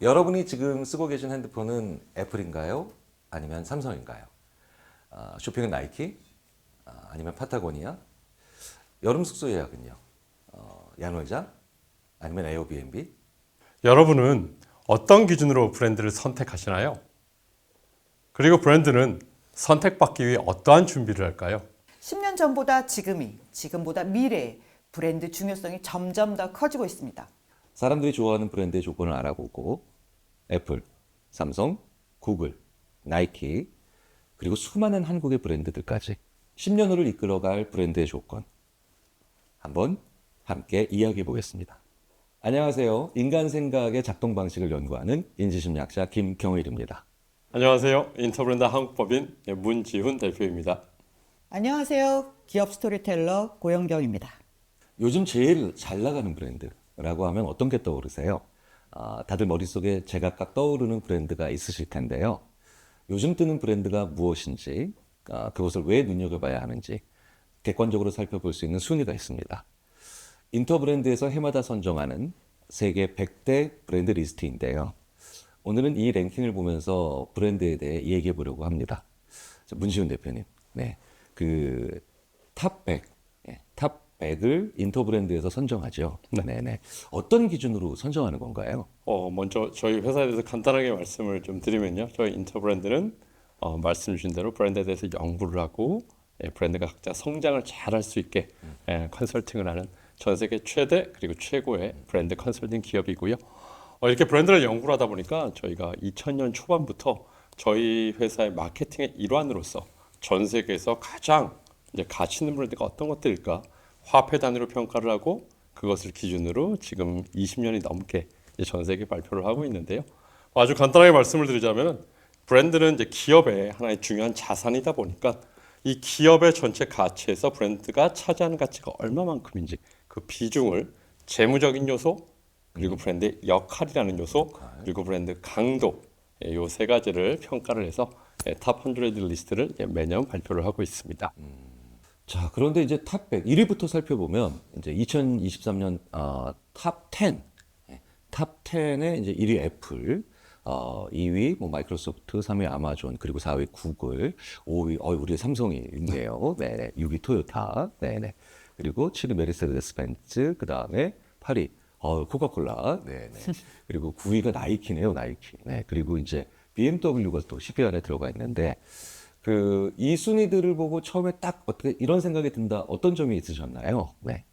여러분이 지금 쓰고 계신 핸드폰은 애플인가요? 아니면 삼성인가요? 쇼핑은 나이키? 아니면 파타고니아? 여름 숙소 예약은요? 야노자? 아니면 에어비앤비? 여러분은 어떤 기준으로 브랜드를 선택하시나요? 그리고 브랜드는 선택받기 위해 어떠한 준비를 할까요? 10년 전보다 지금이, 지금보다 미래에 브랜드 중요성이 점점 더 커지고 있습니다. 사람들이 좋아하는 브랜드의 조건을 알아보고 애플, 삼성, 구글, 나이키 그리고 수많은 한국의 브랜드들까지 10년 후를 이끌어갈 브랜드의 조건 한번 함께 이야기해 보겠습니다. 안녕하세요. 인간 생각의 작동 방식을 연구하는 인지심리학자 김경일입니다. 안녕하세요. 인터브랜드 한국법인 문지훈 대표입니다. 안녕하세요. 기업 스토리텔러 고영경입니다. 요즘 제일 잘 나가는 브랜드라고 하면 어떤 게 떠오르세요? 다들 머릿속에 제각각 떠오르는 브랜드가 있으실 텐데요. 요즘 뜨는 브랜드가 무엇인지, 그것을 왜 눈여겨봐야 하는지 객관적으로 살펴볼 수 있는 순위가 있습니다. 인터브랜드에서 해마다 선정하는 세계 100대 브랜드 리스트인데요. 오늘은 이 랭킹을 보면서 브랜드에 대해 얘기해 보려고 합니다. 문시훈 대표님, 네, 탑 100, 탑 100을 인터브랜드에서 선정하죠. 네네. 어떤 기준으로 선정하는 건가요? 먼저 저희 회사에 대해서 간단하게 말씀을 좀 드리면요. 저희 인터브랜드는 말씀 주신 대로 브랜드에 대해서 연구를 하고 브랜드가 각자 성장을 잘 할 수 있게 컨설팅을 하는 전 세계 최대 그리고 최고의 브랜드 컨설팅 기업이고요. 이렇게 브랜드를 연구를 하다 보니까 저희가 2000년 초반부터 저희 회사의 마케팅의 일환으로서 전 세계에서 가장 이제 가치 있는 브랜드가 어떤 것들일까 화폐 단위로 평가를 하고 그것을 기준으로 지금 20년이 넘게 이제 전 세계 발표를 하고 있는데요. 아주 간단하게 말씀을 드리자면 브랜드는 이제 기업의 하나의 중요한 자산이다 보니까 이 기업의 전체 가치에서 브랜드가 차지하는 가치가 얼마만큼인지 그 비중을 재무적인 요소 그리고 브랜드의 역할이라는 요소 그리고 브랜드 강도 요 세 가지를 평가를 해서 탑 100 리스트를 매년 발표를 하고 있습니다. 자, 그런데 이제 탑 100, 1위부터 살펴보면 이제 2023년 탑 10, 탑 10에 이제 1위 애플, 2위 뭐 마이크로소프트, 3위 아마존, 그리고 4위 구글, 5위 우리 삼성이 있네요. 네, 6위 토요타, 네. 그리고 7위 메르세데스 벤츠, 그다음에 8위 코카콜라, 네. 그리고 9위가 나이키네요, 나이키. 네. 그리고 이제 BMW가 또 10위 안에 들어가 있는데 이 순위들을 보고 처음에 딱 어떻게 이런 생각이 든다. 어떤 점이 있으셨나요? 네.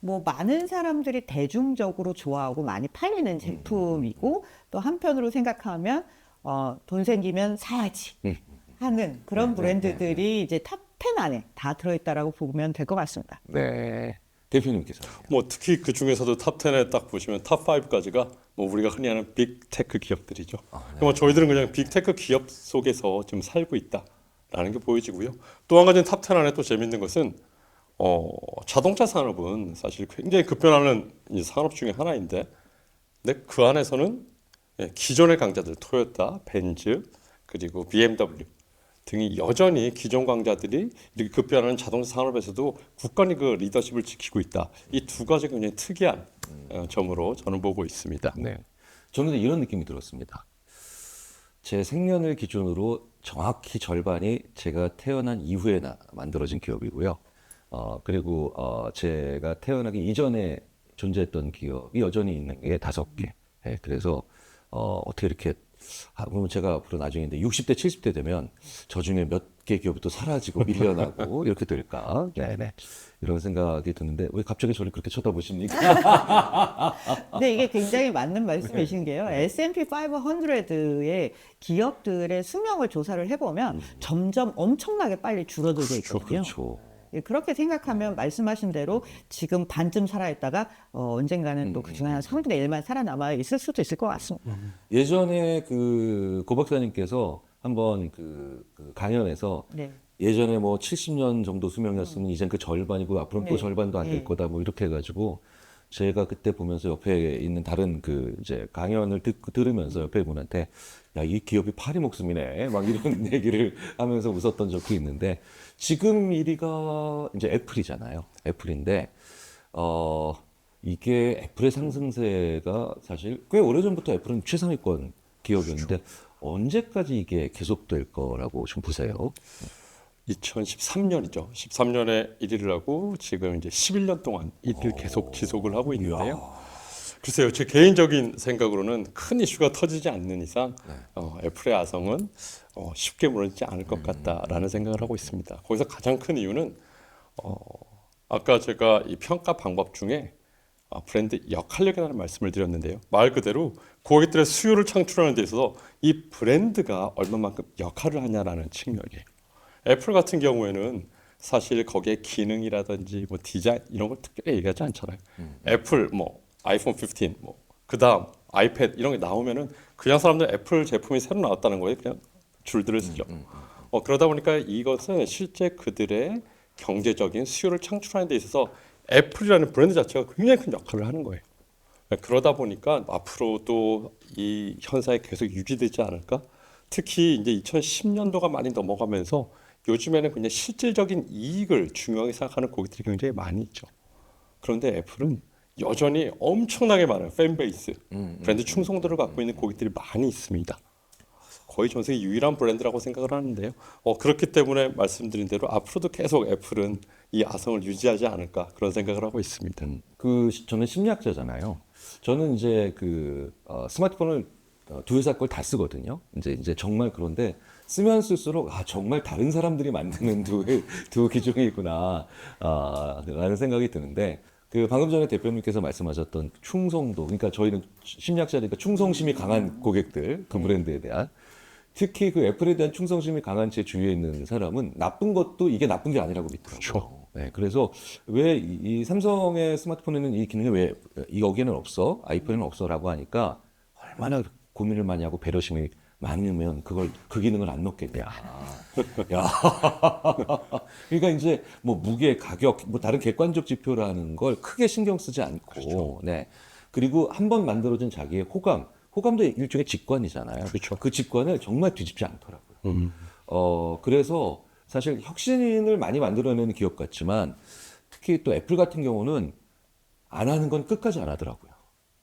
뭐 많은 사람들이 대중적으로 좋아하고 많이 팔리는 제품이고 또 한편으로 생각하면 돈 생기면 사야지 하는 그런 브랜드들이 이제 탑 10 안에 다 들어있다라고 보면 될 것 같습니다. 네. 대표님께서. 뭐 특히 그 중에서도 탑 10에 딱 보시면 탑 5까지가 뭐 우리가 흔히 하는 빅테크 기업들이죠. 뭐 저희들은 그냥 빅테크 기업 속에서 지금 살고 있다라는 게 보여지고요. 또 한 가지는 탑 10 안에 또 재밌는 것은 자동차 산업은 사실 굉장히 급변하는 이 산업 중에 하나인데, 근데 그 안에서는 기존의 강자들 토요타, 벤츠, 그리고 BMW 등이 여전히 기존 강자들이 이렇게 급변하는 자동차 산업에서도 굳건히 그 리더십을 지키고 있다. 이 두 가지가 굉장히 특이한 점으로 저는 보고 있습니다. 네. 저는 이런 느낌이 들었습니다. 제 생년을 기준으로 정확히 절반이 제가 태어난 이후에 만들어진 기업이고요. 그리고 제가 태어나기 이전에 존재했던 기업이 여전히 있는 게 5개. 예, 그래서 어떻게 이렇게 그러면 제가 앞으로 나중에 60대, 70대 되면 저 중에 몇 개 기업이 또 사라지고 밀려나고 이렇게 될까? 네네. 이런 생각이 드는데 왜 갑자기 저를 그렇게 쳐다보십니까? 근데 이게 굉장히 맞는 말씀이신 게요. S&P 500의 기업들의 수명을 조사를 해보면 점점 엄청나게 빨리 줄어들고 있거든요. 그렇죠. 예, 그렇게 생각하면 말씀하신 대로 지금 반쯤 살아있다가 언젠가는 또 그중에 한 3분의 1만 살아남아 있을 수도 있을 것 같습니다. 예전에 고 박사님께서 한번 강연에서 네. 예전에 뭐 70년 정도 수명이었으면 이젠 그 절반이고 앞으로는 또 네. 절반도 안 될 네. 거다 뭐 이렇게 해가지고 제가 그때 보면서 옆에 있는 다른 이제 강연을 들으면서 옆에 분한테 야, 이 기업이 파리 목숨이네 막 이런 얘기를 하면서 웃었던 적도 있는데 지금 1위가 이제 애플이잖아요. 애플인데 이게 애플의 상승세가 사실 꽤 오래전부터 애플은 최상위권 기업이었는데 언제까지 이게 계속될 거라고 좀 보세요? 2013년이죠. 13년에 1위를 하고 지금 이제 11년 동안 1위를 계속 지속을 하고 있는데요. 글쎄요, 제 개인적인 생각으로는 큰 이슈가 터지지 않는 이상 애플의 아성은 쉽게 무너지지 않을 것 같다라는 생각을 하고 있습니다. 거기서 가장 큰 이유는 아까 제가 이 평가 방법 중에 브랜드 역할력이라는 말씀을 드렸는데요. 말 그대로 고객들의 수요를 창출하는 데 있어서 이 브랜드가 얼마만큼 역할을 하냐라는 측면이에요. 애플 같은 경우에는 사실 거기에 기능이라든지 뭐 디자인 이런 걸 특별히 얘기하지 않잖아요. 애플 뭐 아이폰 15, 뭐 그다음 아이패드 이런 게 나오면은 그냥 사람들 애플 제품이 새로 나왔다는 거에 그냥 줄들을 쓰죠. 그러다 보니까 이것은 실제 그들의 경제적인 수요를 창출하는 데 있어서 애플이라는 브랜드 자체가 굉장히 큰 역할을 하는 거예요. 그러다 보니까 앞으로도 이 현상이 계속 유지되지 않을까? 특히 이제 2010년도가 많이 넘어가면서 요즘에는 그냥 실질적인 이익을 중요하게 생각하는 고객들이 굉장히 많이 있죠. 그런데 애플은 여전히 엄청나게 많은 팬베이스, 브랜드 충성도를 갖고 있는 고객들이 많이 있습니다. 거의 전 세계 유일한 브랜드라고 생각을 하는데요. 그렇기 때문에 말씀드린 대로 앞으로도 계속 애플은 이 아성을 유지하지 않을까 그런 생각을 하고 있습니다. 저는 심리학자잖아요. 저는 이제 스마트폰을 두 회사 걸 다 쓰거든요. 이제 정말 그런데 쓰면 쓸수록 정말 다른 사람들이 만드는 두 기종이구나 라는 생각이 드는데 방금 전에 대표님께서 말씀하셨던 충성도, 그러니까 저희는 심리학자니까 충성심이 강한 고객들, 그 브랜드에 대한 특히 그 애플에 대한 충성심이 강한 제 주위에 있는 사람은 나쁜 것도 이게 나쁜 게 아니라고 믿더라고요. 그렇죠. 네, 그래서 왜 이 삼성의 스마트폰에는 이 기능이 왜 여기에는 없어? 아이폰에는 없어라고 하니까 얼마나 고민을 많이 하고 배려심이 많으면 그 기능을 안 넣겠냐. 야. 그러니까 이제 뭐 무게, 가격, 뭐 다른 객관적 지표라는 걸 크게 신경 쓰지 않고, 그렇죠. 네. 그리고 한 번 만들어진 자기의 호감도 일종의 직관이잖아요. 그렇죠. 그 직관을 정말 뒤집지 않더라고요. 그래서 사실 혁신을 많이 만들어내는 기업 같지만 특히 또 애플 같은 경우는 안 하는 건 끝까지 안 하더라고요.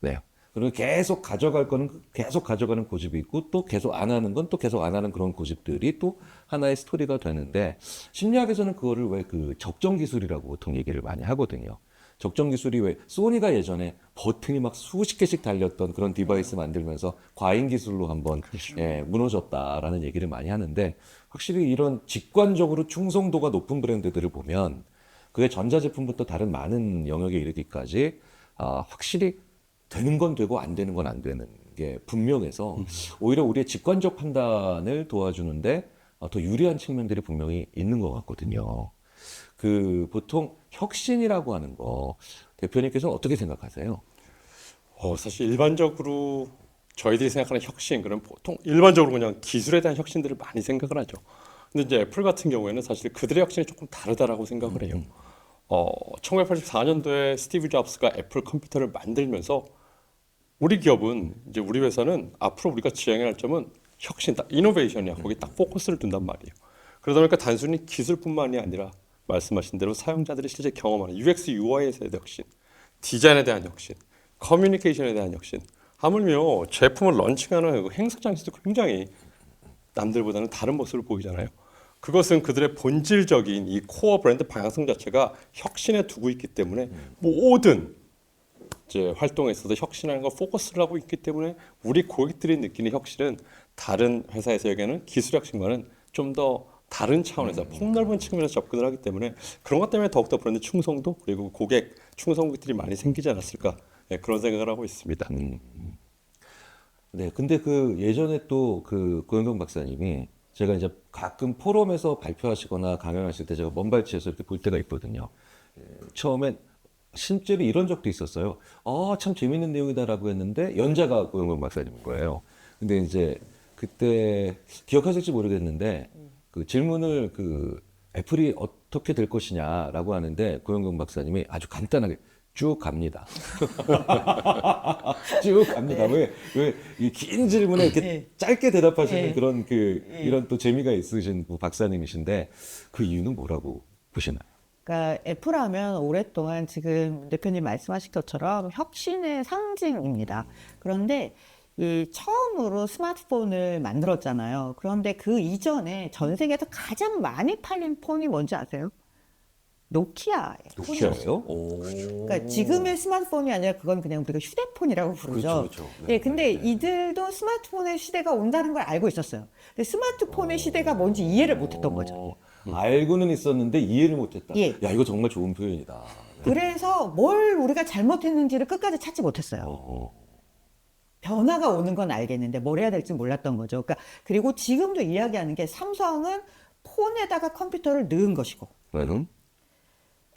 네. 그리고 계속 가져갈 거는 계속 가져가는 고집이 있고 또 계속 안 하는 건 또 계속 안 하는 그런 고집들이 또 하나의 스토리가 되는데 심리학에서는 그거를 왜 적정 기술이라고 보통 얘기를 많이 하거든요. 적정 기술이 왜 소니가 예전에 버튼이 막 수십 개씩 달렸던 그런 디바이스 만들면서 과잉 기술로 한번 무너졌다라는 얘기를 많이 하는데 확실히 이런 직관적으로 충성도가 높은 브랜드들을 보면 그게 전자제품부터 다른 많은 영역에 이르기까지 확실히 되는 건 되고 안 되는 건 안 되는 게 분명해서 오히려 우리의 직관적 판단을 도와주는데 더 유리한 측면들이 분명히 있는 것 같거든요. 보통 혁신이라고 하는 거 대표님께서 어떻게 생각하세요? 사실 일반적으로 저희들이 생각하는 혁신, 그럼 보통 일반적으로 그냥 기술에 대한 혁신들을 많이 생각을 하죠. 근데 이제 애플 같은 경우에는 사실 그들의 혁신이 조금 다르다라고 생각을 해요. 1984년도에 스티브 잡스가 애플 컴퓨터를 만들면서 우리 기업은 이제 우리 회사는 앞으로 우리가 지향해야 할 점은 혁신, 이노베이션이야. 거기 딱 포커스를 둔단 말이에요. 그러다 보니까 단순히 기술뿐만이 아니라 말씀하신 대로 사용자들이 실제 경험하는 UX, UI에 대한 혁신, 디자인에 대한 혁신, 커뮤니케이션에 대한 혁신, 하물며 제품을 런칭하는 그 행사장에서도 굉장히 남들보다는 다른 모습을 보이잖아요. 그것은 그들의 본질적인 이 코어 브랜드 방향성 자체가 혁신에 두고 있기 때문에 모든 이제 활동에 있어서 혁신하는 거 포커스를 하고 있기 때문에 우리 고객들이 느끼는 혁신은 다른 회사에서 얘기하는 기술 혁신과는 좀 더 다른 차원에서 폭넓은 측면에서 접근을 하기 때문에 그런 것 때문에 더욱더 브랜드 충성도 그리고 고객 충성들이 많이 생기지 않았을까 그런 생각을 하고 있습니다. 네, 근데 예전에 또 고영경 박사님이 제가 이제 가끔 포럼에서 발표하시거나 강연하실 때 제가 먼발치에서 이렇게 볼 때가 있거든요. 처음엔 실제로 이런 적도 있었어요. 참 재밌는 내용이다라고 했는데 연자가 고영경 박사님인 거예요. 근데 이제 그때 기억하실지 모르겠는데 질문을 애플이 어떻게 될 것이냐라고 하는데 고영경 박사님이 아주 간단하게 쭉 갑니다. 쭉 갑니다. 왜 이 긴 질문에 이렇게 짧게 대답하시는 그런 이런 또 재미가 있으신 박사님이신데 그 이유는 뭐라고 보시나요? 그러니까 애플하면 오랫동안 지금 대표님 말씀하신 것처럼 혁신의 상징입니다. 그런데 이 처음으로 스마트폰을 만들었잖아요. 그런데 그 이전에 전 세계에서 가장 많이 팔린 폰이 뭔지 아세요? 노키아예요. 노키아예요? 오. 그러니까 지금의 스마트폰이 아니라 그건 그냥 우리가 휴대폰이라고 부르죠. 그렇죠, 그렇죠. 네, 예, 근데 이들도 스마트폰의 시대가 온다는 걸 알고 있었어요. 근데 스마트폰의 시대가 뭔지 이해를 못했던 거죠. 알고는 있었는데 이해를 못했다. 예. 야, 이거 정말 좋은 표현이다. 그래서 뭘 우리가 잘못했는지를 끝까지 찾지 못했어요. 어. 변화가 오는 건 알겠는데 뭘 해야 될지 몰랐던 거죠. 그러니까 그리고 지금도 이야기하는 게 삼성은 폰에다가 컴퓨터를 넣은 것이고 왜는?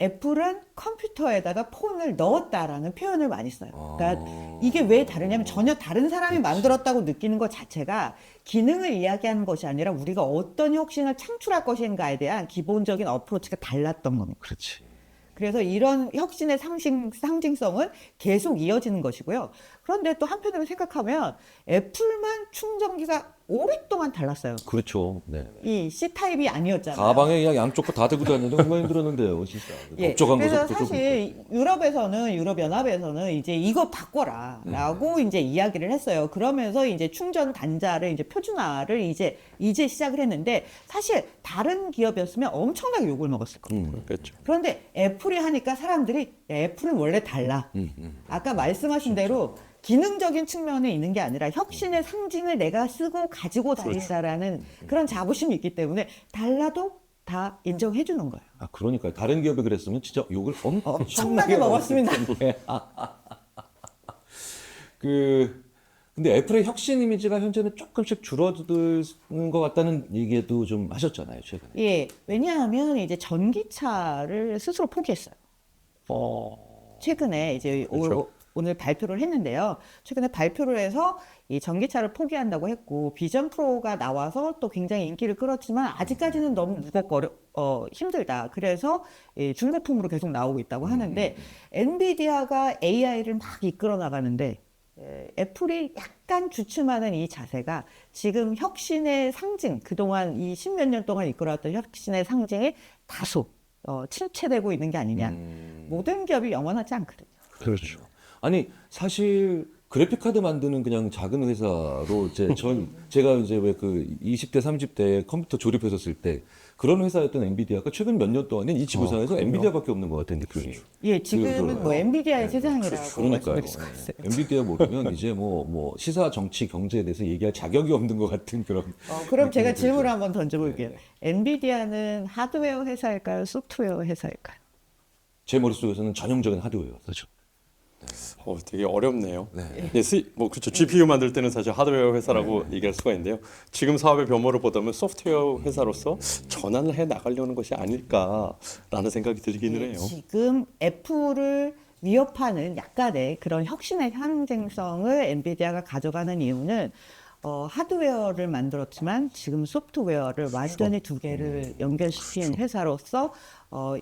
애플은 컴퓨터에다가 폰을 넣었다라는 표현을 많이 써요. 그러니까 이게 왜 다르냐면 전혀 다른 사람이 만들었다고 느끼는 것 자체가 기능을 이야기하는 것이 아니라 우리가 어떤 혁신을 창출할 것인가에 대한 기본적인 어프로치가 달랐던 겁니다. 그렇지. 그래서 이런 혁신의 상징성은 계속 이어지는 것이고요. 그런데 또 한편으로 생각하면 애플만 충전기가 오랫동안 달랐어요. 그렇죠. 네. 이 C타입이 아니었잖아요. 가방에 그냥 양쪽 거 다 들고 다니는데 얼마나 힘들었는데요, 진짜. 예, 넓적한 그래서 것부터 사실 유럽연합에서는 이제 이거 바꿔라라고 이제 이야기를 했어요. 그러면서 이제 충전 단자를 이제 표준화를 이제 시작을 했는데 사실 다른 기업이었으면 엄청나게 욕을 먹었을 거예요. 그렇죠. 그런데 애플이 하니까 사람들이 야, 애플은 원래 달라. 아까 말씀하신 대로 기능적인 측면에 있는 게 아니라 혁신의 상징을 내가 쓰고 가지고 다닌다라는 그런 자부심이 있기 때문에 달라도 다 인정해 주는 거예요. 아, 그러니까요. 다른 기업이 그랬으면 진짜 욕을 엄청나게 먹었습니다. 근데 애플의 혁신 이미지가 현재는 조금씩 줄어드는 것 같다는 얘기도 좀 하셨잖아요, 최근에. 예, 왜냐하면 이제 전기차를 스스로 포기했어요. 최근에 이제 그렇죠. 오늘 발표를 했는데요. 최근에 발표를 해서 이 전기차를 포기한다고 했고 비전 프로가 나와서 또 굉장히 인기를 끌었지만 아직까지는 너무 무겁고 힘들다. 그래서 이 중고품으로 계속 나오고 있다고 하는데 엔비디아가 AI를 막 이끌어 나가는데 애플이 약간 주춤하는 이 자세가 지금 혁신의 상징, 그동안 이 십몇 년 동안 이끌어왔던 혁신의 상징이 다소 침체되고 있는 게 아니냐. 모든 기업이 영원하지 않거든요. 그렇죠. 아니, 사실 그래픽카드 만드는 그냥 작은 회사로 제가 이제 왜 그 20대, 30대에 컴퓨터 조립했었을 때 그런 회사였던 엔비디아가 최근 몇 년 동안은 이 지구상에서 엔비디아밖에 없는 것 같은 느낌이. 예, 지금은 뭐 엔비디아의 세상이라고 그러니까요. 말씀드릴 수가 있어요. 엔비디아 모르면 이제 뭐 시사, 정치, 경제에 대해서 얘기할 자격이 없는 것 같은 그런. 그럼 제가 질문을 한번 던져볼게요. 엔비디아는 하드웨어 회사일까요? 소프트웨어 회사일까요? 제 머릿속에서는 전형적인 하드웨어였죠. 되게 어렵네요. 뭐 그렇죠. GPU 만들 때는 사실 하드웨어 회사라고 얘기할 수가 있는데요. 지금 사업의 변모를 보다면 소프트웨어 회사로서 전환을 해 나가려는 것이 아닐까라는 생각이 들기는 해요. 지금 애플을 위협하는 약간의 그런 혁신의 상징성을 엔비디아가 가져가는 이유는 하드웨어를 만들었지만 지금 소프트웨어를 완전히 두 개를 연결시킨 회사로서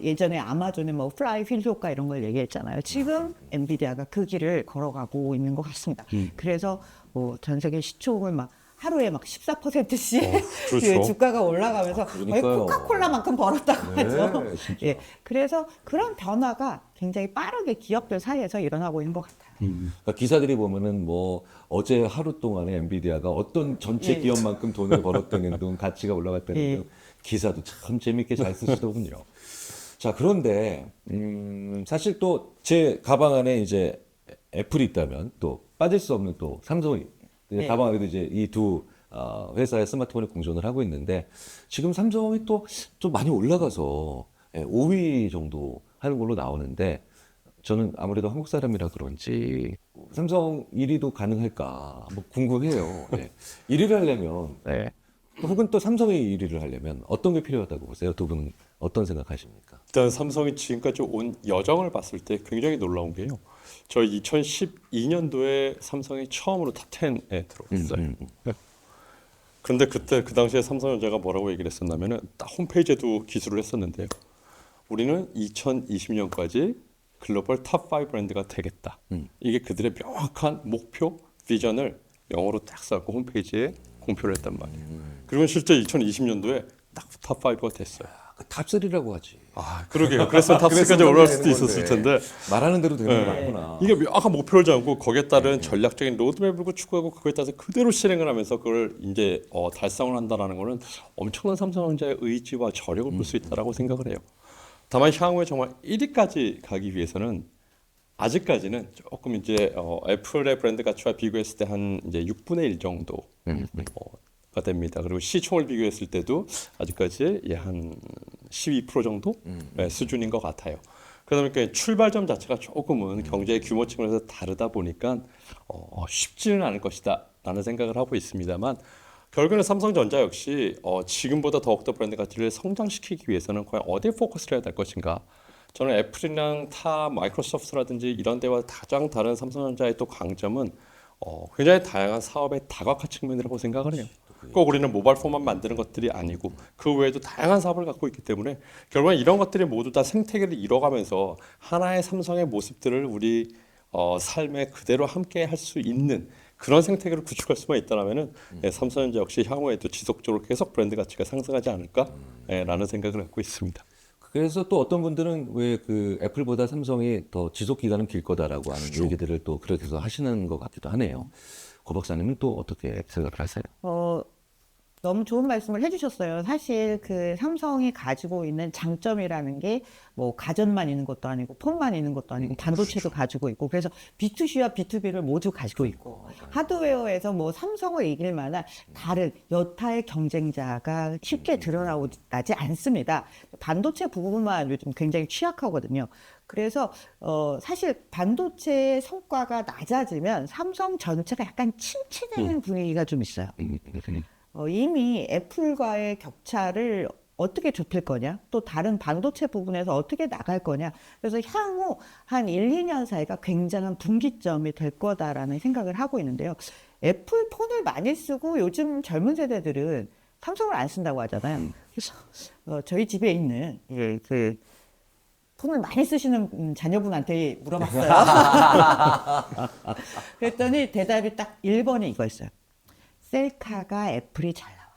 예전에 아마존의 뭐 플라이 휠 효과 이런 걸 얘기했잖아요. 지금 엔비디아가 그 길을 걸어가고 있는 것 같습니다. 그래서 뭐 전 세계 시총을 막 하루에 막 14%씩 그렇죠. 주가가 올라가면서 거의 그러니까요. 코카콜라만큼 벌었다고 네, 하죠. 진짜. 예, 그래서 그런 변화가 굉장히 빠르게 기업들 사이에서 일어나고 있는 것 같아요. 그러니까 기사들이 보면은 뭐 어제 하루 동안에 엔비디아가 어떤 전체 예. 기업만큼 돈을 벌었다는 등 가치가 올라갔다는 예. 등 기사도 참 재밌게 잘 쓰시더군요. 자, 그런데 사실 또 제 가방 안에 이제 애플이 있다면 또 빠질 수 없는 또 삼성이 네. 가방 안에도 이제 이 두 회사의 스마트폰을 공존을 하고 있는데 지금 삼성이 또 좀 많이 올라가서 5위 정도 하는 걸로 나오는데 저는 아무래도 한국 사람이라 그런지 삼성 1위도 가능할까 뭐 궁금해요. 1위를 하려면 혹은 또 삼성이 1위를 하려면 어떤 게 필요하다고 보세요? 두 분은 어떤 생각하십니까? 일단 삼성이 지금까지 온 여정을 봤을 때 굉장히 놀라운 게요. 저 2012년도에 삼성이 처음으로 탑10에 들어왔어요. 그런데 그때 그 당시에 삼성전자가 뭐라고 얘기를 했었냐면은 딱 홈페이지에도 기술을 했었는데요. 우리는 2020년까지 글로벌 탑5 브랜드가 되겠다. 이게 그들의 명확한 목표, 비전을 영어로 딱 써갖고 홈페이지에 공표를 했단 말이에요. 그리고 실제 2020년도에 딱 탑5가 됐어요. 탑3라고 하지. 그러게요. 그래서 탑스까지 올라올 수도 있었을 텐데. 말하는 대로 되는 거 맞구나. 이게 명확한 목표를 잡고 거기에 따른 전략적인 로드맵을 추구하고 그거에 따라서 그대로 실행을 하면서 그걸 이제 달성을 한다라는 거는 엄청난 삼성전자의 의지와 저력을 볼 수 있다라고 생각을 해요. 다만 향후에 정말 1위까지 가기 위해서는 아직까지는 조금 이제 애플의 브랜드 가치와 비교했을 때 한 이제 6분의 1 정도 가 됩니다. 그리고 시총을 비교했을 때도 아직까지 한 12% 정도 수준인 것 같아요. 그러다 보니까 출발점 자체가 조금은 경제의 규모 측면에서 다르다 보니까 쉽지는 않을 것이다 라는 생각을 하고 있습니다만 결국에는 삼성전자 역시 지금보다 더욱더 브랜드 가치를 성장시키기 위해서는 과연 어디에 포커스를 해야 될 것인가. 저는 애플이랑 타 마이크로소프트라든지 이런 데와 가장 다른 삼성전자의 또 강점은 굉장히 다양한 사업의 다각화 측면이라고 생각을 해요. 꼭 우리는 모바일 폰만 만드는 것들이 아니고 그 외에도 다양한 사업을 갖고 있기 때문에 결국엔 이런 것들이 모두 다 생태계를 이뤄가면서 하나의 삼성의 모습들을 우리 삶에 그대로 함께 할 수 있는 그런 생태계를 구축할 수만 있다면은 삼성전자 역시 향후에도 지속적으로 계속 브랜드 가치가 상승하지 않을까라는 생각을 갖고 있습니다. 그래서 또 어떤 분들은 왜 그 애플보다 삼성이 더 지속 기간은 길 거다라고 하는 얘기들을 또 그렇게 해서 하시는 것 같기도 하네요. 고 박사님은 또 어떻게 생각을 하세요? 너무 좋은 말씀을 해주셨어요. 사실 그 삼성이 가지고 있는 장점이라는 게 뭐 가전만 있는 것도 아니고 폰만 있는 것도 아니고 반도체도 가지고 있고 그래서 B2C와 B2B를 모두 가지고 있고 하드웨어에서 뭐 삼성을 이길 만한 다른 여타의 경쟁자가 쉽게 드러나지 않습니다. 반도체 부분만 요즘 굉장히 취약하거든요. 그래서 사실 반도체의 성과가 낮아지면 삼성 전체가 약간 침체되는 분위기가 좀 있어요. 이미 애플과의 격차를 어떻게 좁힐 거냐, 또 다른 반도체 부분에서 어떻게 나갈 거냐. 그래서 향후 한 1, 2년 사이가 굉장한 분기점이 될 거다라는 생각을 하고 있는데요. 애플 폰을 많이 쓰고 요즘 젊은 세대들은 삼성을 안 쓴다고 하잖아요. 그래서 저희 집에 있는 그 폰을 많이 쓰시는 자녀분한테 물어봤어요. 그랬더니 대답이 딱 1번이 이거였어요. 셀카가 애플이 잘 나와.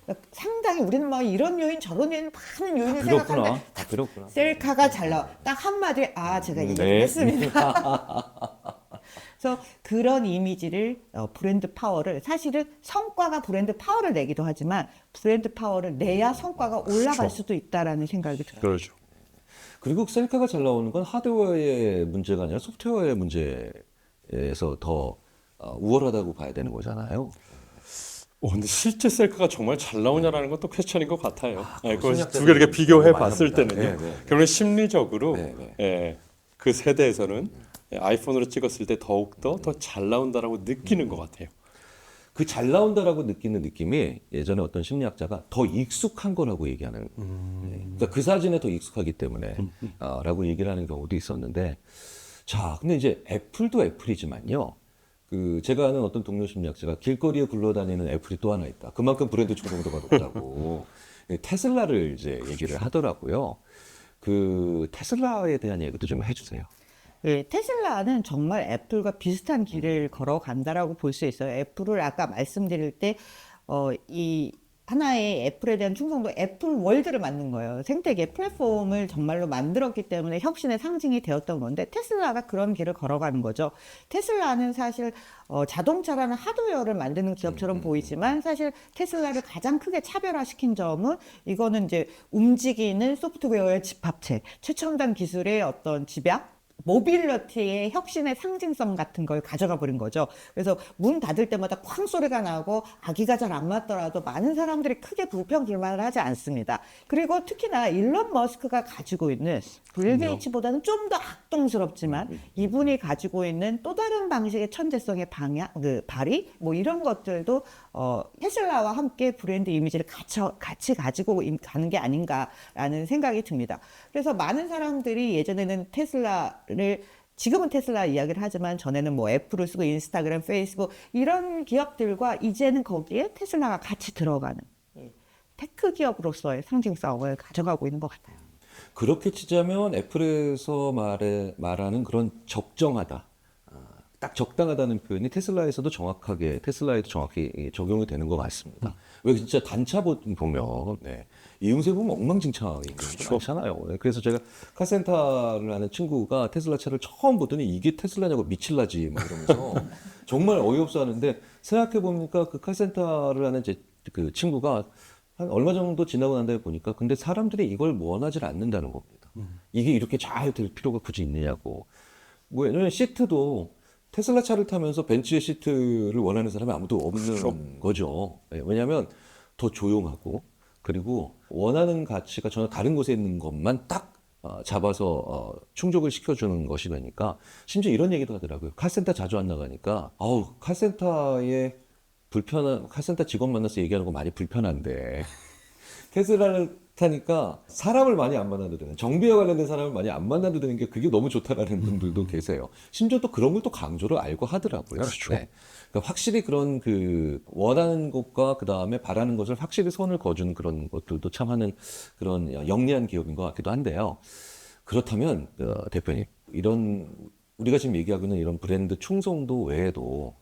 그러니까 상당히 우리는 막 이런 요인 저런 요인 많은 요인을 생각하는데 딱 그렇구나. 셀카가 잘 나와. 딱 한마디에 제가 이해했습니다. 그래서 그런 이미지를 브랜드 파워를 사실은 성과가 브랜드 파워를 내기도 하지만 브랜드 파워를 내야 성과가 올라갈 수도 있다라는 생각이 들어요. 그렇죠. 그리고 셀카가 잘 나오는 건 하드웨어의 문제가 아니라 소프트웨어의 문제에서 더 우월하다고 봐야 되는 거잖아요. 근데 실제 셀카가 정말 잘 나오냐라는 건 또 퀘스천인 것 같아요. 그걸 심리학자들이 두 개 이렇게 비교해 많이 봤을 합니다. 때는요. 결국엔 심리적으로 네. 그 세대에서는 아이폰으로 찍었을 때 더욱더 더 잘 나온다라고 느끼는 것 같아요. 그 잘 나온다라고 느끼는 느낌이 예전에 어떤 심리학자가 더 익숙한 거라고 얘기하는, 그러니까 그 사진에 더 익숙하기 때문에 라고 얘기를 하는 경우도 있었는데, 자, 근데 이제 애플도 애플이지만요. 그 제가 아는 어떤 동료 심리학자가 길거리에 굴러다니는 애플이 또 하나 있다. 그만큼 브랜드 충성도가 높다고 테슬라를 이제 얘기를 하더라고요. 그 테슬라에 대한 얘기도 좀 해주세요. 테슬라는 정말 애플과 비슷한 길을 걸어간다라고 볼 수 있어요. 애플을 아까 말씀드릴 때, 이 하나의 애플에 대한 충성도, 애플 월드를 만든 거예요. 생태계 플랫폼을 정말로 만들었기 때문에 혁신의 상징이 되었던 건데, 테슬라가 그런 길을 걸어가는 거죠. 테슬라는 사실 자동차라는 하드웨어를 만드는 기업처럼 보이지만 사실 테슬라를 가장 크게 차별화시킨 점은 이거는 이제 움직이는 소프트웨어의 집합체, 최첨단 기술의 어떤 집약, 모빌리티의 혁신의 상징성 같은 걸 가져가 버린 거죠. 그래서 문 닫을 때마다 쾅 소리가 나고 아기가 잘 안 맞더라도 많은 사람들이 크게 불평 불만을 하지 않습니다. 그리고 특히나 일론 머스크가 가지고 있는 빌 게이츠보다는 좀 더 악동스럽지만 이분이 가지고 있는 또 다른 방식의 천재성의 방향, 발휘 뭐 이런 것들도 테슬라와 함께 브랜드 이미지를 같이 가지고 가는 게 아닌가라는 생각이 듭니다. 그래서 많은 사람들이 예전에는 지금은 테슬라 이야기를 하지만 전에는 뭐 애플을 쓰고 인스타그램, 페이스북 이런 기업들과 이제는 거기에 테슬라가 같이 들어가는 테크 기업으로서의 상징성을 가져가고 있는 것 같아요. 그렇게 치자면 애플에서 말하는 그런 적정하다, 딱 적당하다는 표현이 테슬라에도 정확히 적용이 되는 것 같습니다. 왜 진짜 단차 보면 네. 이음새 보면 엉망진창인 경우도 많잖아요. 네, 그래서 제가 카센터를 하는 친구가 테슬라 차를 처음 보더니 이게 테슬라냐고 미칠라지 막 이러면서 정말 어이없어 하는데 생각해 보니까 그 카센터를 하는 그 친구가 한 얼마 정도 지나고 난 다음에 보니까 근데 사람들이 이걸 원하지 않는다는 겁니다. 이게 이렇게 잘 될 필요가 굳이 있느냐고. 뭐 왜냐면 시트도 테슬라 차를 타면서 벤츠의 시트를 원하는 사람이 아무도 없는 거죠. 네, 왜냐하면 더 조용하고 그리고 원하는 가치가 전혀 다른 곳에 있는 것만 딱 잡아서 충족을 시켜주는 것이 되니까 심지어 이런 얘기도 하더라고요. 칼센터 자주 안 나가니까 칼센터 직원 만나서 얘기하는 거 많이 불편한데 테슬라를 타니까 사람을 많이 안 만나도 되는 정비에 관련된 사람을 많이 안 만나도 되는 게 그게 너무 좋다라는 분들도 계세요. 심지어 또 그런 걸 또 강조를 알고 하더라고요. 그렇죠. 네. 그러니까 확실히 그런 그 원하는 것과 그 다음에 바라는 것을 확실히 선을 그어주는 그런 것들도 참 하는 그런 영리한 기업인 것 같기도 한데요. 그렇다면 대표님 이런 우리가 지금 얘기하고 있는 이런 브랜드 충성도 외에도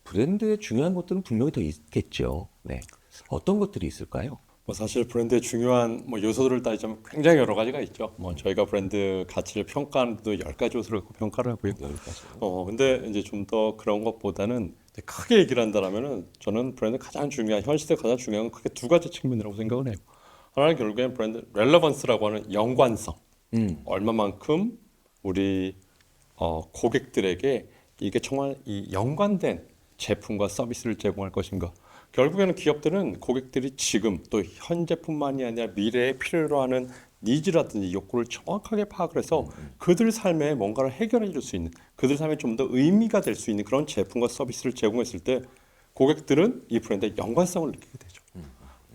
브랜드의 중요한 것들은 분명히 더 있겠죠. 네. 어떤 것들이 있을까요? 뭐 사실 브랜드의 중요한 뭐 요소들을 따지자면 굉장히 여러 가지가 있죠. 뭐 저희가 브랜드 가치를 평가하는 데도 10가지 요소를 갖고 평가를 하고요. 10가지. 근데 이제 좀 더 그런 것보다는 이제 크게 얘기를 한다면은 저는 브랜드 가장 중요한 현 시대 가장 중요한 건 크게 두 가지 측면이라고 생각을 해요. 하나는 결국엔 브랜드 렐러번스라고 하는 연관성. 얼마만큼 우리 고객들에게 이게 정말 이 연관된 제품과 서비스를 제공할 것인가. 결국에는 기업들은 고객들이 지금 또 현재뿐만이 아니라 미래에 필요로 하는 니즈라든지 욕구를 정확하게 파악을 해서 그들 삶에 뭔가를 해결해 줄 수 있는 그들 삶에 좀 더 의미가 될 수 있는 그런 제품과 서비스를 제공했을 때 고객들은 이 브랜드의 연관성을 느끼게 되죠.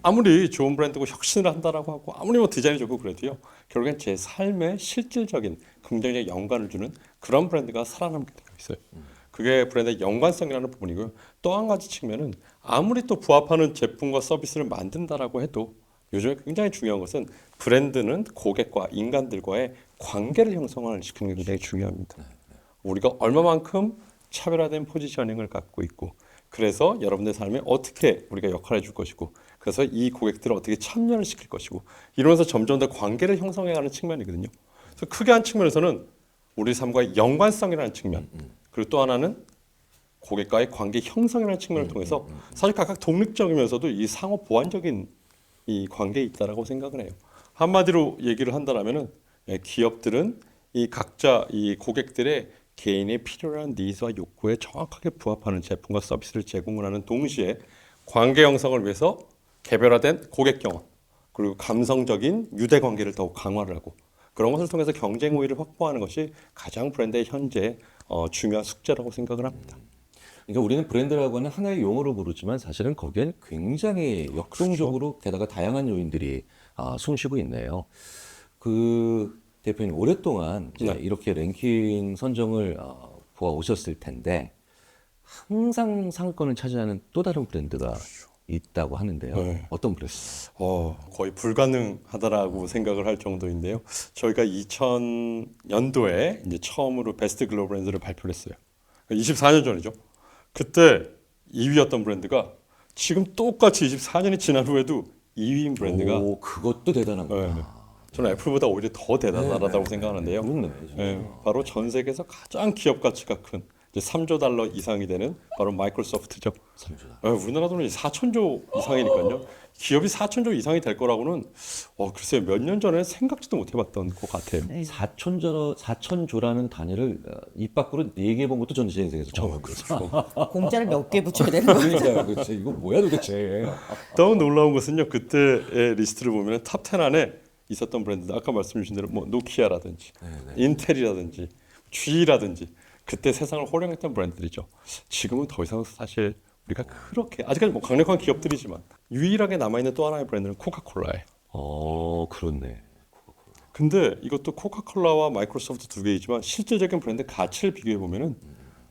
아무리 좋은 브랜드고 혁신을 한다라고 하고 아무리 뭐 디자인이 좋고 그래도요. 결국엔 제 삶에 실질적인 긍정적 연관을 주는 그런 브랜드가 살아남게 되어 있어요. 그게 브랜드의 연관성이라는 부분이고요. 또 한 가지 측면은 아무리 또 부합하는 제품과 서비스를 만든다라고 해도 요즘에 굉장히 중요한 것은 브랜드는 고객과 인간들과의 관계를 형성을 시키는 게 굉장히 중요합니다. 우리가 얼마만큼 차별화된 포지셔닝을 갖고 있고 그래서 여러분들 삶에 어떻게 우리가 역할을 해줄 것이고 그래서 이 고객들을 어떻게 참여를 시킬 것이고 이러면서 점점 더 관계를 형성해가는 측면이거든요. 그래서 크게 한 측면에서는 우리 삶과의 연관성이라는 측면 그리고 또 하나는 고객과의 관계 형성이라는 측면을 통해서 사실 각각 독립적이면서도 이 상호 보완적인 이 관계에 있다라고 생각을 해요. 한마디로 얘기를 한다라면은 기업들은 이 각자 이 고객들의 개인의 필요한 니즈와 욕구에 정확하게 부합하는 제품과 서비스를 제공을 하는 동시에 관계 형성을 위해서 개별화된 고객 경험 그리고 감성적인 유대 관계를 더욱 강화를 하고 그런 것을 통해서 경쟁 우위를 확보하는 것이 가장 브랜드의 현재 중요한 숙제라고 생각을 합니다. 그러니까 우리는 브랜드라고 하는 하나의 용어로 부르지만 사실은 거기엔 굉장히 역동적으로 게다가 다양한 요인들이 숨쉬고 있네요. 그 대표님 오랫동안 이제 이렇게 랭킹 선정을 보아 오셨을 텐데 항상 상위권을 차지하는 또 다른 브랜드가 있다고 하는데요. 네. 어떤 브랜드? 거의 불가능하다라고 생각을 할 정도인데요. 저희가 2000년도에 이제 처음으로 베스트 글로벌 브랜드를 발표를 했어요. 24년 전이죠. 그때 2위였던 브랜드가 지금 똑같이 24년이 지난 후에도 2위인 브랜드가 오, 그것도 대단한 거예요. 네. 저는 애플보다 오히려 더 대단하다고 생각하는데요. 그렇네. 바로 전 세계에서 가장 기업 가치가 큰 이제 3조 달러 이상이 되는 바로 마이크로소프트죠. 3조. 우리나라 돈은 4천조 이상이니까요. 기업이 4천조 이상이 될 거라고는 글쎄요 몇 년 전에 생각지도 못해봤던 것 같아요. 네. 4천조라는 단위를 입 밖으로 얘기해 본 것도 저는 제 인생에서 처음 봤거든요. 공짜를 몇 개 붙여야 되는 거죠. 그러니까요, 그렇지. 이거 뭐야 도대체? 더 놀라운 것은요. 그때의 리스트를 보면 탑10 안에 있었던 브랜드 아까 말씀 주신 대로 뭐 노키아라든지 인텔이라든지 G라든지 그때 세상을 호령했던 브랜드들이죠. 지금은 더 이상 사실 우리가 그렇게 아직까지 뭐 강력한 기업들이지만 유일하게 남아있는 또 하나의 브랜드는 코카콜라예요. 그렇네. 근데 이것도 코카콜라와 마이크로소프트 두 개이지만 실질적인 브랜드 가치를 비교해 보면은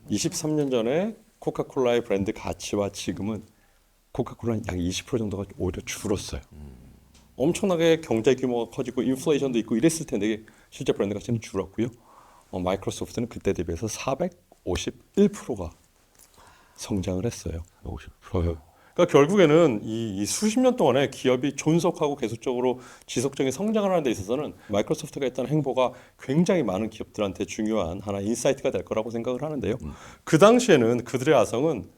23년 전에 코카콜라의 브랜드 가치와 지금은 코카콜라는 약 20% 정도가 오히려 줄었어요. 엄청나게 경제 규모가 커지고 인플레이션도 있고 이랬을 텐데 실제 브랜드 가치는 줄었고요. 마이크로소프트는 그때 대비해서 51%가 성장을 했어요. 50. 그러니까 결국에는 이 수십 년 동안에 기업이 존속하고 계속적으로 지속적인 성장을 하는 데 있어서는 마이크로소프트가 했던 행보가 굉장히 많은 기업들한테 중요한 하나의 인사이트가 될 거라고 생각을 하는데요. 그 당시에는 그들의 아성은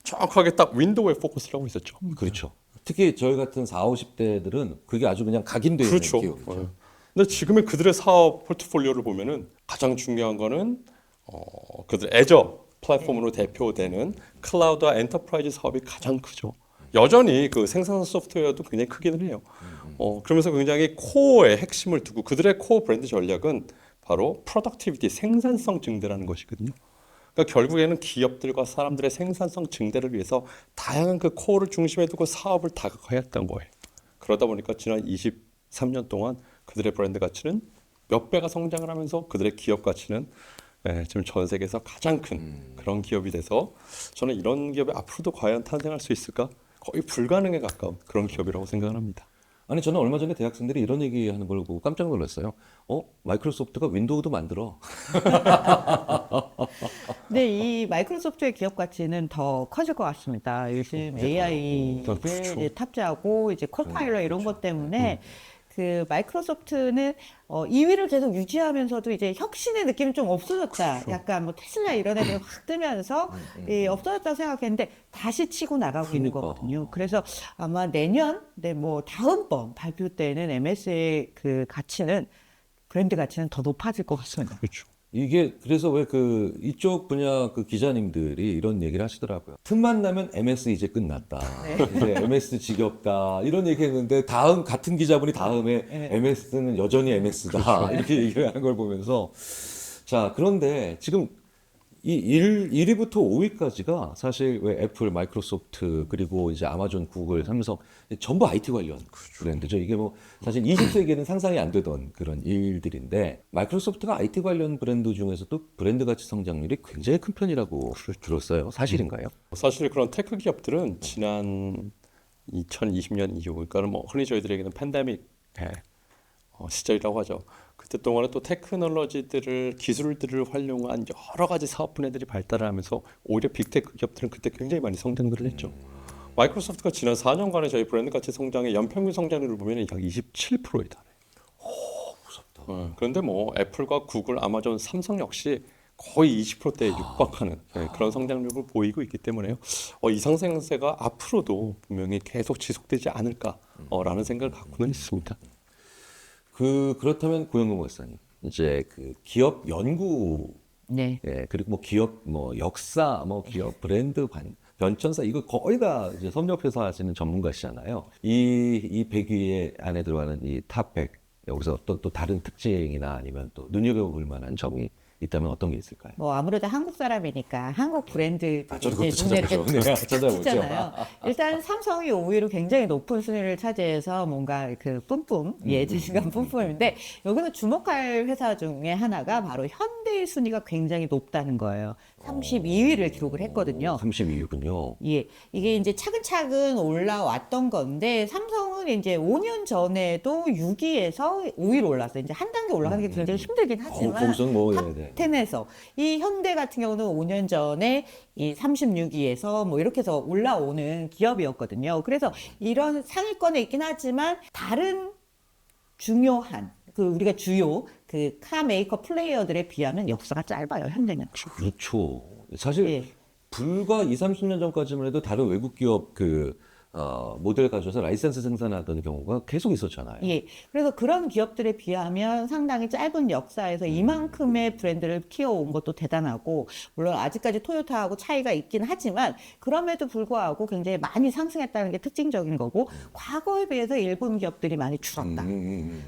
정확하게 딱 윈도우에 포커스를 하고 있었죠. 그렇죠. 특히 저희 같은 40, 50대들은 그게 아주 그냥 각인되어 있는 그렇죠. 기업이죠. 근데 지금의 그들의 사업 포트폴리오를 보면은 가장 중요한 거는 그들 애저 플랫폼으로 대표되는 클라우드와 엔터프라이즈 사업이 가장 크죠. 여전히 그 생산 소프트웨어도 굉장히 크기는 해요. 그러면서 굉장히 코어의 핵심을 두고 그들의 코어 브랜드 전략은 바로 프로덕티비티, 생산성 증대라는 것이거든요. 그러니까 결국에는 기업들과 사람들의 생산성 증대를 위해서 다양한 그 코어를 중심에 두고 사업을 다각화했던 거예요. 그러다 보니까 지난 23년 동안 그들의 브랜드 가치는 몇 배가 성장을 하면서 그들의 기업 가치는 지금 전 세계에서 가장 큰 그런 기업이 돼서 저는 이런 기업이 앞으로도 과연 탄생할 수 있을까? 거의 불가능에 가까운 그런 기업이라고 생각을 합니다. 아니 저는 얼마 전에 대학생들이 이런 얘기하는 걸 보고 깜짝 놀랐어요. 마이크로소프트가 윈도우도 만들어. 근데 이 마이크로소프트의 기업 가치는 더 커질 것 같습니다. 요즘 AI를 그렇죠. 이제 탑재하고 이제 코파일럿 이런 것 때문에 그 마이크로소프트는 2위를 계속 유지하면서도 이제 혁신의 느낌이 좀 없어졌다. 약간 뭐 테슬라 이런 애들 확 뜨면서 없어졌다고 생각했는데 다시 치고 나가고 있는 그러니까. 거거든요. 그래서 아마 내년, 뭐 다음번 발표 때는 MS의 그 가치는 브랜드 가치는 더 높아질 것 같습니다. 그렇죠. 이게 그래서 왜 그 이쪽 분야 그 기자님들이 이런 얘기를 하시더라고요. 틈만 나면 MS 이제 끝났다. 이제 MS 지겹다. 이런 얘기 했는데 다음 같은 기자분이 다음에 MS는 여전히 MS다. 이렇게 얘기를 하는 걸 보면서 자, 그런데 지금 이 1위부터 5위까지가 사실 왜 애플, 마이크로소프트 그리고 이제 아마존, 구글, 삼성 전부 IT 관련 브랜드죠. 이게 뭐 사실 20세기에는 상상이 안 되던 그런 일들인데 마이크로소프트가 IT 관련 브랜드 중에서도 브랜드 가치 성장률이 굉장히 큰 편이라고 들었어요. 사실인가요? 사실 그런 테크 기업들은 지난 2020년 이후, 그러니까는 뭐 흔히 저희들에게는 팬데믹 시절이라고 하죠. 그때 동안에 또 테크놀로지들을 기술들을 활용한 여러 가지 사업 분야들이 발달을 하면서 오히려 빅테크 기업들은 그때 굉장히 많이 성장들을 했죠. 마이크로소프트가 지난 4년간의 저희 브랜드 가치 성장의 연평균 성장률을 보면 약 27%에 달해요. 무섭다. 그런데 뭐 애플과 구글, 아마존, 삼성 역시 거의 20%대에 육박하는 그런 성장률을 보이고 있기 때문에요. 이 상승세가 앞으로도 분명히 계속 지속되지 않을까라는 생각을 갖고는 있습니다. 그렇다면 고영근 목사님 이제 그 기업 연구 네. 그리고 뭐 기업 역사 기업 브랜드 변천사 이거 거의 다 이제 섭렵해서 하시는 전문가시잖아요. 이 100위 안에 들어가는 이 탑 100 여기서 또 다른 특징이나 아니면 또 눈여겨볼 만한 점이 있다면 어떤 게 있을까요? 뭐 아무래도 한국 사람이니까 한국 브랜드 저도 그것도 이제 눈에 찾아보죠. 이렇게 네, 탁 찾아보죠. 튀잖아요. 일단 삼성이 5위로 굉장히 높은 순위를 차지해서 뭔가 그 뿜뿜 예지감 뿜뿜인데 여기서 주목할 회사 중에 하나가 바로 현대의 순위가 굉장히 높다는 거예요. 32위를 기록을 했거든요. 32위군요. 예, 이게 이제 차근차근 올라왔던 건데 삼성은 이제 5년 전에도 6위에서 5위로 올랐어요. 이제 한 단계 올라가는 게 굉장히 힘들긴 하지만 거기서는 뭐 탑 10에서 이 현대 같은 경우는 5년 전에 이 36위에서 뭐 이렇게 해서 올라오는 기업이었거든요. 그래서 이런 상위권에 있긴 하지만 다른 중요한 그 우리가 주요 그 카 메이커 플레이어들에 비하면 역사가 짧아요. 현대는. 그렇죠. 사실 예. 불과 20, 30년 전까지만 해도 다른 외국 기업 모델 가져서 라이센스 생산하던 경우가 계속 있었잖아요. 예. 그래서 그런 기업들에 비하면 상당히 짧은 역사에서 이만큼의 브랜드를 키워온 것도 대단하고, 물론 아직까지 토요타하고 차이가 있긴 하지만, 그럼에도 불구하고 굉장히 많이 상승했다는 게 특징적인 거고, 과거에 비해서 일본 기업들이 많이 줄었다.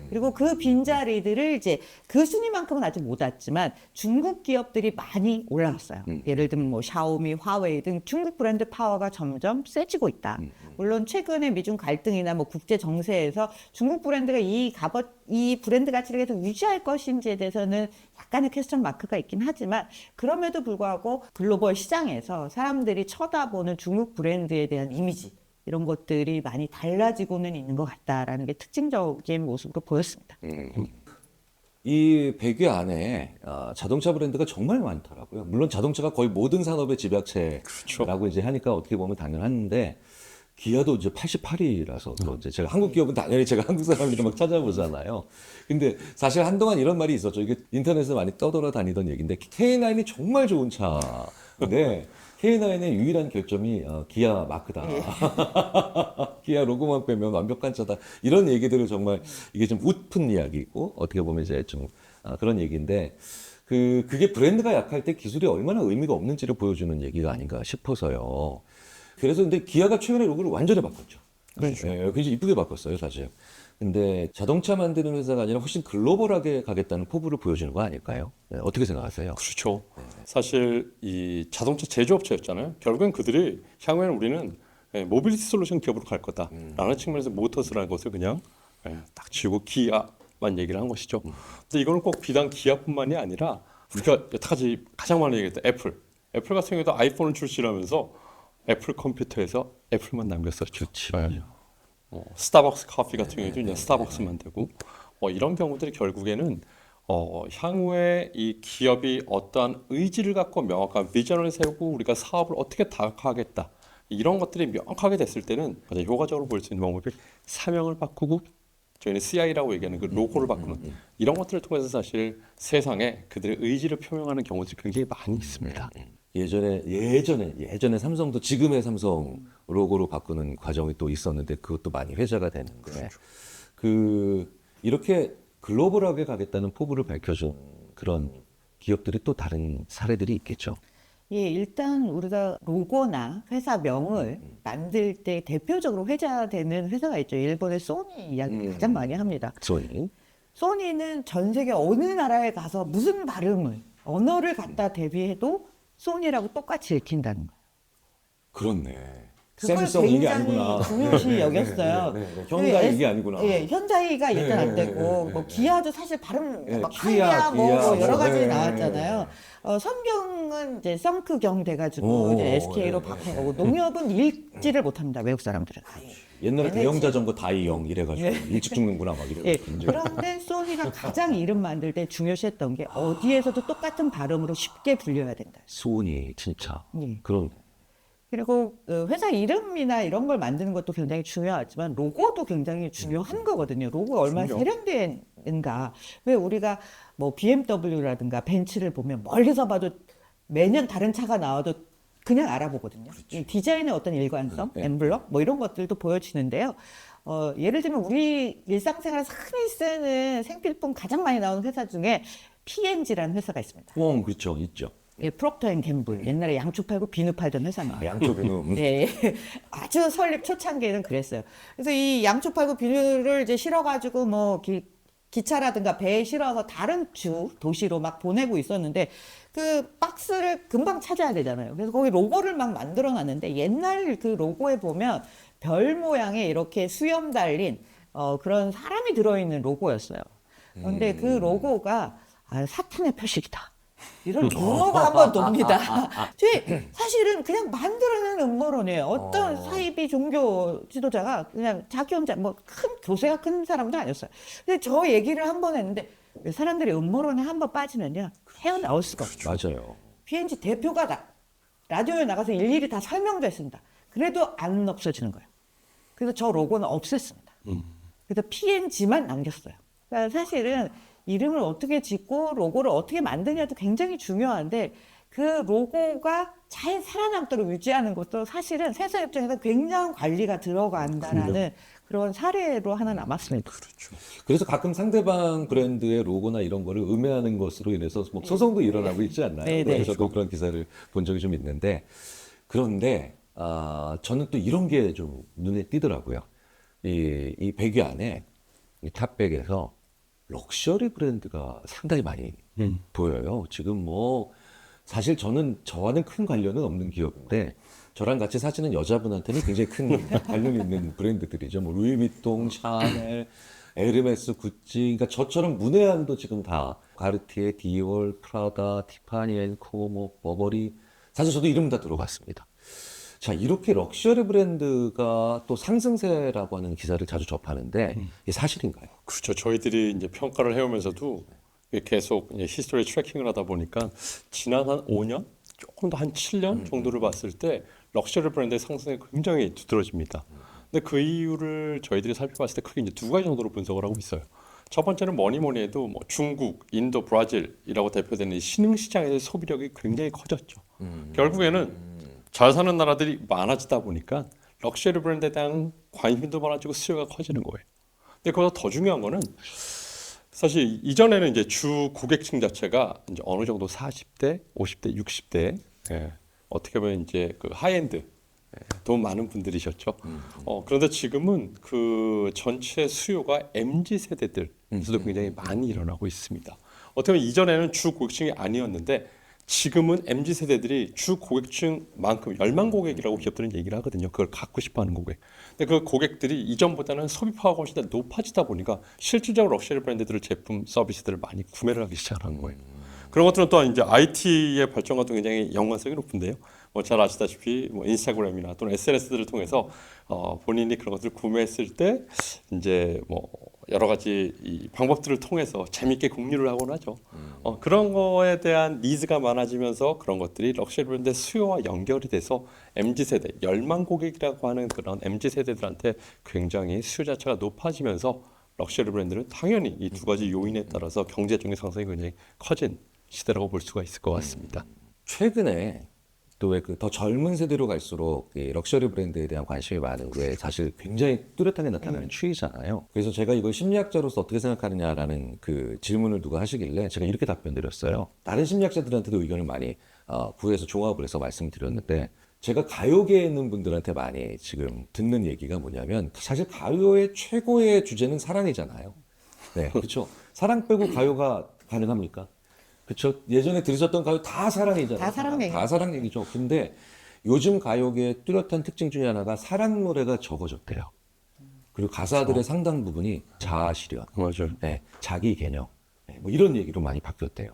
그리고 그 빈자리들을 이제 그 순위만큼은 아직 못 왔지만, 중국 기업들이 많이 올라왔어요. 예를 들면 뭐 샤오미, 화웨이 등 중국 브랜드 파워가 점점 세지고 있다. 물론 최근에 미중 갈등이나 뭐 국제 정세에서 중국 브랜드가 이 브랜드 가치를 계속 유지할 것인지에 대해서는 약간의 퀘스천 마크가 있긴 하지만 그럼에도 불구하고 글로벌 시장에서 사람들이 쳐다보는 중국 브랜드에 대한 이미지 이런 것들이 많이 달라지고는 있는 것 같다라는 게 특징적인 모습으로 보였습니다. 이 100위 안에 자동차 브랜드가 정말 많더라고요. 물론 자동차가 거의 모든 산업의 집약체라고 이제 하니까 어떻게 보면 당연한데 기아도 이제 88위라서 또 이제 제가 한국 기업은 당연히 제가 한국 사람이라 막 찾아보잖아요. 근데 사실 한동안 이런 말이 있었죠. 이게 인터넷에 많이 떠돌아다니던 얘기인데 K9이 정말 좋은 차인데 K9의 유일한 결점이 기아 마크다. 기아 로고만 빼면 완벽한 차다. 이런 얘기들을 정말 이게 좀 웃픈 이야기고 어떻게 보면 이제 좀 그런 얘기인데 그게 브랜드가 약할 때 기술이 얼마나 의미가 없는지를 보여주는 얘기가 아닌가 싶어서요. 그래서 근데 기아가 최근에 로고를 완전히 바꿨죠. 그렇죠. 예, 굉장히 이쁘게 바꿨어요, 사실. 근데 자동차 만드는 회사가 아니라 훨씬 글로벌하게 가겠다는 포부를 보여주는 거 아닐까요? 네, 어떻게 생각하세요? 그렇죠. 사실 이 자동차 제조업체였잖아요. 결국엔 그들이 향후에는 우리는 모빌리티 솔루션 기업으로 갈 거다라는 측면에서 모터스라는 것을 그냥 딱 지우고 기아만 얘기를 한 것이죠. 근데 이거는 꼭 비단 기아뿐만이 아니라 우리가 여태까지 가장 많이 얘기했던 애플 같은 경우도 아이폰을 출시하면서 애플 컴퓨터에서 애플만 남겼었죠. 스타벅스 커피 같은 경우도 이제 스타벅스만 되고 이런 경우들이 결국에는 향후에 이 기업이 어떠한 의지를 갖고 명확한 비전을 세우고 우리가 사업을 어떻게 다각화하겠다 이런 것들이 명확하게 됐을 때는 가장 효과적으로 볼 수 있는 방법이 사명을 바꾸고 저희는 CI라고 얘기하는 그 로고를 바꾸는 이런 것들을 통해서 사실 세상에 그들의 의지를 표명하는 경우들이 굉장히 많이 있습니다. 예전에 삼성도 지금의 삼성 로고로 바꾸는 과정이 또 있었는데 그것도 많이 회자가 되는데 이렇게 글로벌하게 가겠다는 포부를 밝혀준 그런 기업들이 또 다른 사례들이 있겠죠. 예, 일단 우리가 로고나 회사명을 만들 때 대표적으로 회자되는 회사가 있죠. 일본의 소니 이야기 가장 많이 합니다. 소니는 전 세계 어느 나라에 가서 무슨 발음을, 언어를 갖다 대비해도 소니라고 똑같이 읽힌다는 거예요. 그렇네. 그걸 샘성 이게 굉장히 아니구나. 중요시 여겼어요. 현대 이게 아니구나. 예, 현자이가 일단 안 되고 뭐 기아도 사실 발음 막 기아, 카이아 뭐 여러 가지 네. 나왔잖아요. 성경은 이제 성크경 돼가지고 이제 SK로 바꾼 거고 농협은 읽지를 못합니다. 외국 사람들은. 옛날에 대형 자전거 다이영 이래가지고 일찍 죽는구나 막 이래. 예, 그런데 소니가 가장 이름 만들 때 중요시했던 게 어디에서도 똑같은 발음으로 쉽게 불려야 된다. 소니 진짜 예. 그런 그리고 회사 이름이나 이런 걸 만드는 것도 굉장히 중요하지만 로고도 굉장히 중요한 거거든요. 로고가 얼마나 세련되는가. 왜 우리가 뭐 BMW라든가 벤츠를 보면 멀리서 봐도 매년 다른 차가 나와도 그냥 알아보거든요. 이 디자인의 어떤 일관성, 엠블럼 뭐 이런 것들도 보여지는데요. 예를 들면 우리 일상생활에서 흔히 쓰는 생필품 가장 많이 나오는 회사 중에 P&G라는 회사가 있습니다. 그렇죠, 있죠. 예, 프록터 앤 갬블 옛날에 양초 팔고 비누 팔던 회사입니다. 양초 비누. 네, 아주 설립 초창기에는 그랬어요. 그래서 이 양초 팔고 비누를 이제 실어가지고 뭐 기차라든가 배에 실어서 다른 도시로 막 보내고 있었는데 그 박스를 금방 찾아야 되잖아요. 그래서 거기 로고를 막 만들어 놨는데 옛날 그 로고에 보면 별 모양의 이렇게 수염 달린 그런 사람이 들어있는 로고였어요. 그런데 그 로고가 사탄의 표식이다. 이런 음모가 한번 돕니다. 사실은 그냥 만들어낸 음모론이에요. 어떤 사이비 종교 지도자가 그냥 자기 혼자 뭐 큰 교세가 큰 사람도 아니었어요. 근데 저 얘기를 한 번 했는데 사람들이 음모론에 한 번 빠지면요 헤어나올 수가 없죠. 맞아요. P&G 대표가 라디오에 나가서 일일이 다 설명도 했습니다. 그래도 안 없어지는 거예요. 그래서 저 로고는 없앴습니다. 그래서 P&G만 남겼어요. 그러니까 사실은 이름을 어떻게 짓고 로고를 어떻게 만드냐도 굉장히 중요한데 그 로고가 잘 살아남도록 유지하는 것도 사실은 회사 입장에서 굉장한 관리가 들어간다라는 그런 사례로 하나 남았습니다. 그렇죠. 그래서 가끔 상대방 브랜드의 로고나 이런 거를 음해하는 것으로 인해서 뭐 소송도 일어나고 있지 않나요? 네, 네. 그래서 또 그런 기사를 본 적이 좀 있는데 그런데 저는 또 이런 게 좀 눈에 띄더라고요. 이 100위 안에 이 탑백에서 럭셔리 브랜드가 상당히 많이 보여요. 지금 뭐 사실 저와는 큰 관련은 없는 기업인데 저랑 같이 사시는 여자분한테는 굉장히 큰 관련이 있는 브랜드들이죠. 뭐 루이비통, 샤넬, 에르메스, 구찌. 그러니까 저처럼 문외한도 지금 다 가르티에, 디올, 프라다, 티파니 앤 코, 뭐 버버리. 사실 저도 이름 다 들어봤습니다. 자, 이렇게 럭셔리 브랜드가 또 상승세라고 하는 기사를 자주 접하는데 이게 사실인가요? 그렇죠. 저희들이 이제 평가를 해오면서도 계속 이제 히스토리 트래킹을 하다 보니까 지난 한 5년, 조금 더 한 7년 정도를 봤을 때 럭셔리 브랜드의 상승이 굉장히 두드러집니다. 근데 그 이유를 저희들이 살펴봤을 때 크게 이제 두 가지 정도로 분석을 하고 있어요. 첫 번째는 뭐니 해도 뭐 중국, 인도, 브라질이라고 대표되는 이 신흥 시장에서의 소비력이 굉장히 커졌죠. 결국에는 잘 사는 나라들이 많아지다 보니까 럭셔리 브랜드에 대한 관심도 많아지고 수요가 커지는 거예요. 근데 그보다 더 중요한 거는 사실 이전에는 이제 주 고객층 자체가 이제 어느 정도 40대, 50대, 60대 어떻게 보면 이제 그 하이엔드 돈 많은 분들이셨죠. 그런데 지금은 그 전체 수요가 MZ 세대들에서도 굉장히 많이 일어나고 있습니다. 어떻게 보면 이전에는 주 고객층이 아니었는데 지금은 MZ 세대들이 주 고객층만큼 열망 고객이라고 기업들은 얘기를 하거든요. 그걸 갖고 싶어하는 고객. 근데 그 고객들이 이전보다는 소비 파워가 훨씬 더 높아지다 보니까 실질적으로 럭셔리 브랜드들의 제품 서비스들을 많이 구매를 하기 시작한 거예요. 그런 것들은 또한 이제 IT의 발전과 또 굉장히 연관성이 높은데요. 뭐 잘 아시다시피 뭐 인스타그램이나 또는 SNS들을 통해서 본인이 그런 것들을 구매했을 때 이제 뭐 여러 가지 이 방법들을 통해서 재밌게 공유를 하곤 하죠. 그런 거에 대한 니즈가 많아지면서 그런 것들이 럭셔리 브랜드의 수요와 연결이 돼서 MZ 세대, 열망 고객이라고 하는 그런 MZ 세대들한테 굉장히 수요 자체가 높아지면서 럭셔리 브랜드는 당연히 이 두 가지 요인에 따라서 경제적인 상승이 굉장히 커진 시대라고 볼 수가 있을 것 같습니다. 최근에 또 왜 그 더 젊은 세대로 갈수록 이 럭셔리 브랜드에 대한 관심이 많은 게 사실 굉장히 뚜렷하게 나타나는 추이잖아요. 그래서 제가 이걸 심리학자로서 어떻게 생각하느냐라는 그 질문을 누가 하시길래 제가 이렇게 답변 드렸어요. 다른 심리학자들한테도 의견을 많이 구해서 종합을 해서 말씀드렸는데 제가 가요계에 있는 분들한테 많이 지금 듣는 얘기가 뭐냐면 사실 가요의 최고의 주제는 사랑이잖아요. 네, 그렇죠. 사랑 빼고 가요가 가능합니까? 그렇죠. 예전에 들으셨던 가요 다 사랑이잖아요. 다 사랑 얘기. 다 사랑 얘기죠. 근데 요즘 가요계의 뚜렷한 특징 중에 하나가 사랑 노래가 적어졌대요. 그리고 가사들의 상당 부분이 자아 실현, 맞아요. 네, 자기 개념, 네, 뭐 이런 얘기로 많이 바뀌었대요.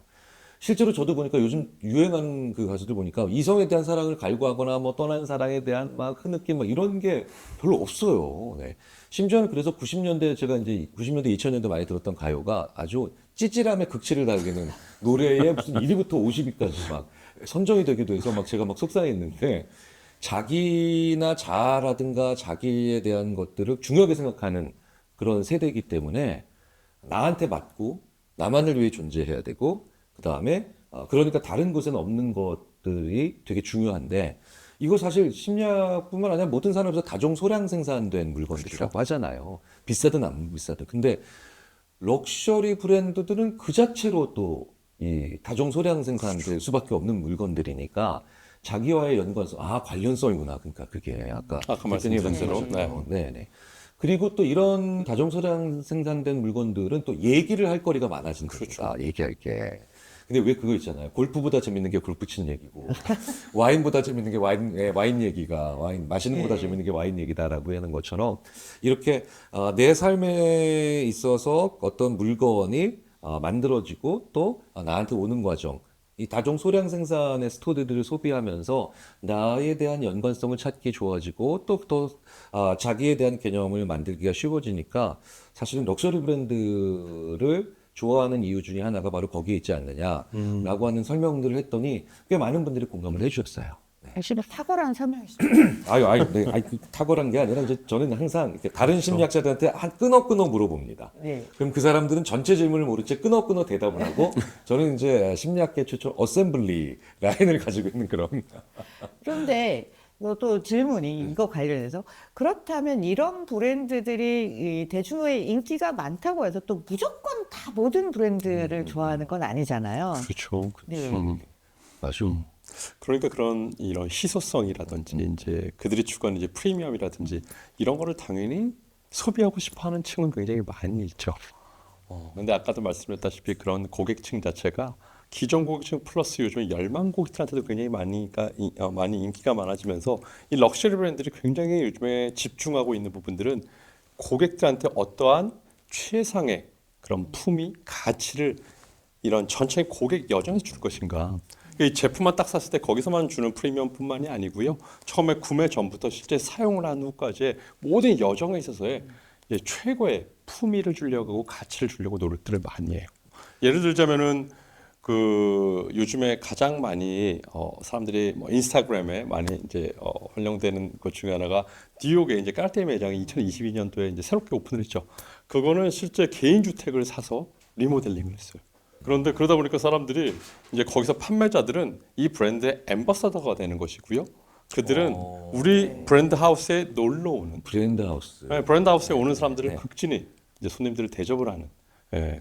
실제로 저도 보니까 요즘 유행하는 그 가수들 보니까 이성에 대한 사랑을 갈구하거나 뭐 떠난 사랑에 대한 막 그 느낌 막 이런 게 별로 없어요. 네. 심지어는 그래서 90년대 제가 이제 90년대 2000년대 많이 들었던 가요가 아주 찌질함의 극치를 달리는 노래에 무슨 1위부터 50위까지 막 선정이 되기도 해서 막 제가 막 속상했는데 자기나 자아라든가 자기에 대한 것들을 중요하게 생각하는 그런 세대이기 때문에 나한테 맞고 나만을 위해 존재해야 되고 그 다음에 그러니까 다른 곳에는 없는 것들이 되게 중요한데 이거 사실 심리학뿐만 아니라 모든 산업에서 다종 소량 생산된 물건들이라고 하잖아요. 비싸든 안 비싸든. 근데 럭셔리 브랜드들은 그 자체로 또 이 다종 소량 생산될 수밖에 없는 물건들이니까 자기와의 연관성, 관련성이구나. 그러니까 그게 아까 말씀드린 대로. 네네. 그리고 또 이런 다종 소량 생산된 물건들은 또 얘기를 할 거리가 많아진다. 그렇죠. 얘기할 게. 근데 왜 그거 있잖아요. 골프보다 재밌는 게 골프 치는 얘기고, 와인보다 재밌는 게 와인 얘기가, 마시는 것보다 재밌는 게 와인 얘기다라고 하는 것처럼, 이렇게, 내 삶에 있어서 어떤 물건이, 만들어지고 또 나한테 오는 과정, 이 다종 소량 생산의 스토리들을 소비하면서 나에 대한 연관성을 찾기 좋아지고 또 자기에 대한 개념을 만들기가 쉬워지니까 사실은 럭셔리 브랜드를 좋아하는 이유 중에 하나가 바로 거기에 있지 않느냐라고 하는 설명들을 했더니 꽤 많은 분들이 공감을 해주셨어요. 사실은 탁월한 설명이시죠. 그 탁월한 게 아니라 이제 저는 항상 이렇게 다른 심리학자들한테 끊어 물어봅니다. 네. 그럼 그 사람들은 전체 질문을 모른 채 끊어 대답을 하고 저는 이제 심리학계 최초 어셈블리 라인을 가지고 있는 그런. 그런데 또 질문이 이거 관련해서 그렇다면 이런 브랜드들이 이 대중의 인기가 많다고 해서 또 무조건 다 모든 브랜드를 좋아하는 건 아니잖아요. 그렇죠. 네. 맞아. 그러니까 그런 이런 희소성이라든지 이제 그들이 추구하는 이제 프리미엄이라든지 이런 거를 당연히 소비하고 싶어하는 층은 굉장히 많이 있죠. 근데 아까도 말씀드렸다시피 그런 고객층 자체가 기존 고객층 플러스 요즘 열망 고객들한테도 굉장히 많이 인기가 많아지면서 이 럭셔리 브랜드들이 굉장히 요즘에 집중하고 있는 부분들은 고객들한테 어떠한 최상의 그런 품위, 가치를 이런 전체 고객 여정에서 줄 것인가. 이 제품만 딱 샀을 때 거기서만 주는 프리미엄뿐만이 아니고요. 처음에 구매 전부터 실제 사용을 한 후까지의 모든 여정에 있어서의 이제 최고의 품위를 주려고 하고 가치를 주려고 노력들을 많이 해요. 예를 들자면은 그 요즘에 가장 많이 사람들이 뭐 인스타그램에 많이 이제 활용되는 것 중에 하나가 뉴욕에 이제 까르띠에 매장이 2022년도에 이제 새롭게 오픈을 했죠. 그거는 실제 개인 주택을 사서 리모델링을 했어요. 그런데 그러다 보니까 사람들이 이제 거기서 판매자들은 이 브랜드의 앰버서더가 되는 것이고요. 그들은 우리 브랜드 하우스에 놀러 오는 브랜드 하우스. 네, 브랜드 하우스에 오는 사람들은 극진히 이제 손님들을 대접을 하는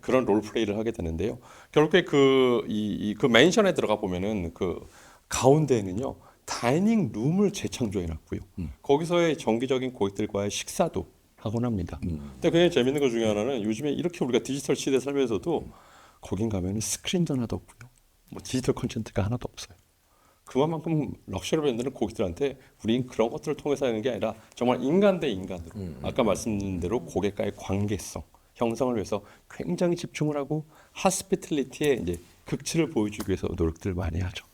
그런 롤 플레이를 하게 되는데요. 결국에 그 맨션에 들어가 보면은 그 가운데에는요 다이닝 룸을 재창조해 놨고요. 거기서의 정기적인 고객들과의 식사도 하곤 합니다. 근데 굉장히 재밌는 것 중에 하나는 요즘에 이렇게 우리가 디지털 시대에 살면서도 거긴 가면은 스크린도 하나도 없고요. 뭐 디지털 콘텐츠가 하나도 없어요. 그만큼 럭셔리 브랜드는 고객들한테 우린 그런 것들을 통해서 하는 게 아니라 정말 인간 대 인간으로 아까 말씀드린 대로 고객과의 관계성 형성을 위해서 굉장히 집중을 하고 하스피탈리티의 이제 극치를 보여주기 위해서 노력들을 많이 하죠.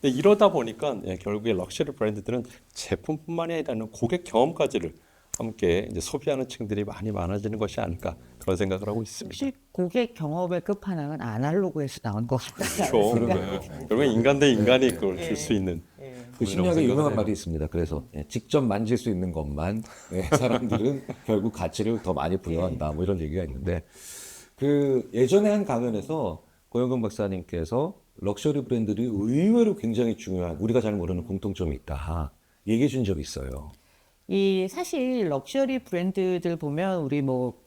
근데 이러다 보니까 결국에 럭셔리 브랜드들은 제품뿐만이 아니라 고객 경험까지를 함께 이제 소비하는 층들이 많이 많아지는 것이 아닐까 그런 생각을 하고 있습니다. 혹시 고객 경험의 끝판왕은 아날로그에서 나온 것 같아요. 그렇죠. 결국엔 인간 대 인간이 그걸 줄 수 있는 그 심리학에 유명한 말이 있습니다. 그래서 직접 만질 수 있는 것만 사람들은 결국 가치를 더 많이 부여한다. 뭐 이런 얘기가 있는데 그 예전에 한 강연에서 고영근 박사님께서 럭셔리 브랜드들이 의외로 굉장히 중요한 우리가 잘 모르는 공통점이 있다. 얘기해 준 적이 있어요. 이 사실 럭셔리 브랜드들 보면 우리 뭐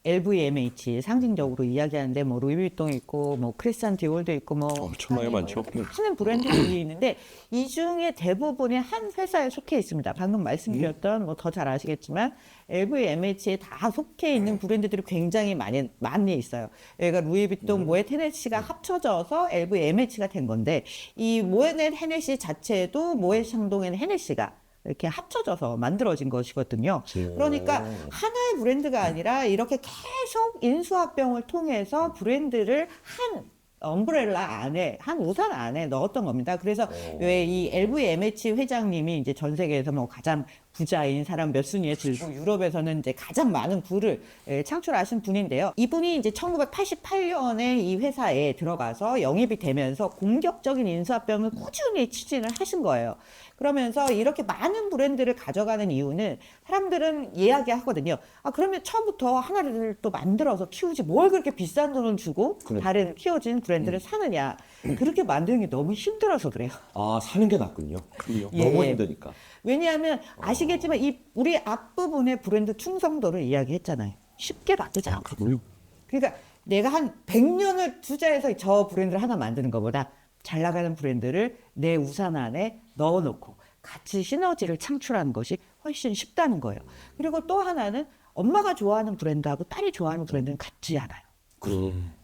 LVMH 상징적으로 이야기하는데 뭐 루이비통 있고 뭐 크리스찬 디올도 있고 뭐 엄청나게 많죠. 많은 브랜드들이 있는데 이 중에 대부분이 한 회사에 속해 있습니다. 방금 말씀드렸던 뭐 더 잘 아시겠지만 LVMH에 다 속해 있는 브랜드들이 굉장히 많이 있어요. 여기가 루이비통, 모에 테네시가 합쳐져서 LVMH가 된 건데 이 모에 테네시 자체도 모에 샹동엔 헤네시가 이렇게 합쳐져서 만들어진 것이거든요. 그러니까 하나의 브랜드가 아니라 이렇게 계속 인수합병을 통해서 브랜드를 한 엄브렐라 안에, 한 우산 안에 넣었던 겁니다. 그래서 왜 이 LVMH 회장님이 이제 전 세계에서 뭐 가장 부자인 사람 몇 순위에 들고 유럽에서는 이제 가장 많은 부를 창출하신 분인데요. 이분이 이제 1988년에 이 회사에 들어가서 영입이 되면서 공격적인 인수합병을 꾸준히 추진을 하신 거예요. 그러면서 이렇게 많은 브랜드를 가져가는 이유는 사람들은 이야기하거든요. 아, 그러면 처음부터 하나를 또 만들어서 키우지 뭘 그렇게 비싼 돈을 주고 다른 키워진 브랜드를 사느냐. 그렇게 만드는 게 너무 힘들어서 그래요. 아, 사는 게 낫군요. 그럼요. 너무 예. 힘드니까. 왜냐하면 아시겠지만 이 우리 앞부분에 브랜드 충성도를 이야기했잖아요. 쉽게 바꾸지 않거든요. 그러니까 내가 한 100년을 투자해서 저 브랜드를 하나 만드는 것보다 잘 나가는 브랜드를 내 우산 안에 넣어놓고 같이 시너지를 창출하는 것이 훨씬 쉽다는 거예요. 그리고 또 하나는 엄마가 좋아하는 브랜드하고 딸이 좋아하는 브랜드는 같지 않아요.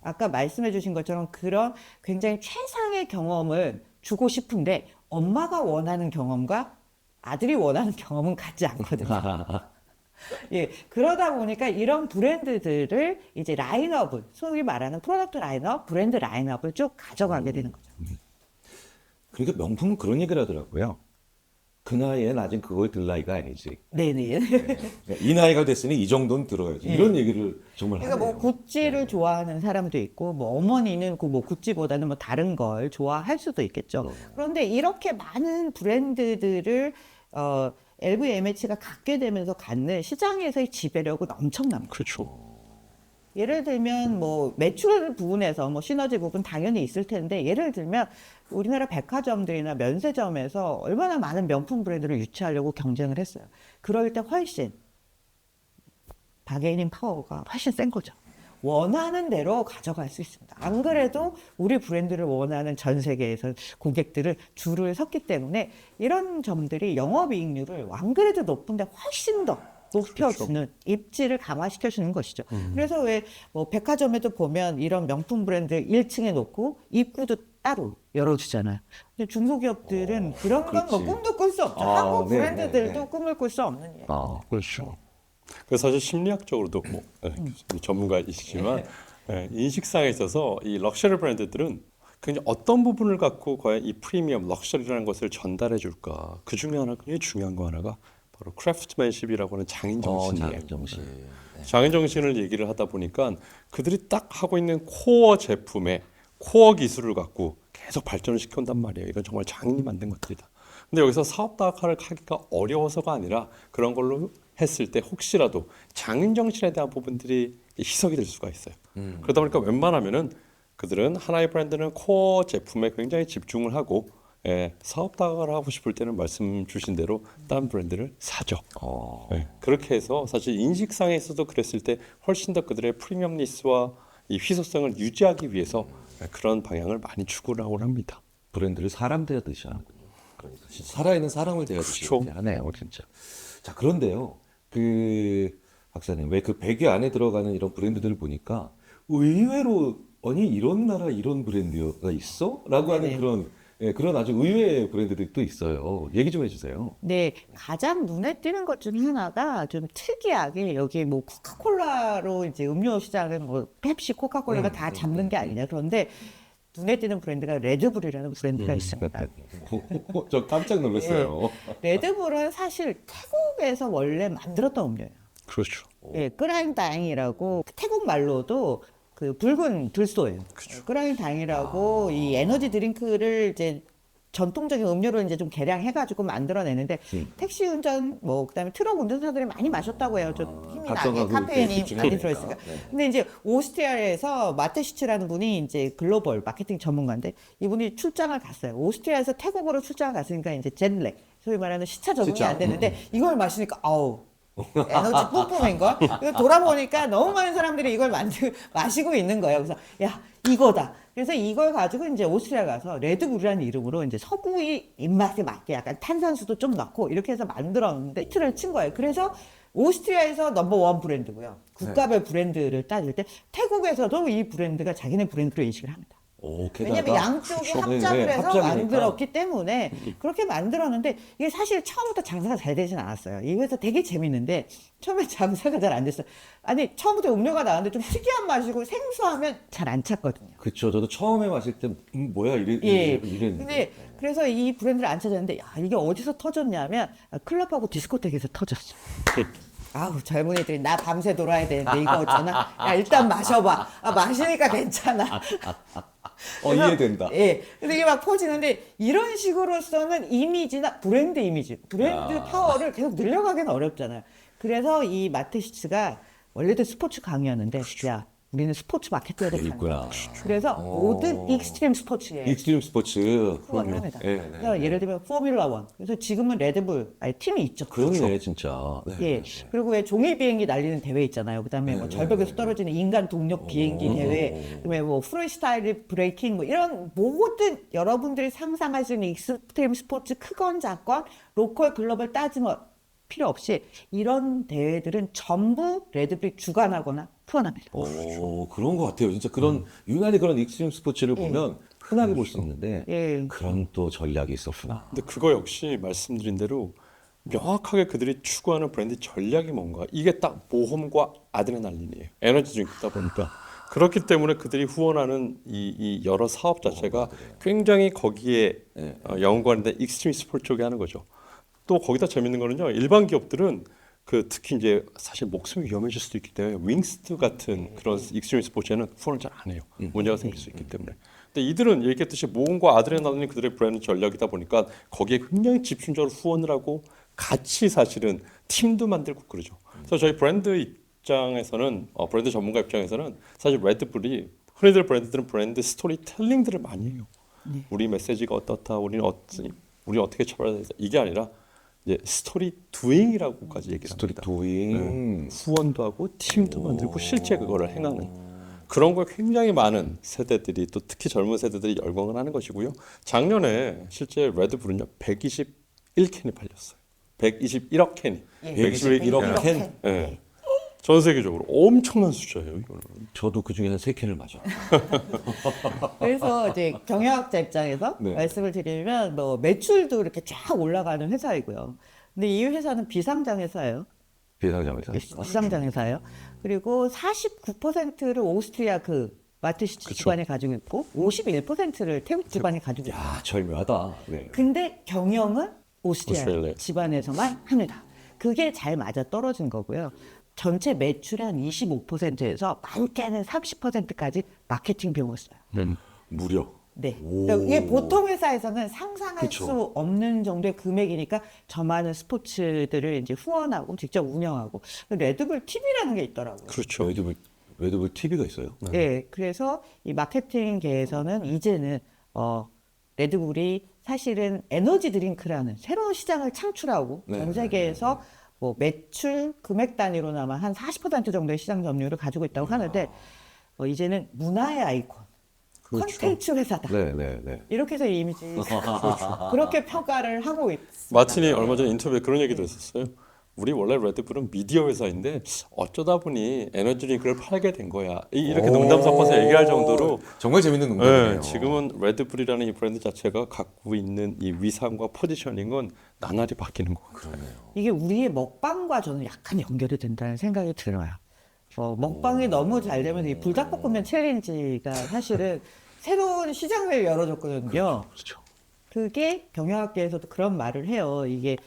아까 말씀해 주신 것처럼 그런 굉장히 최상의 경험을 주고 싶은데 엄마가 원하는 경험과 아들이 원하는 경험은 같지 않거든요. 예, 그러다 보니까 이런 브랜드들을 이제 라인업을, 소위 말하는 프로덕트 라인업, 브랜드 라인업을 쭉 가져가게 되는 거죠. 그러니까 명품은 그런 얘기를 하더라고요. 그 나이엔 아직 그걸 들 나이가 아니지. 네네. 이 나이가 됐으니 이 정도는 들어야지. 이런 얘기를 정말 그러니까 하네요. 뭐 구찌를 좋아하는 사람도 있고, 뭐 어머니는 그 뭐 구찌보다는 뭐 다른 걸 좋아할 수도 있겠죠. 그런데 이렇게 많은 브랜드들을 LVMH가 갖게 되면서 갖는 시장에서의 지배력은 엄청납니다. 그렇죠. 예를 들면 뭐 매출 부분에서 뭐 시너지 부분 당연히 있을 텐데 예를 들면 우리나라 백화점들이나 면세점에서 얼마나 많은 명품 브랜드를 유치하려고 경쟁을 했어요. 그럴 때 훨씬 바게이닝 파워가 훨씬 센 거죠. 원하는 대로 가져갈 수 있습니다. 안 그래도 우리 브랜드를 원하는 전 세계에서 고객들을 줄을 섰기 때문에 이런 점들이 영업이익률을 안 그래도 높은데 훨씬 더 높여주는 입지를 강화시켜주는 것이죠. 그래서 왜 뭐 백화점에도 보면 이런 명품 브랜드 1층에 놓고 입구도 따로 열어주잖아요. 근데 중소기업들은 그런 건 뭐 꿈도 꿀 수 없죠. 한국 네, 브랜드들도 네, 네. 꿈을 꿀 수 없는 일. 그렇죠. 그래서 사실 심리학적으로도 뭐 교수님 전문가이시지만 인식상에 있어서 이 럭셔리 브랜드들은 굉장히 어떤 부분을 갖고 과연 이 프리미엄 럭셔리라는 것을 전달해 줄까. 그 중에 하나 굉장히 중요한 거 하나가 바로 크래프트맨십이라고 하는 장인 정신이에요. 장인 정신. 장인 정신을 얘기를 하다 보니까 그들이 딱 하고 있는 코어 제품의 코어 기술을 갖고 계속 발전을 시켜온단 말이에요. 이건 정말 장인이 만든 것들이다. 근데 여기서 사업 다각화를 하기가 어려워서가 아니라 그런 걸로 했을 때 혹시라도 장인 정신에 대한 부분들이 희석이 될 수가 있어요. 그러다 보니까 웬만하면은 그들은 하나의 브랜드는 코어 제품에 굉장히 집중을 하고 사업 다각화를 하고 싶을 때는 말씀 주신 대로 다른 브랜드를 사죠. 그렇게 해서 사실 인식상에서도 그랬을 때 훨씬 더 그들의 프리미엄리스와 이 희소성을 유지하기 위해서 그런 방향을 많이 추구를 하곤 합니다. 브랜드를 사람 대하듯이 하는군요. 그러니까 진짜 살아있는 사람을 대하듯이 그쵸. 이렇게 하네요, 진짜. 자, 그런데요, 박사님, 왜 그 100위 안에 들어가는 이런 브랜드들을 보니까 의외로 아니 이런 나라 이런 브랜드가 있어? 라고 하는 그런 아주 의외의 브랜드들이 또 있어요. 얘기 좀 해주세요. 네, 가장 눈에 띄는 것 중 하나가 좀 특이하게 여기 뭐 코카콜라로 이제 음료 시장을 뭐 펩시, 코카콜라가 다 잡는 게 아니냐. 그런데 눈에 띄는 브랜드가 레드불이라는 브랜드가 있습니다. 저 깜짝 놀랐어요. 레드불은 사실 태국에서 원래 만들었던 음료예요. 그렇죠. 예, 끄라잉다잉이라고 태국 말로도 그 붉은 들소예요. 끄라잉다잉이라고 이 에너지 드링크를 이제 전통적인 음료를 이제 좀 개량해가지고 만들어내는데 택시 운전 뭐 그다음에 트럭 운전사들이 많이 마셨다고 해요. 좀 힘이 나게 각성하고 카페인이 이렇게 많이 집중하니까. 들어있으니까. 네. 근데 이제 오스트리아에서 마테시츠라는 분이 이제 글로벌 마케팅 전문가인데 이분이 출장을 갔어요. 오스트리아에서 태국으로 출장을 갔으니까 이제 jetlag, 소위 말하는 시차 적응이 시차. 안 되는데 이걸 마시니까 아우. 에너지 뿜뿜인걸? 그래서 돌아보니까 너무 많은 사람들이 이걸 마시고 있는 거예요. 그래서, 야, 이거다. 그래서 이걸 가지고 이제 오스트리아 가서 레드불이라는 이름으로 이제 서구의 입맛에 맞게 약간 탄산수도 좀 넣고 이렇게 해서 만들었는데 히트를 친 거예요. 그래서 오스트리아에서 넘버원 브랜드고요. 국가별 브랜드를 따질 때 태국에서도 이 브랜드가 자기네 브랜드로 인식을 합니다. 왜냐면 양쪽이 합작을 해서 만들었기 때문에 그렇게 만들었는데 이게 사실 처음부터 장사가 잘 되진 않았어요. 이 회사 되게 재밌는데 처음에 장사가 잘 안 됐어요. 아니 처음부터 음료가 나왔는데 좀 특이한 맛이고 생소하면 잘 안 찾거든요. 그렇죠. 저도 처음에 마실 때 뭐야 예. 이랬는데. 근데 그래서 이 브랜드를 안 찾았는데 야, 이게 어디서 터졌냐면 클럽하고 디스코텍에서 터졌어. 아우 젊은이들이 나 밤새 돌아야 되는데 이거 어쩌나? 야 일단 마셔봐. 아 마시니까 괜찮아. 그래서, 이해된다. 예. 근데 이게 막 퍼지는데 이런 식으로서는 이미지나 브랜드 이미지, 브랜드 파워를 계속 늘려가기는 어렵잖아요. 그래서 이 마테시츠가 원래도 스포츠 강의였는데 야 우리는 스포츠 마케터야 돼. 있구나. 그래서 모든 익스트림 스포츠에 익스트림 스포츠. 후원을 합니다. 네, 네, 그래서 예를 들면 포뮬라 원. 그래서 지금은 레드불 아니 팀이 있죠. 그러네 진짜. 네. 예. 그리고 왜 종이 비행기 날리는 대회 있잖아요. 그다음에 뭐 절벽에서 떨어지는 인간 동력 비행기 대회, 그다음에 뭐 프리스타일 브레이킹 뭐 이런 모든 여러분들이 상상할 수 있는 익스트림 스포츠 크건 작건, 로컬 글로벌 따지면 필요 없이 이런 대회들은 전부 레드불이 주관하거나 후원합니다. 그런 것 같아요. 진짜 그런 유난히 그런 익스트림 스포츠를 보면 흔하게 볼 수 있는데 예. 그런 또 전략이 있었구나. 근데 그거 역시 말씀드린 대로 명확하게 그들이 추구하는 브랜드 전략이 뭔가 이게 딱 모험과 아드레날린이에요. 에너지 드링크다 보니까 그렇기 때문에 그들이 후원하는 이 여러 사업 자체가 굉장히 거기에 연관된 익스트림 스포츠 쪽에 하는 거죠. 또 거기다 재밌는 거는요. 일반 기업들은 그 특히 이제 사실 목숨이 위험해질 수도 있기 때문에 윙스트 같은 그런 익스트림 스포츠에는 후원을 잘 안 해요. 문제가 생길 수 있기 때문에. 근데 이들은 얘기했듯이 모험과 아드레날린이 그들의 브랜드 전략이다 보니까 거기에 굉장히 집중적으로 후원을 하고 같이 사실은 팀도 만들고 그러죠. 그래서 저희 브랜드 입장에서는 브랜드 전문가 입장에서는 사실 레드불이 흔히들 브랜드들은 브랜드 스토리텔링들을 많이 해요. 우리 메시지가 어떻다, 우리 어떻게 처벌해야 되다 이게 아니라 이제 스토리 두잉이라고까지 얘기를 스토리 합니다. 도잉. 후원도 하고 팀도 만들고 실제 그거를 행하는 그런 걸 굉장히 많은 세대들이 또 특히 젊은 세대들이 열광을 하는 것이고요. 작년에 실제 레드불은요 121캔이 팔렸어요. 121억 캔이. 121억 캔. 예. 전 세계적으로 엄청난 숫자예요. 이거는. 저도 그 중에 한 3캔을 마셔. 그래서 이제 경영학자 입장에서 네. 말씀을 드리면 뭐 매출도 이렇게 쫙 올라가는 회사이고요. 근데 이 회사는 비상장 회사예요. 비상점에서. 비상장 회사예요. 그리고 49%를 오스트리아 그 마테시츠 집안이 가지고 있고 51%를 태국 집안이 가지고 있어요. 야 절묘하다. 네. 근데 경영은 오스트리아 오스트레일리아. 집안에서만 합니다. 그게 잘 맞아 떨어진 거고요. 전체 매출의 한 25%에서 많게는 30%까지 마케팅 비용을 써요. 무려. 네. 오. 그러니까 이게 보통 회사에서는 상상할 그쵸. 수 없는 정도의 금액이니까 저 많은 스포츠들을 이제 후원하고 직접 운영하고 레드불 TV라는 게 있더라고요. 그렇죠. 레드불 TV가 있어요. 예, 그래서 이 마케팅계에서는 이제는 레드불이 사실은 에너지 드링크라는 새로운 시장을 창출하고 네, 전 세계에서 뭐 매출 금액 단위로나마 한 40% 정도의 시장 점유율을 가지고 있다고 하는데 이제는 문화의 아이콘, 콘텐츠 회사다. 네. 이렇게 해서 이미지 그렇게 평가를 하고 있습니다. 마틴이 얼마 전에 인터뷰에 그런 얘기도 했었어요. 우리 원래 레드불은 미디어 회사인데 어쩌다 보니 에너지 드링크를 팔게 된 거야. 이렇게 농담 섞어서 얘기할 정도로 정말 재밌는 농담이네요. 네, 지금은 레드불이라는 이 브랜드 자체가 갖고 있는 이 위상과 포지셔닝은 나날이 바뀌는 것 같아요. 이게 우리의 먹방과 저는 약간 연결이 된다는 생각이 들어요. 먹방이 너무 잘 되면 이 불닭볶음면 챌린지가 사실은 새로운 시장을 열어줬거든요. 그렇죠. 그게 경영학계에서도 그런 말을 해요. 이게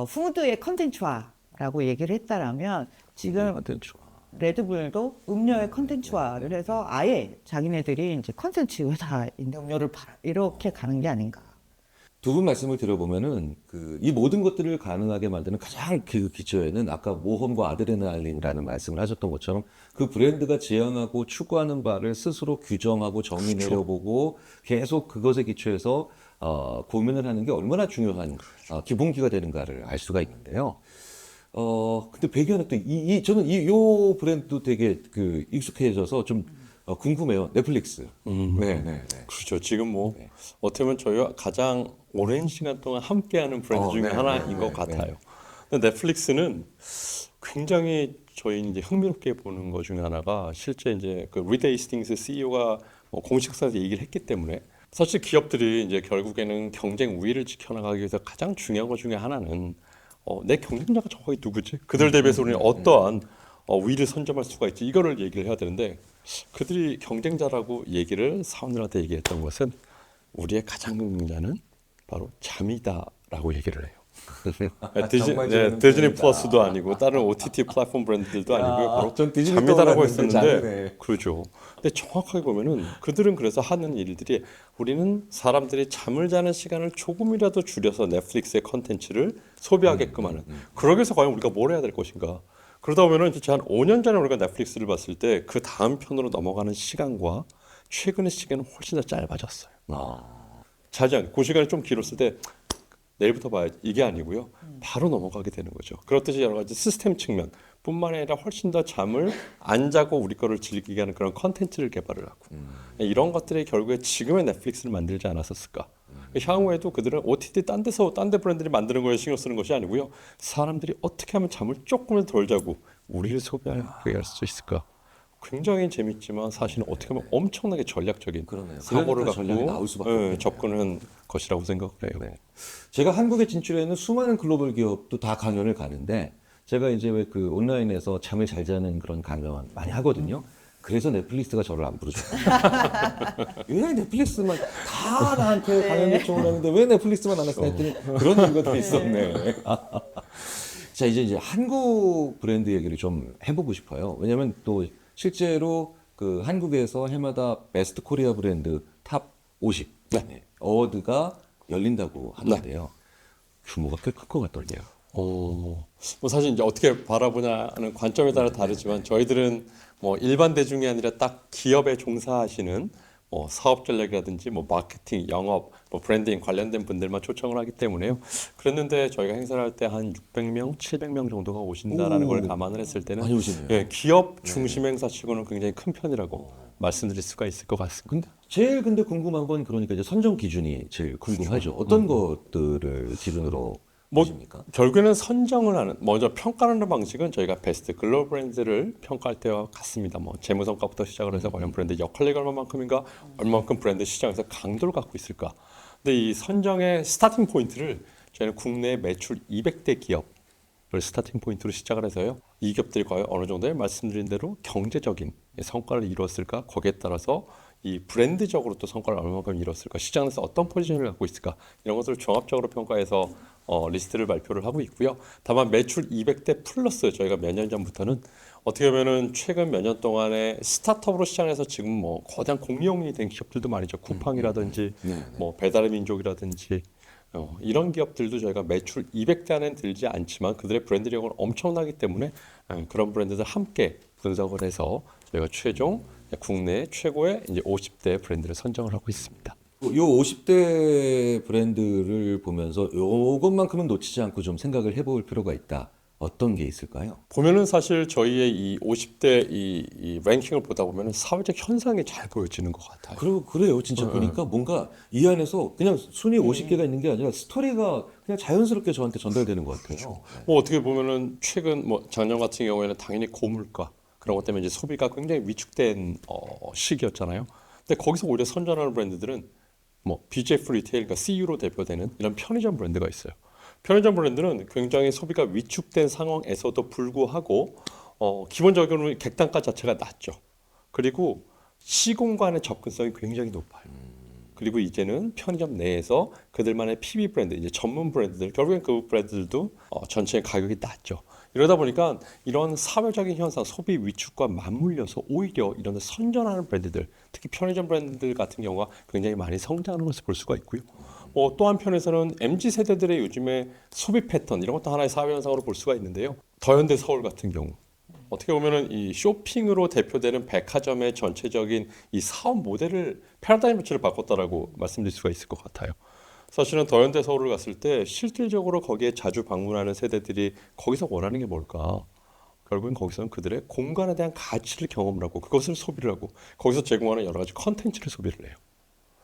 푸드의 컨텐츠화라고 얘기를 했다라면 지금 레드불도 음료의 컨텐츠화를 해서 아예 자기네들이 이제 컨텐츠 회사인데 음료를 팔아 이렇게 가는 게 아닌가. 두 분 말씀을 들어보면은 이 모든 것들을 가능하게 만드는 가장 그 기초에는 아까 모험과 아드레날린이라는 말씀을 하셨던 것처럼 그 브랜드가 지향하고 추구하는 바를 스스로 규정하고 정의 내려보고 계속 그것에 기초해서 고민을 하는 게 얼마나 중요한 기본기가 되는가를 알 수가 있는데요. 근데 배경은 또 저는 요 브랜드도 되게 익숙해져서 좀 궁금해요. 넷플릭스. 네. 그렇죠. 지금 뭐 어떻게 보면 저희와 가장 오랜 시간 동안 함께하는 브랜드 중에 하나인 것 같아요. 근데 넷플릭스는 굉장히 저희 이제 흥미롭게 보는 것 중에 하나가 실제 이제 그 리드 헤이스팅스 CEO가 공식사에서 얘기를 했기 때문에 사실 기업들이 이제 결국에는 경쟁 우위를 지켜나가기 위해서 가장 중요한 것 중에 하나는 내 경쟁자가 정확히 누구지? 그들 대비해서 우리는 어떠한 우위를 선점할 수가 있지? 이거를 얘기를 해야 되는데 그들이 경쟁자라고 얘기를 사원들한테 얘기했던 것은 우리의 가장 큰 경쟁자는 바로 잠이다라고 얘기를 해요. 디즈니 플러스도 아니고 다른 OTT 플랫폼 브랜드들도 아니고요. 바로 잠이다라고 했었는데 그렇죠. 근데 정확하게 보면은 그들은 그래서 하는 일들이 우리는 사람들이 잠을 자는 시간을 조금이라도 줄여서 넷플릭스의 컨텐츠를 소비하게끔 하는. 그러기 위해서 과연 우리가 뭘 해야 될 것인가? 그러다 보면은 진짜 한 5년 전에 우리가 넷플릭스를 봤을 때 그 다음 편으로 넘어가는 시간과 최근의 시간은 훨씬 더 짧아졌어요. 자지 않게 그 시간이 좀 길었을 때 내일부터 봐야지 이게 아니고요. 바로 넘어가게 되는 거죠. 그렇듯이 여러 가지 시스템 측면뿐만 아니라 훨씬 더 잠을 안 자고 우리 거를 즐기게 하는 그런 컨텐츠를 개발을 하고 이런 것들이 결국에 지금의 넷플릭스를 만들지 않았었을까. 향후에도 그들은 OTT 딴 데 브랜드들이 만드는 거에 신경 쓰는 것이 아니고요. 사람들이 어떻게 하면 잠을 조금은 덜 자고 우리를 소비하게 할 수 있을까. 굉장히 재밌지만 사실은 어떻게 보면 엄청나게 전략적인 사고를 갖고 접근한 것이라고 생각을 해요. 네. 제가 한국에 진출해는 수많은 글로벌 기업도 다 강연을 가는데 제가 이제 왜 그 온라인에서 잠을 잘 자는 그런 강연 많이 하거든요. 그래서 넷플릭스가 저를 안 부르죠. 왜 넷플릭스만 다 나한테 강연 요청을 하는데 왜 넷플릭스만 안 했으나 했더니 그런 이유가 다 있었네. 자, 이제 한국 브랜드 얘기를 좀 해보고 싶어요. 왜냐면 또 실제로 그 한국에서 해마다 베스트 코리아 브랜드 탑 50 어워드가 열린다고 하는데요. 규모가 꽤 클 것 같더라고요. 뭐 사실 이제 어떻게 바라보냐는 관점에 따라 다르지만 저희들은 뭐 일반 대중이 아니라 딱 기업에 종사하시는 뭐 사업 전략이라든지 뭐 마케팅, 영업, 뭐 브랜딩 관련된 분들만 초청을 하기 때문에요. 그랬는데 저희가 행사를 할 때 한 600명, 700명 정도가 오신다라는 걸 감안을 했을 때는 많이 오시네요. 예, 기업 중심 행사치고는 굉장히 큰 편이라고 말씀드릴 수가 있을 것 같습니다. 근데 궁금한 건 그러니까 이제 선정 기준이 제일 궁금하죠. 어떤 것들을 기준으로 보십니까? 결국에는 선정을 하는 먼저 평가하는 방식은 저희가 베스트 글로벌 브랜드를 평가할 때와 같습니다. 뭐 재무 성과부터 시작을 해서 과연 브랜드 역할력이 얼마만큼인가, 얼마만큼 브랜드 시장에서 강도를 갖고 있을까. 근데 이 선정의 스타팅 포인트를 저희는 국내 매출 200대 기업을 스타팅 포인트로 시작을 해서요. 이 기업들이 과연 어느 정도의 말씀드린 대로 경제적인 성과를 이루었을까, 거기에 따라서 이 브랜드적으로 또 성과를 얼마만큼 이뤘을까, 시장에서 어떤 포지션을 갖고 있을까, 이런 것들을 종합적으로 평가해서 리스트를 발표를 하고 있고요. 다만 매출 200대 플러스 저희가 몇 년 전부터는 어떻게 보면은 최근 몇 년 동안에 스타트업으로 시작해서 지금 뭐 거대한 공룡이 된 기업들도 많이죠. 쿠팡이라든지 뭐 배달의 민족이라든지 이런 기업들도 저희가 매출 200대 안에는 들지 않지만 그들의 브랜드력은 엄청나기 때문에 그런 브랜드들 함께 분석을 해서 저희가 최종 국내 최고의 이제 50대 브랜드를 선정을 하고 있습니다. 요 50대 브랜드를 보면서 요것만큼은 놓치지 않고 좀 생각을 해볼 필요가 있다. 어떤 게 있을까요? 보면은 사실 저희의 이 50대 이 랭킹을 보다 보면은 사회적 현상이 잘 보여지는 것 같아요. 그리고 그래요. 진짜 보니까 뭔가 이 안에서 그냥 순위 50개가 있는 게 아니라 스토리가 그냥 자연스럽게 저한테 전달되는 것 같아요. 뭐 어떻게 보면은 최근 뭐 작년 같은 경우에는 당연히 고물가 그런 것 때문에 이제 소비가 굉장히 위축된 시기였잖아요. 근데 거기서 오히려 선전하는 브랜드들은 뭐 BJF 리테일, 그러니까 CU로 대표되는 이런 편의점 브랜드가 있어요. 편의점 브랜드는 굉장히 소비가 위축된 상황에서도 불구하고 기본적으로 객단가 자체가 낮죠. 그리고 시공간의 접근성이 굉장히 높아요. 그리고 이제는 편의점 내에서 그들만의 PB 브랜드, 이제 전문 브랜드들, 결국엔 그 브랜드들도 전체 가격이 낮죠. 이러다 보니까 이런 사회적인 현상, 소비 위축과 맞물려서 오히려 이런 데 선전하는 브랜드들, 특히 편의점 브랜드들 같은 경우가 굉장히 많이 성장하는 것을 볼 수가 있고요. 또 한편에서는 MZ 세대들의 요즘의 소비 패턴 이런 것도 하나의 사회 현상으로 볼 수가 있는데요. 더현대 서울 같은 경우 어떻게 보면은 이 쇼핑으로 대표되는 백화점의 전체적인 이 사업 모델을 패러다임 자체를 바꿨다라고 말씀드릴 수가 있을 것 같아요. 사실은 더현대 서울을 갔을 때 실질적으로 거기에 자주 방문하는 세대들이 거기서 원하는 게 뭘까? 결국엔 거기서는 그들의 공간에 대한 가치를 경험을 하고 그것을 소비를 하고 거기서 제공하는 여러 가지 컨텐츠를 소비를 해요.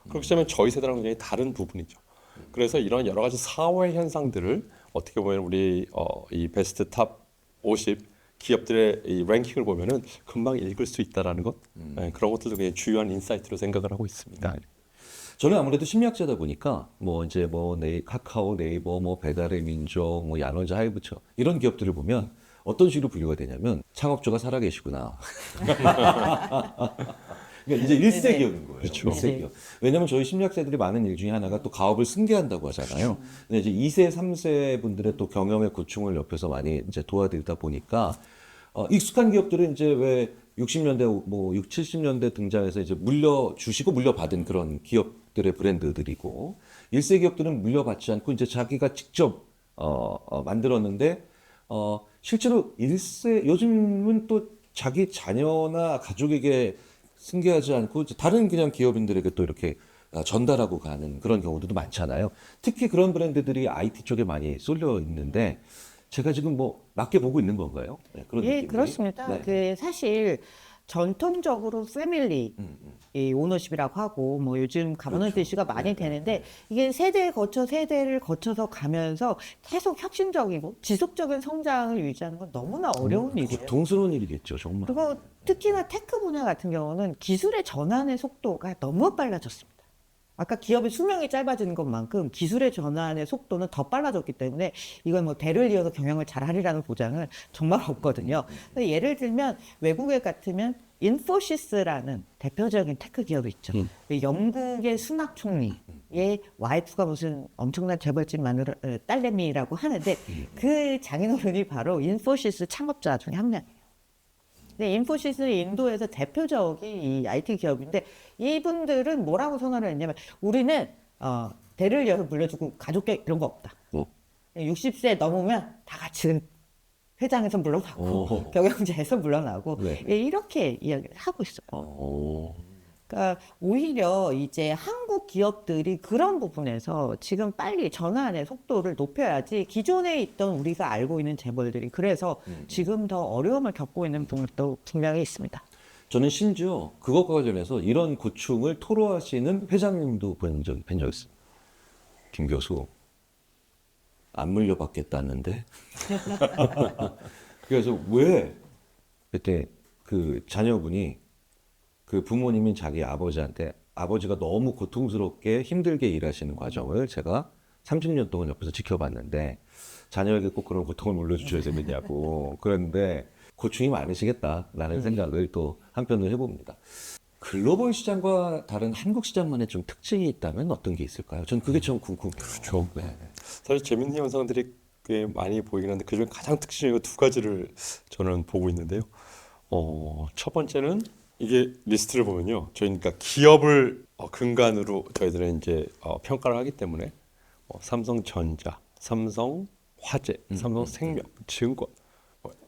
그렇기 때문에 저희 세대랑 굉장히 다른 부분이죠. 그래서 이런 여러 가지 사회 현상들을 어떻게 보면 우리 이 베스트 탑 50 기업들의 이 랭킹을 보면은 금방 읽을 수 있다라는 것, 그런 것들도 굉장히 중요한 인사이트로 생각을 하고 있습니다. 저는 아무래도 심리학자다 보니까 뭐 이제 카카오, 네이버, 뭐 배달의 민족, 뭐 야노자, 하이브처 이런 기업들을 보면 어떤 식으로 분류가 되냐면 창업주가 살아계시구나. 그러니까 이제 1세 기업인 거예요. 그렇죠. 1세 기업. 왜냐면 저희 심리학자들이 많은 일 중에 하나가 또 가업을 승계한다고 하잖아요. 근데 이제 2세, 3세 분들의 또 경험의 고충을 옆에서 많이 이제 도와드리다 보니까 익숙한 기업들은 이제 왜 60년대, 뭐 60, 70년대 등장해서 이제 물려주시고 물려받은 그런 기업들의 브랜드들이고 1세 기업들은 물려받지 않고 이제 자기가 직접 만들었는데 실제로 1세 요즘은 또 자기 자녀나 가족에게 승계하지 않고 다른 그냥 기업인들에게 또 이렇게 전달하고 가는 그런 경우도 많잖아요. 특히 그런 브랜드들이 IT 쪽에 많이 쏠려 있는데 제가 지금 뭐 맞게 보고 있는 건가요? 네, 그런 예, 느낌이. 그렇습니다. 네. 그 사실 전통적으로 패밀리 이 오너십이라고 하고 뭐 요즘 가버넌스 이슈가 많이 되는데 이게 세대를 거쳐서 가면서 계속 혁신적이고 지속적인 성장을 유지하는 건 너무나 어려운 일이에요. 고통스러운 일이겠죠, 정말. 그리고 특히나 테크 분야 같은 경우는 기술의 전환의 속도가 너무 빨라졌습니다. 아까 기업의 수명이 짧아지는 것만큼 기술의 전환의 속도는 더 빨라졌기 때문에 이건 뭐 대를 이어서 경영을 잘하리라는 보장은 정말 없거든요. 예를 들면 외국에 같으면 인포시스라는 대표적인 테크 기업이 있죠. 영국의 수낙 총리의 와이프가 무슨 엄청난 재벌집 마누라 딸내미라고 하는데 그 장인어른이 바로 인포시스 창업자 중에 한 명이에요. 근데 인포시스는 인도에서 대표적인 이 IT 기업인데 이분들은 뭐라고 선언을 했냐면 우리는 대를 이어서 물려주고 가족계 이런 거 없다. 60세 넘으면 다 같이 회장에서 물러나고 경영자에서 물러나고 네. 이렇게 이야기를 하고 있어요. 그러니까 오히려 이제 한국 기업들이 그런 부분에서 지금 빨리 전환의 속도를 높여야지 기존에 있던 우리가 알고 있는 재벌들이 그래서 지금 더 어려움을 겪고 있는 부분도 분명히 있습니다. 저는 심지어 그것과 관련해서 이런 고충을 토로하시는 회장님도 본 적이 있습니다. 김 교수, 안 물려받겠다는데. 그래서 왜 그때 그 자녀분이 그 부모님인 자기 아버지한테 아버지가 너무 고통스럽게 힘들게 일하시는 과정을 제가 30년 동안 옆에서 지켜봤는데 자녀에게 꼭 그런 고통을 물려주셔야 되느냐고 그런데 고충이 많으시겠다라는 생각을 또 한편으로 해봅니다. 글로벌 시장과 다른 한국 시장만의 좀 특징이 있다면 어떤 게 있을까요? 전 그게 좀 궁금해요. 그렇죠. 네. 사실 재밌는 현상들이 꽤 많이 보이긴 한데 그중에 가장 특징적인 두 가지를 저는 보고 있는데요. 첫 번째는 이게 리스트를 보면요. 저희 그러니까 기업을 근간으로 저희들은 이제 평가를 하기 때문에 삼성전자, 삼성화재, 삼성생명, 증권,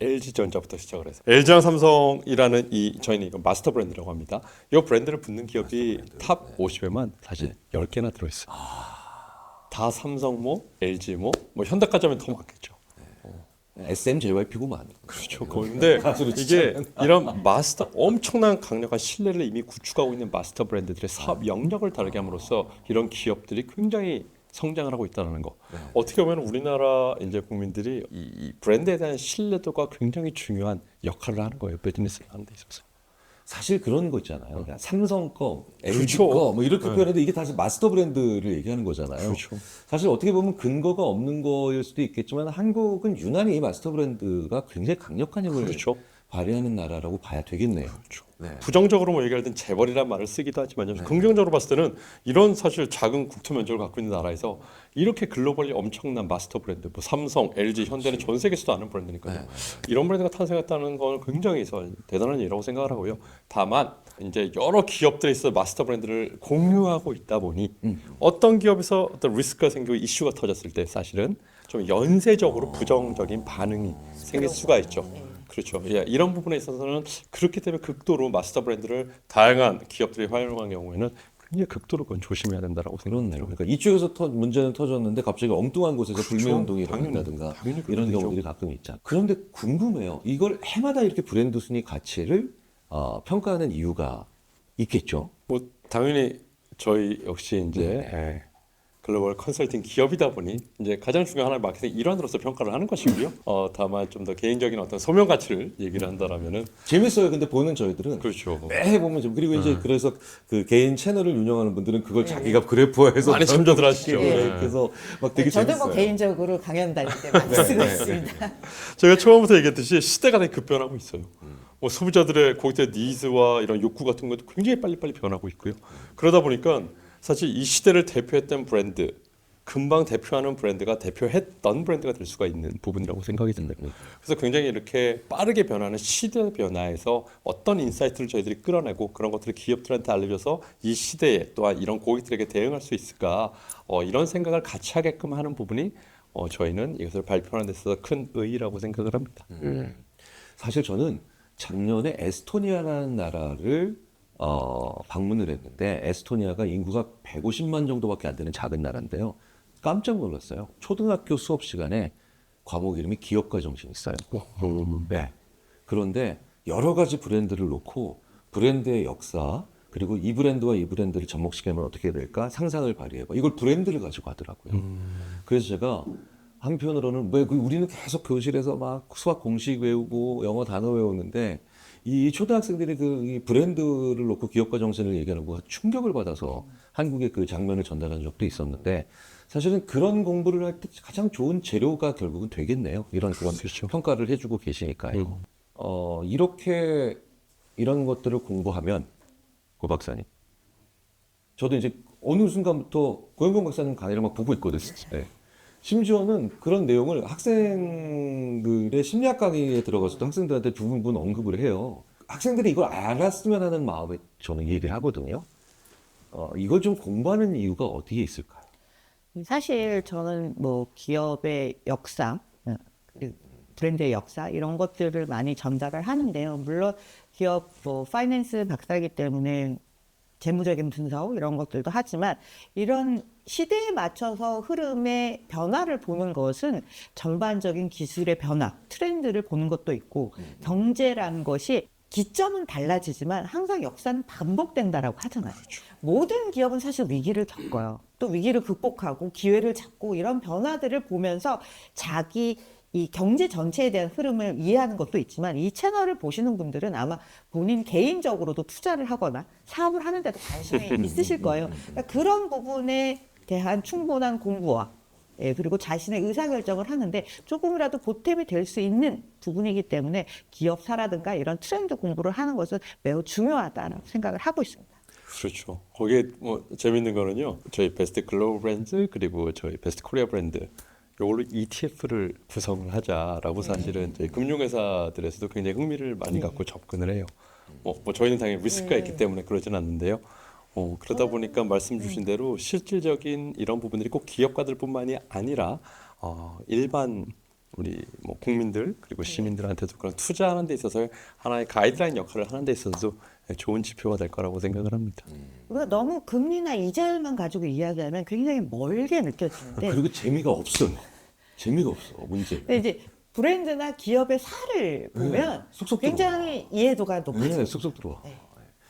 LG전자부터 시작을 해서 LG랑 삼성이라는 이 저희는 이거 마스터 브랜드라고 합니다. 이 브랜드를 붙는 기업이 탑 50에만 사실 10개나 들어있어요. 다 삼성모, LG모, 뭐 현대까지 하면 더 많겠죠. SM, JYP구만. 그렇죠. 그런데 이게 이런 마스터 엄청난 강력한 신뢰를 이미 구축하고 있는 마스터 브랜드들의 사업 영역을 다르게 함으로써 이런 기업들이 굉장히 성장을 하고 있다는 거. 어떻게 보면 우리나라 이제 국민들이 이 브랜드에 대한 신뢰도가 굉장히 중요한 역할을 하는 거예요. 비즈니스를 하는 데 있어서. 사실 그런 거 있잖아요. 그러니까 삼성 거, LG 그렇죠. 거, 뭐 이렇게 표현해도 이게 다시 마스터 브랜드를 얘기하는 거잖아요. 그렇죠. 사실 어떻게 보면 근거가 없는 거일 수도 있겠지만 한국은 유난히 이 마스터 브랜드가 굉장히 강력한 힘을 그렇죠. 발휘하는 나라라고 봐야 되겠네요. 그렇죠. 네. 부정적으로 뭐 얘기할 땐 재벌이란 말을 쓰기도 하지만요. 긍정적으로 봤을 때는 이런 사실 작은 국토 면적을 갖고 있는 나라에서 이렇게 글로벌리 엄청난 마스터 브랜드, 뭐 삼성, LG, 현대는 전 세계에서도 아는 브랜드니까요. 이런 브랜드가 탄생했다는 건 굉장히 대단한 일이라고 생각을 하고요. 다만 이제 여러 기업들에 있어 마스터 브랜드를 공유하고 있다 보니 어떤 기업에서 어떤 리스크가 생기고 이슈가 터졌을 때 사실은 좀 연쇄적으로 부정적인 반응이 생길 수가 있죠. 그렇죠. 예, 이런 부분에 있어서는 그렇기 때문에 극도로 마스터 브랜드를 다양한 기업들이 활용한 경우에는 굉장히 극도로 그건 조심해야 된다라고 그렇네요. 생각해요. 그러니까 이쪽에서 문제는 터졌는데 갑자기 엉뚱한 곳에서 그렇죠. 불매운동이 당연히, 일어난다든가 당연히 그렇게 이런 되죠. 경우들이 가끔 있잖아요. 그런데 궁금해요. 이걸 해마다 이렇게 브랜드 순위 가치를 평가하는 이유가 있겠죠. 뭐 당연히 저희 역시 이제 글로벌 컨설팅 기업이다 보니 이제 가장 중요한 하나의 마케팅 일환으로서 평가를 하는 것이고요. 다만 좀 더 개인적인 어떤 소명 가치를 얘기를 한다라면은 재밌어요. 근데 보는 저희들은 그렇죠. 매해 보면 좀 그리고 이제 그래서 그 개인 채널을 운영하는 분들은 그걸 자기가 그래프화해서 많이 참조들 하시죠. 그래서 막 되게 저도 재밌어요. 뭐 개인적으로 강연 다닐 때 많이 쓰고 있습니다. 제가 처음부터 얘기했듯이 시대가 되게 급변하고 있어요. 뭐 소비자들의 고객들의 니즈와 이런 욕구 같은 것도 굉장히 빨리빨리 변하고 있고요. 그러다 보니까 사실 이 시대를 대표했던 브랜드, 금방 대표하는 브랜드가 대표했던 브랜드가 될 수가 있는 부분이라고 생각이 듭니다. 그래서 굉장히 이렇게 빠르게 변하는 시대 변화에서 어떤 인사이트를 저희들이 끌어내고 그런 것들을 기업들한테 알려줘서 이 시대에 또한 이런 고객들에게 대응할 수 있을까 이런 생각을 같이 하게끔 하는 부분이 저희는 이것을 발표하는 데 있어서 큰 의의라고 생각을 합니다. 사실 저는 작년에 에스토니아라는 나라를 방문을 했는데 에스토니아가 인구가 150만 정도밖에 안 되는 작은 나라인데요. 깜짝 놀랐어요. 초등학교 수업 시간에 과목 이름이 기업가 정신이 있어요. 네. 그런데 여러 가지 브랜드를 놓고 브랜드의 역사 그리고 이 브랜드와 이 브랜드를 접목시키면 어떻게 될까 상상을 발휘해봐. 이걸 브랜드를 가지고 하더라고요. 그래서 제가 한편으로는 왜 우리는 계속 교실에서 막 수학 공식 외우고 영어 단어 외우는데 이 초등학생들이 이 브랜드를 놓고 기업가 정신을 얘기하는 거 충격을 받아서 한국의 그 장면을 전달한 적도 있었는데 사실은 그런 공부를 할 때 가장 좋은 재료가 결국은 되겠네요. 이런 그런 그렇죠. 평가를 해주고 계시니까요. 이렇게 이런 것들을 공부하면 고 박사님, 저도 이제 어느 순간부터 고영경 박사님 강의를 막 보고 있거든요. 네. 심지어는 그런 내용을 학생들의 심리학 강의에 들어가서도 학생들한테 두 분 언급을 해요. 학생들이 이걸 알았으면 하는 마음에 저는 얘기를 하거든요. 이걸 좀 공부하는 이유가 어디에 있을까요? 사실 저는 뭐 기업의 역사, 브랜드의 역사 이런 것들을 많이 전달을 하는데요. 물론 기업 뭐 파이낸스 박사이기 때문에 재무적인 분석 이런 것들도 하지만 이런 시대에 맞춰서 흐름의 변화를 보는 것은 전반적인 기술의 변화, 트렌드를 보는 것도 있고 경제라는 것이 기점은 달라지지만 항상 역사는 반복된다라고 하잖아요. 모든 기업은 사실 위기를 겪어요. 또 위기를 극복하고 기회를 잡고 이런 변화들을 보면서 자기 이 경제 전체에 대한 흐름을 이해하는 것도 있지만 이 채널을 보시는 분들은 아마 본인 개인적으로도 투자를 하거나 사업을 하는 데도 관심이 있으실 거예요. 그러니까 그런 부분에 대한 충분한 공부와 예, 그리고 자신의 의사결정을 하는데 조금이라도 보탬이 될 수 있는 부분이기 때문에 기업사라든가 이런 트렌드 공부를 하는 것은 매우 중요하다라고 생각을 하고 있습니다. 그렇죠. 거기에 뭐 재밌는 거는요. 저희 베스트 글로벌 브랜드 그리고 저희 베스트 코리아 브랜드 이걸로 ETF를 구성을 하자라고 사실은 저희 금융회사들에서도 굉장히 흥미를 많이 갖고 접근을 해요. 뭐 저희는 당연히 리스크가 있기 때문에 그러진 않는데요. 그러다 보니까 말씀 주신 대로 실질적인 이런 부분들이 꼭 기업가들뿐만이 아니라 일반 우리 뭐 국민들 그리고 시민들한테도 그런 투자하는 데 있어서 하나의 가이드라인 역할을 하는 데 있어서도 좋은 지표가 될 거라고 생각을 합니다. 우리가 너무 금리나 이자율만 가지고 이야기하면 굉장히 멀게 느껴지는데 그리고 재미가 없어요. 재미가 없어. 문제. 근데 이제 브랜드나 기업의 살을 보면 쏙쏙 굉장히 이해도가 높아져요. 네, 쏙쏙 들어와.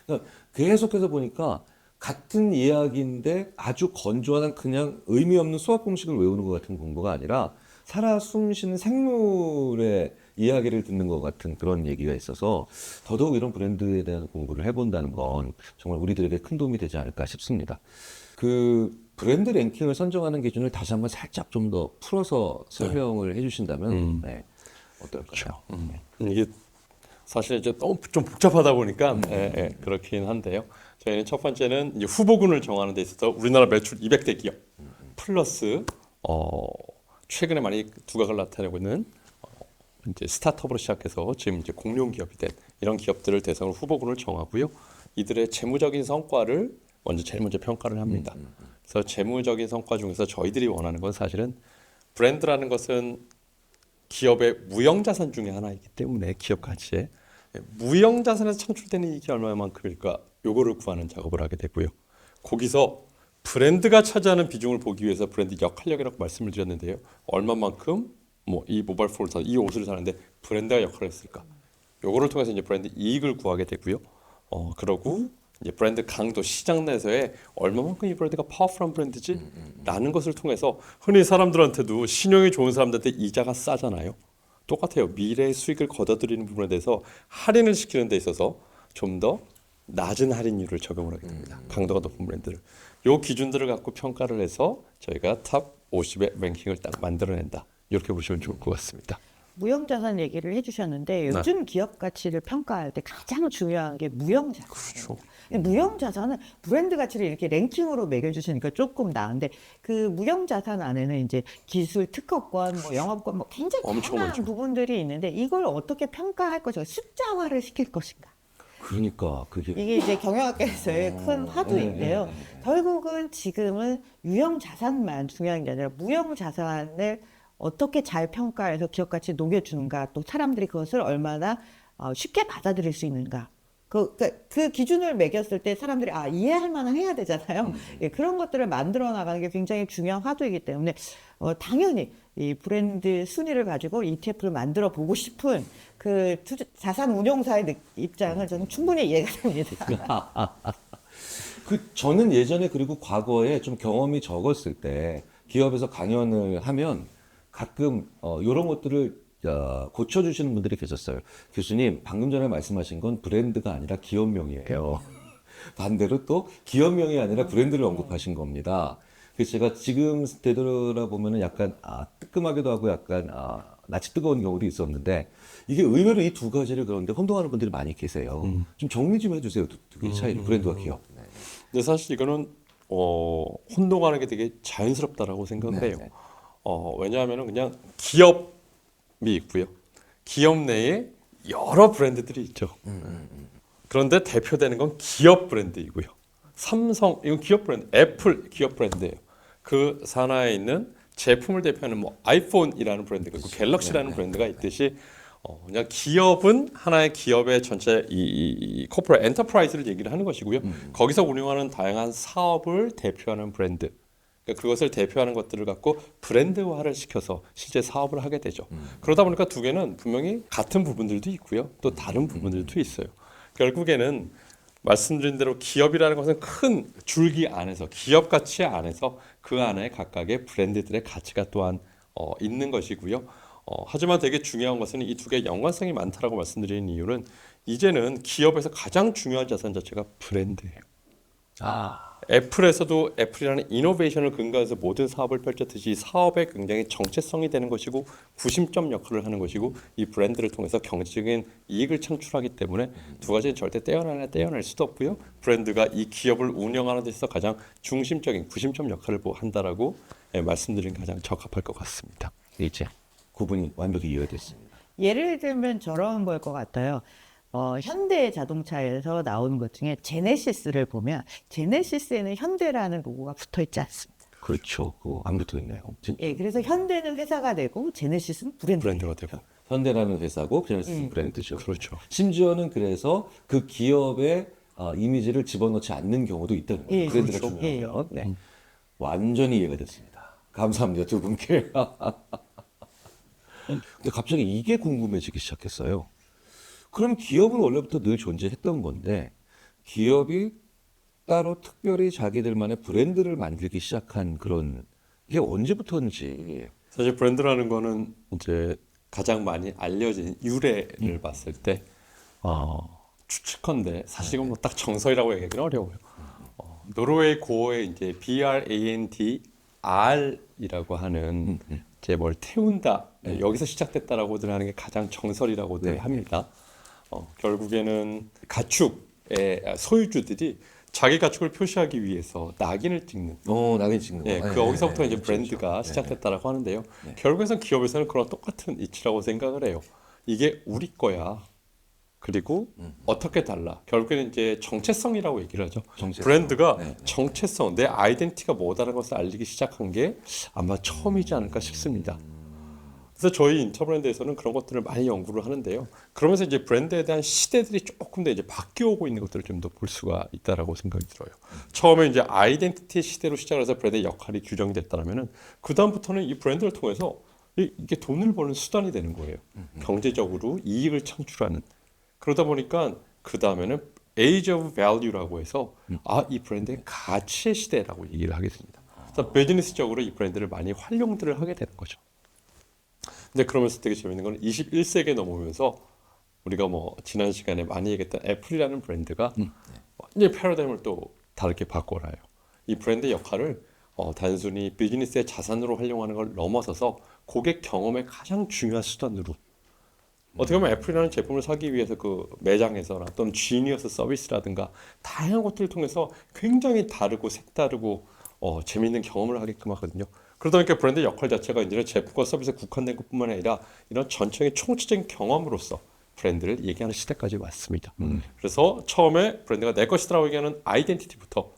그러니까 계속해서 보니까 같은 이야기인데 아주 건조한 그냥 의미 없는 수학 공식을 외우는 것 같은 공부가 아니라 살아 숨쉬는 생물의 이야기를 듣는 것 같은 그런 얘기가 있어서 더더욱 이런 브랜드에 대한 공부를 해본다는 건 정말 우리들에게 큰 도움이 되지 않을까 싶습니다. 그 브랜드 랭킹을 선정하는 기준을 다시 한번 살짝 좀 더 풀어서 설명을 해주신다면 네, 어떨까요? 이게 사실 이제 너무 좀 복잡하다 보니까 그렇긴 한데요. 저희는 첫 번째는 이제 후보군을 정하는 데 있어서 우리나라 매출 200대 기업 플러스 최근에 많이 두각을 나타내고 있는 이제 스타트업으로 시작해서 지금 이제 공룡 기업이 된 이런 기업들을 대상으로 후보군을 정하고요. 이들의 재무적인 성과를 제일 먼저 평가를 합니다. 그래서 재무적인 성과 중에서 저희들이 원하는 건 사실은 브랜드라는 것은 기업의 무형자산 중에 하나이기 때문에 기업 가치에 무형자산에서 창출되는 이익이 얼마만큼일까 요거를 구하는 작업을 하게 되고요. 거기서 브랜드가 차지하는 비중을 보기 위해서 브랜드 역할력이라고 말씀을 드렸는데요. 얼마만큼 뭐 이 모바일 폰을 사, 이 옷을 사는데 브랜드가 역할을 했을까? 요거를 통해서 이제 브랜드 이익을 구하게 되고요. 그러고 이제 브랜드 강도 시장 내에서의 얼마만큼 이 브랜드가 파워풀한 브랜드지? 라는 것을 통해서 흔히 사람들한테도 신용이 좋은 사람들한테 이자가 싸잖아요. 똑같아요. 미래의 수익을 걷어들이는 부분에 대해서 할인을 시키는 데 있어서 좀 더 낮은 할인율을 적용을 하게 됩니다. 강도가 높은 브랜드를. 요 기준들을 갖고 평가를 해서 저희가 탑 50의 랭킹을 딱 만들어낸다. 이렇게 보시면 좋을 것 같습니다. 무형자산 얘기를 해주셨는데 요즘 기업 가치를 평가할 때 가장 중요한 게 무형자산. 그렇죠. 무형자산은 브랜드 가치를 이렇게 랭킹으로 매겨주시니까 조금 나은데 그 무형자산 안에는 이제 기술 특허권, 뭐 영업권, 뭐 굉장히 엄청 다양한 많죠. 부분들이 있는데 이걸 어떻게 평가할 것인가, 숫자화를 시킬 것인가. 그러니까 그게 이게 이제 경영학계에서의 큰 화두인데요. 결국은 지금은 유형자산만 중요한 게 아니라 무형자산을 어떻게 잘 평가해서 기업 가치에 녹여주는가, 또 사람들이 그것을 얼마나 쉽게 받아들일 수 있는가. 그 기준을 매겼을 때 사람들이 이해할 만은 해야 되잖아요. 예, 그런 것들을 만들어 나가는 게 굉장히 중요한 화두이기 때문에 당연히 이 브랜드 순위를 가지고 ETF를 만들어 보고 싶은 그 자산 운용사의 입장을 저는 충분히 이해가 됩니다. 저는 예전에 그리고 과거에 좀 경험이 적었을 때 기업에서 강연을 하면 가끔 이런 것들을 고쳐주시는 분들이 계셨어요. 교수님, 방금 전에 말씀하신 건 브랜드가 아니라 기업명이에요. 반대로 또 기업명이 아니라 브랜드를 언급하신 겁니다. 그래서 제가 지금 되돌아보면 약간 뜨끔하기도 하고 약간 낯이 뜨거운 경우도 있었는데 이게 의외로 이 두 가지를 그런데 혼동하는 분들이 많이 계세요. 좀 정리 좀 해주세요. 두 개의 차이를 브랜드와 기업. 근데 사실 이거는 혼동하는 게 되게 자연스럽다라고 생각을 해요. 왜냐하면 그냥 기업이 있고요. 기업 내에 여러 브랜드들이 있죠. 그런데 대표되는 건 기업 브랜드이고요. 삼성 이건 기업 브랜드, 애플 기업 브랜드예요. 그 산하에 있는 제품을 대표하는 뭐 아이폰이라는 브랜드가 있고 갤럭시라는 브랜드가 있듯이 그냥 기업은 하나의 기업의 전체 이 코퍼레이트 엔터프라이즈를 얘기를 하는 것이고요. 거기서 운영하는 다양한 사업을 대표하는 브랜드. 그러니까 그것을 대표하는 것들을 갖고 브랜드화를 시켜서 실제 사업을 하게 되죠. 그러다 보니까 두 개는 분명히 같은 부분들도 있고요. 또 다른 부분들도 있어요. 결국에는 말씀드린 대로 기업이라는 것은 큰 줄기 안에서 기업 가치 안에서 그 안에 각각의 브랜드들의 가치가 또한 있는 것이고요. 하지만 되게 중요한 것은 이 두 개의 연관성이 많다라고 말씀드리는 이유는 이제는 기업에서 가장 중요한 자산 자체가 브랜드예요. 애플에서도 애플이라는 이노베이션을 근거해서 모든 사업을 펼쳤듯이 사업의 굉장히 정체성이 되는 것이고 구심점 역할을 하는 것이고 이 브랜드를 통해서 경제적인 이익을 창출하기 때문에 두 가지는 절대 떼어낼 수도 없고요. 브랜드가 이 기업을 운영하는 데 있어서 가장 중심적인 구심점 역할을 한다라고 말씀드리는 게 가장 적합할 것 같습니다. 이제 구분이 완벽히 이해됐습니다. 예를 들면 저런 걸 것 같아요. 현대 자동차에서 나오는 것 중에 제네시스를 보면 제네시스에는 현대라는 로고가 붙어 있지 않습니다. 그렇죠. 그거 안 붙어 있네요. 예, 그래서 현대는 회사가 되고 제네시스는 브랜드. 브랜드가 되고. 현대라는 회사고 제네시스 브랜드죠. 그렇죠. 심지어는 그래서 그 기업의 이미지를 집어넣지 않는 경우도 있다는 거예요. 예, 브랜드가 그렇죠. 중요하면. 네. 완전히 이해가 됐습니다. 감사합니다, 두 분께. 근데 갑자기 이게 궁금해지기 시작했어요. 그럼 기업은 원래부터 늘 존재했던 건데 기업이 따로 특별히 자기들만의 브랜드를 만들기 시작한 그런 이게 언제부터인지. 사실 브랜드라는 거는 이제 가장 많이 알려진 유래를 봤을 때 추측컨대 사실 이건 뭐 딱 정설이라고 얘기하기는 어려워요. 노르웨이 고어의 이제 BRANDR이라고 하는 이제 뭘 태운다 여기서 시작됐다라고들 하는 게 가장 정설이라고들 합니다. 결국에는 가축의 소유주들이 자기 가축을 표시하기 위해서 낙인을 찍는 낙인 찍는 거. 예, 거기서부터 이제 브랜드가 시작됐다라고 하는데요. 결국에는 기업에서는 그런 똑같은 이치라고 생각을 해요. 이게 우리 거야. 그리고 어떻게 달라? 결국에는 이제 정체성이라고 얘기를 하죠. 정체성. 브랜드가 정체성, 내 아이덴티티가 뭐다라는 것을 알리기 시작한 게 아마 처음이지 않을까 싶습니다. 그래서 저희 인터브랜드에서는 그런 것들을 많이 연구를 하는데요. 그러면서 이제 브랜드에 대한 시대들이 조금 더 이제 바뀌어오고 있는 것들을 좀 더 볼 수가 있다라고 생각이 들어요. 처음에 이제 아이덴티티 시대로 시작을 해서 브랜드의 역할이 규정이 됐다라면은 그 다음부터는 이 브랜드를 통해서 이게 돈을 버는 수단이 되는 거예요. 경제적으로 이익을 창출하는. 그러다 보니까 그 다음에는 Age of Value라고 해서 이 브랜드의 가치의 시대라고 얘기를 하게 됩니다. 그래서 비즈니스적으로 이 브랜드를 많이 활용들을 하게 되는 거죠. 근데 그러면서 되게 재밌는 건 21세기에 넘어오면서 우리가 뭐 지난 시간에 많이 얘기했던 애플이라는 브랜드가 완전히 패러다임을 또 다르게 바꿔놔요. 이 브랜드의 역할을 단순히 비즈니스의 자산으로 활용하는 걸 넘어서서 고객 경험의 가장 중요한 수단으로 어떻게 보면 애플이라는 제품을 사기 위해서 그 매장에서나 또는 지니어스 서비스라든가 다양한 것들을 통해서 굉장히 다르고 색다르고 재미있는 경험을 하게끔 하거든요. 그러다 보니까 브랜드의 역할 자체가 이제 제품과 서비스에 국한된 것뿐만 아니라 이런 전체적인 총체적인 경험으로서 브랜드를 얘기하는 시대까지 왔습니다. 그래서 처음에 브랜드가 내 것이라고 얘기하는 아이덴티티부터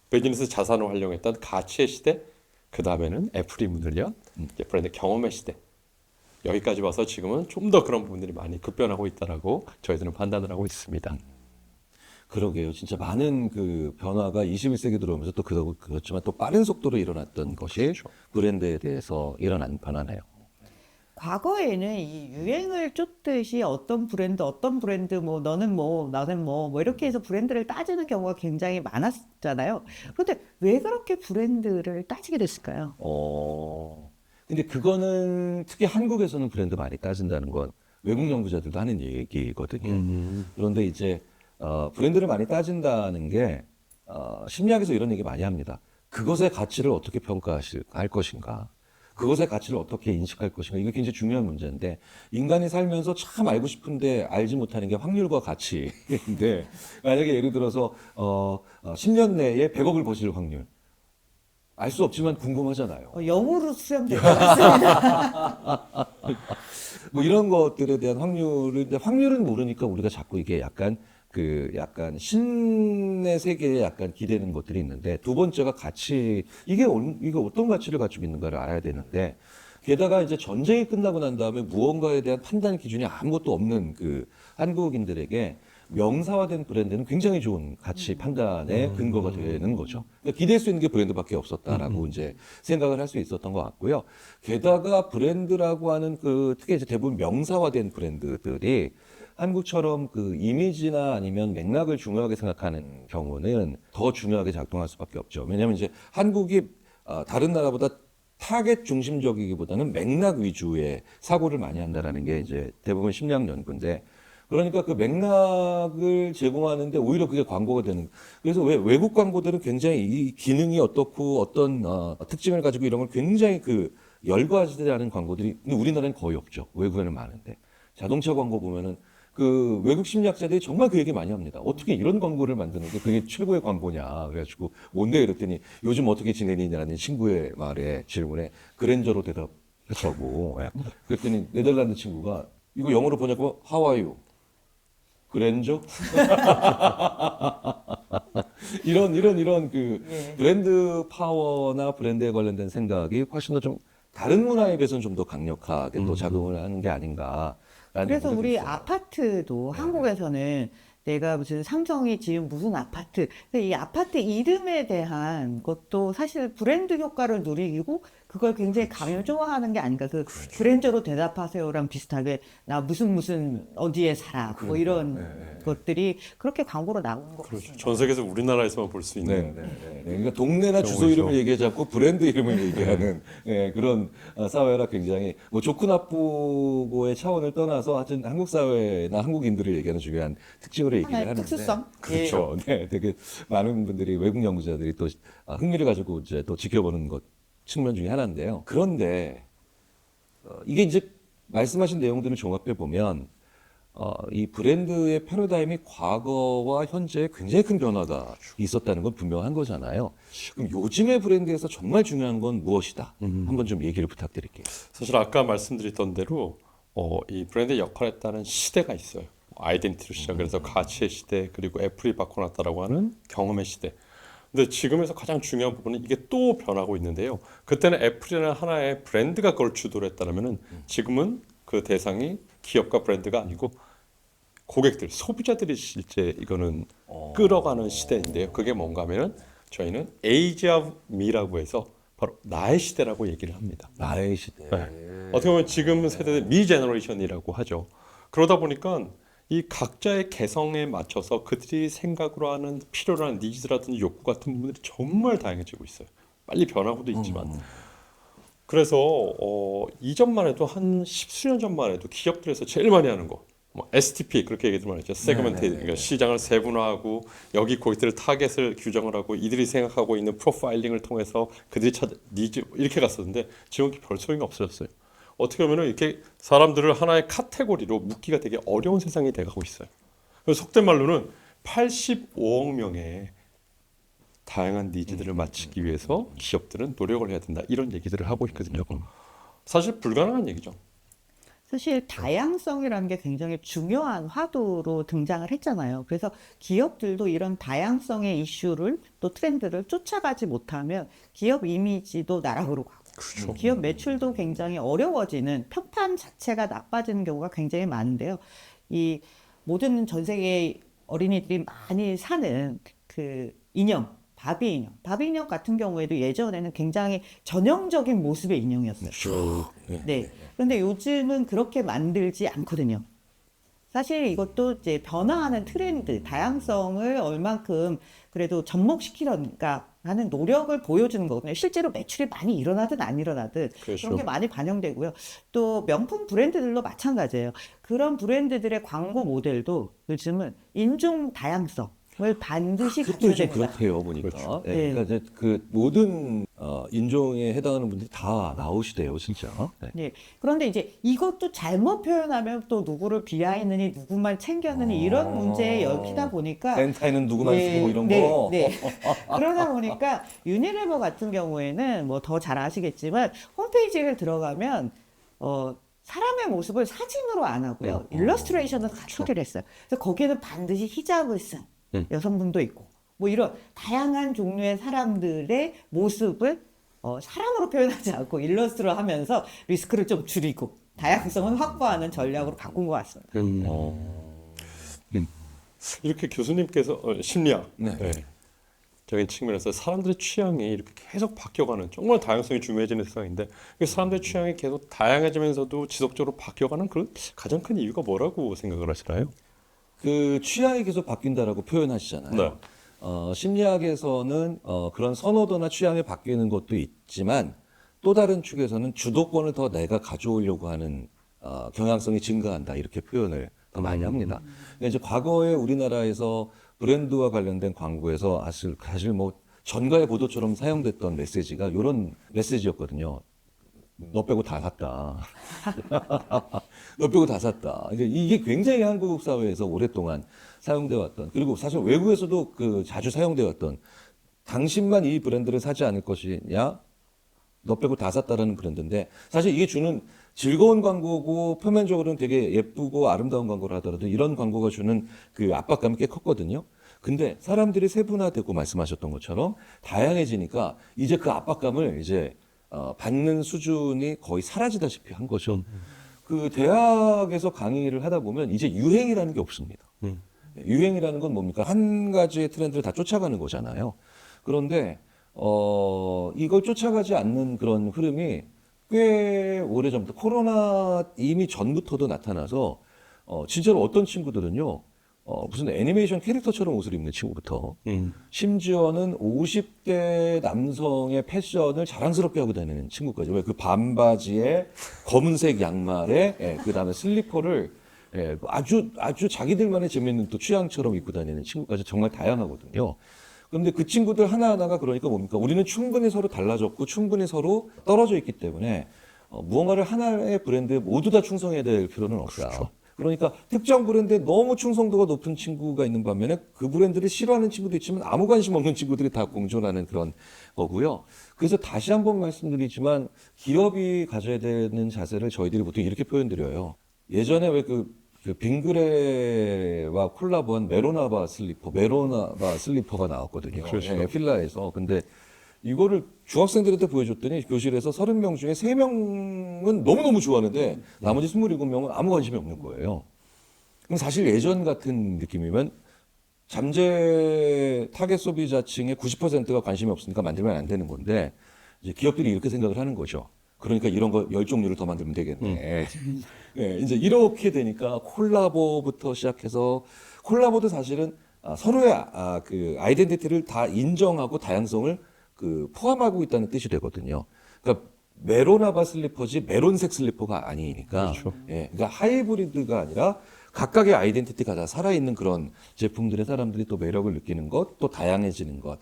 비즈니스 자산을 활용했던 가치의 시대, 그 다음에는 애플이 문을 연 이제 브랜드 경험의 시대. 여기까지 와서 지금은 좀 더 그런 부분들이 많이 급변하고 있다라고 저희들은 판단을 하고 있습니다. 그러게요. 진짜 많은 그 변화가 21세기 들어오면서 또 그렇지만 또 빠른 속도로 일어났던 것이 브랜드에 대해서 일어난 변화네요. 과거에는 이 유행을 쫓듯이 어떤 브랜드 뭐 너는 뭐 나는 뭐 이렇게 해서 브랜드를 따지는 경우가 굉장히 많았잖아요. 그런데 왜 그렇게 브랜드를 따지게 됐을까요? 근데 그거는 특히 한국에서는 브랜드 많이 따진다는 건 외국 연구자들도 하는 얘기거든요. 그런데 이제 브랜드를 많이 따진다는 게 심리학에서 이런 얘기 많이 합니다. 그것의 가치를 어떻게 평가할 것인가, 그것의 가치를 어떻게 인식할 것인가, 이게 굉장히 중요한 문제인데 인간이 살면서 참 알고 싶은데 알지 못하는 게 확률과 가치인데 만약에 예를 들어서 10년 내에 100억을 버실 확률 알 수 없지만 궁금하잖아요. 0으로 수렴될 것 같습니다. 뭐 이런 것들에 대한 확률은 모르니까 우리가 자꾸 이게 약간 신의 세계에 약간 기대는 것들이 있는데 두 번째가 가치, 이게 어떤 가치를 가지고 있는가를 알아야 되는데 게다가 이제 전쟁이 끝나고 난 다음에 무언가에 대한 판단 기준이 아무것도 없는 그 한국인들에게 명사화된 브랜드는 굉장히 좋은 가치 판단의 근거가 되는 거죠. 그러니까 기댈 수 있는 게 브랜드밖에 없었다라고 이제 생각을 할 수 있었던 것 같고요. 게다가 브랜드라고 하는 특히 이제 대부분 명사화된 브랜드들이 한국처럼 그 이미지나 아니면 맥락을 중요하게 생각하는 경우는 더 중요하게 작동할 수밖에 없죠. 왜냐하면 이제 한국이 다른 나라보다 타겟 중심적이기보다는 맥락 위주의 사고를 많이 한다라는 게 이제 대부분 심리학 연구인데 그러니까 그 맥락을 제공하는데 오히려 그게 광고가 되는. 그래서 왜 외국 광고들은 굉장히 이 기능이 어떻고 어떤 특징을 가지고 이런 걸 굉장히 그 열과지대하는 광고들이 근데 우리나라는 거의 없죠. 외국에는 많은데 자동차 광고 보면은 그 외국 심리학자들이 정말 그 얘기 많이 합니다. 어떻게 이런 광고를 만드는데 그게 최고의 광고냐. 그래가지고 뭔데 이랬더니 요즘 어떻게 지내느냐는 친구의 말에 질문에 그랜저로 대답했다고. 예. 그랬더니 네덜란드 친구가 이거 영어로 번역하면 How are you? 그랜저? 이런 그 브랜드 파워나 브랜드에 관련된 생각이 훨씬 더 좀 다른 문화에 비해서는 좀 더 강력하게 또 작용을 하는 게 아닌가. 그래서 우리 아파트도 한국에서는 내가 무슨 삼성이 지은 무슨 아파트, 근데 이 아파트 이름에 대한 것도 사실 브랜드 효과를 누리고 그걸 굉장히 강조하는 게 아닌가. 그 그랜저로 대답하세요랑 비슷하게 나 무슨 어디에 살아 뭐 이런 것들이 그렇게 광고로 나오는 것 그렇죠. 같습니다. 전 세계에서 우리나라에서만 볼 수 네, 있는. 네, 네. 그러니까 동네나 주소 경우죠. 이름을 얘기하지 않고 브랜드 이름을 얘기하는 그런 사회라 굉장히 뭐 좋고 나쁘고의 차원을 떠나서 하여튼 한국 사회나 한국인들을 얘기하는 중요한 특징으로 얘기를 하나의 하는데 특수성. 그렇죠. 네, 되게 많은 분들이 외국 연구자들이 또 흥미를 가지고 이제 또 지켜보는 것 측면 중에 하나인데요. 그런데 이게 이제 말씀하신 내용들을 종합해 보면 이 브랜드의 패러다임이 과거와 현재에 굉장히 큰 변화가 있었다는 건 분명한 거잖아요. 그럼 요즘의 브랜드에서 정말 중요한 건 무엇이다? 한번 좀 얘기를 부탁드릴게요. 사실 아까 말씀드렸던 대로 이 브랜드의 역할에 따른 시대가 있어요. 아이덴티티로 시작해서 가치의 시대 그리고 애플이 바꿔놨다라고 하는 경험의 시대. 근데 지금에서 가장 중요한 부분은 이게 또 변하고 있는데요. 그때는 애플이라는 하나의 브랜드가 그걸 주도를 했다면은 지금은 그 대상이 기업과 브랜드가 아니고 고객들, 소비자들이 실제 이거는 끌어가는 시대인데요. 그게 뭔가 하면은 저희는 Age of Me라고 해서 바로 나의 시대라고 얘기를 합니다. 나의 시대. 네. 어떻게 보면 지금 세대는 미 제너레이션이라고 하죠. 그러다 보니까 이 각자의 개성에 맞춰서 그들이 생각으로 하는 필요로 하는 니즈라든지 욕구 같은 부분들이 정말 다양해지고 있어요. 빨리 변하고도 있지만. 그래서 이전만 해도 한 십수년 전만 해도 기업들에서 제일 많이 하는 거, 뭐 STP 그렇게 얘기들 많이 했죠. 세그멘트, 그러니까 시장을 세분화하고 여기 고객들을 타겟을 규정을 하고 이들이 생각하고 있는 프로파일링을 통해서 그들이 찾은 니즈 이렇게 갔었는데 지금 별 소용이 없어졌어요. 어떻게 보면 이렇게 사람들을 하나의 카테고리로 묶기가 되게 어려운 세상이 돼가고 있어요. 그래서 속된 말로는 85억 명의 다양한 니즈들을 맞추기 위해서 기업들은 노력을 해야 된다. 이런 얘기들을 하고 있거든요. 사실 불가능한 얘기죠. 사실 다양성이라는 게 굉장히 중요한 화두로 등장을 했잖아요. 그래서 기업들도 이런 다양성의 이슈를 또 트렌드를 쫓아가지 못하면 기업 이미지도 나락으로 가고 기업 매출도 굉장히 어려워지는 평판 자체가 나빠지는 경우가 굉장히 많은데요. 이 모든 전 세계 어린이들이 많이 사는 그 인형, 바비 인형. 바비 인형 같은 경우에도 예전에는 굉장히 전형적인 모습의 인형이었어요. 네. 그런데 요즘은 그렇게 만들지 않거든요. 사실 이것도 이제 변화하는 트렌드, 다양성을 얼만큼 그래도 접목시키려니까 하는 노력을 보여주는 거거든요. 실제로 매출이 많이 일어나든 안 일어나든 그렇죠. 그런 게 많이 반영되고요. 또 명품 브랜드들도 마찬가지예요. 그런 브랜드들의 광고 모델도 요즘은 인종 다양성을 반드시 그것도 갖춰야 요즘 됩니다. 그렇대요 보니까. 그렇죠. 네, 그러니까 이제 그 모든 인종에 해당하는 분들이 다 나오시대요 진짜. 네. 네. 그런데 이제 이것도 잘못 표현하면 또 누구를 비하했느니 누구만 챙겼느니 이런 문제에 얽히다 보니까 센타에는 누구만 쓰고 이런 네, 거. 네. 그러다 보니까 유니레버 같은 경우에는 뭐 더 잘 아시겠지만 홈페이지를 들어가면 사람의 모습을 사진으로 안 하고요. 일러스트레이션을 다 처리를 했어요. 그래서 거기에는 반드시 히잡을 쓴 여성분도 있고 뭐 이런 다양한 종류의 사람들의 모습을 사람으로 표현하지 않고 일러스트로 하면서 리스크를 좀 줄이고 다양성을 확보하는 전략으로 바꾼 것 같습니다. 이렇게 교수님께서 심리학, 네. 적인 측면에서 사람들의 취향이 이렇게 계속 바뀌어가는 정말 다양성이 중요해지는 세상인데 그 사람들의 취향이 계속 다양해지면서도 지속적으로 바뀌어가는 그런 가장 큰 이유가 뭐라고 생각을 하시나요? 그 취향이 계속 바뀐다라고 표현하시잖아요. 네. 심리학에서는 그런 선호도나 취향이 바뀌는 것도 있지만 또 다른 축에서는 주도권을 더 내가 가져오려고 하는 경향성이 증가한다 이렇게 표현을 더 많이 합니다. 근데 이제 과거에 우리나라에서 브랜드와 관련된 광고에서 사실 뭐 전가의 보도처럼 사용됐던 메시지가 이런 메시지였거든요. 너 빼고 다 샀다. 너 빼고 다 샀다. 이게 굉장히 한국 사회에서 오랫동안 사용돼 왔던, 그리고 사실 외국에서도 그 자주 사용돼 왔던, 당신만 이 브랜드를 사지 않을 것이냐? 너 빼고 다 샀다라는 브랜드인데, 사실 이게 주는 즐거운 광고고 표면적으로는 되게 예쁘고 아름다운 광고를 하더라도 이런 광고가 주는 그 압박감이 꽤 컸거든요. 근데 사람들이 세분화되고 말씀하셨던 것처럼 다양해지니까 이제 그 압박감을 이제 받는 수준이 거의 사라지다시피 한 거죠. 그 대학에서 강의를 하다 보면 이제 유행이라는 게 없습니다. 유행이라는 건 뭡니까? 한 가지의 트렌드를 다 쫓아가는 거잖아요. 그런데 이걸 쫓아가지 않는 그런 흐름이 꽤 오래전부터, 코로나 이미 전부터도 나타나서 진짜로 어떤 친구들은요, 무슨 애니메이션 캐릭터처럼 옷을 입는 친구부터 심지어는 50대 남성의 패션을 자랑스럽게 하고 다니는 친구까지. 왜 그 반바지에 검은색 양말에 그다음에 슬리퍼를 아주 자기들만의 재밌는 또 취향처럼 입고 다니는 친구까지 정말 다양하거든요. 그런데 그 친구들 하나하나가 그러니까 뭡니까? 우리는 충분히 서로 달라졌고 충분히 서로 떨어져 있기 때문에 무언가를 하나의 브랜드에 모두 다 충성해야 될 필요는 없다. 그렇죠. 그러니까 특정 브랜드에 너무 충성도가 높은 친구가 있는 반면에 그 브랜드를 싫어하는 친구도 있지만 아무 관심 없는 친구들이 다 공존하는 그런 거고요. 그래서 다시 한번 말씀드리지만 기업이 가져야 되는 자세를 저희들이 보통 이렇게 표현드려요. 예전에 왜 그 빙그레와 콜라보한 메로나바 슬리퍼가 나왔거든요. 그렇죠. 예, 필라에서. 근데 이거를 중학생들한테 보여줬더니 교실에서 30명 중에 3명은 너무너무 좋아하는데 나머지 27명은 아무 관심이 없는 거예요. 그럼 사실 예전 같은 느낌이면 잠재 타겟 소비자층의 90%가 관심이 없으니까 만들면 안 되는 건데 이제 기업들이 이렇게 생각을 하는 거죠. 그러니까 이런 거 10종류를 더 만들면 되겠네. 네, 이제 이렇게 되니까 콜라보부터 시작해서, 콜라보도 사실은 서로의 그 아이덴티티를 다 인정하고 다양성을 그 포함하고 있다는 뜻이 되거든요. 그러니까 메로나바 슬리퍼지 메론색 슬리퍼가 아니니까. 그렇죠. 예, 그러니까 하이브리드가 아니라 각각의 아이덴티티가 다 살아있는 그런 제품들의 사람들이 또 매력을 느끼는 것, 또 다양해지는 것.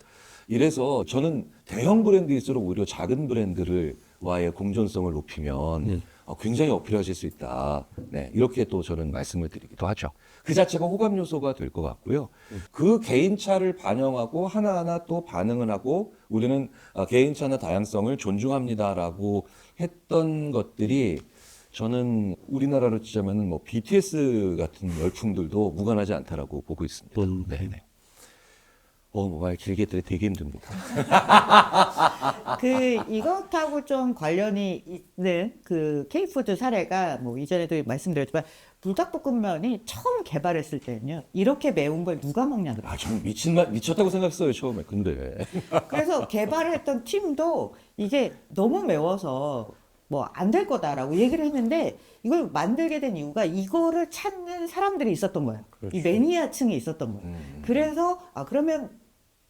이래서 저는 대형 브랜드일수록 오히려 작은 브랜드와의 공존성을 높이면 굉장히 어필하실 수 있다. 네, 이렇게 또 저는 말씀을 드리기도 하죠. 그 자체가 호감 요소가 될 것 같고요. 그 개인차를 반영하고 하나하나 또 반응을 하고 우리는 개인차나 다양성을 존중합니다라고 했던 것들이 저는 우리나라로 치자면 뭐 BTS 같은 열풍들도 무관하지 않다라고 보고 있습니다. 네. 말 길게 했더니 되게 힘듭니다. 이것하고 좀 관련이 있는 그 K푸드 사례가 뭐 이전에도 말씀드렸지만 불닭볶음면이 처음 개발했을 때는요, 이렇게 매운 걸 누가 먹냐 그래요. 좀 미쳤다고 생각했어요, 처음에. 근데. 그래서 개발을 했던 팀도 이게 너무 매워서 뭐 안 될 거다라고 얘기를 했는데 이걸 만들게 된 이유가 이거를 찾는 사람들이 있었던 거예요. 그렇죠. 이 매니아층이 있었던 거예요. 그래서 그러면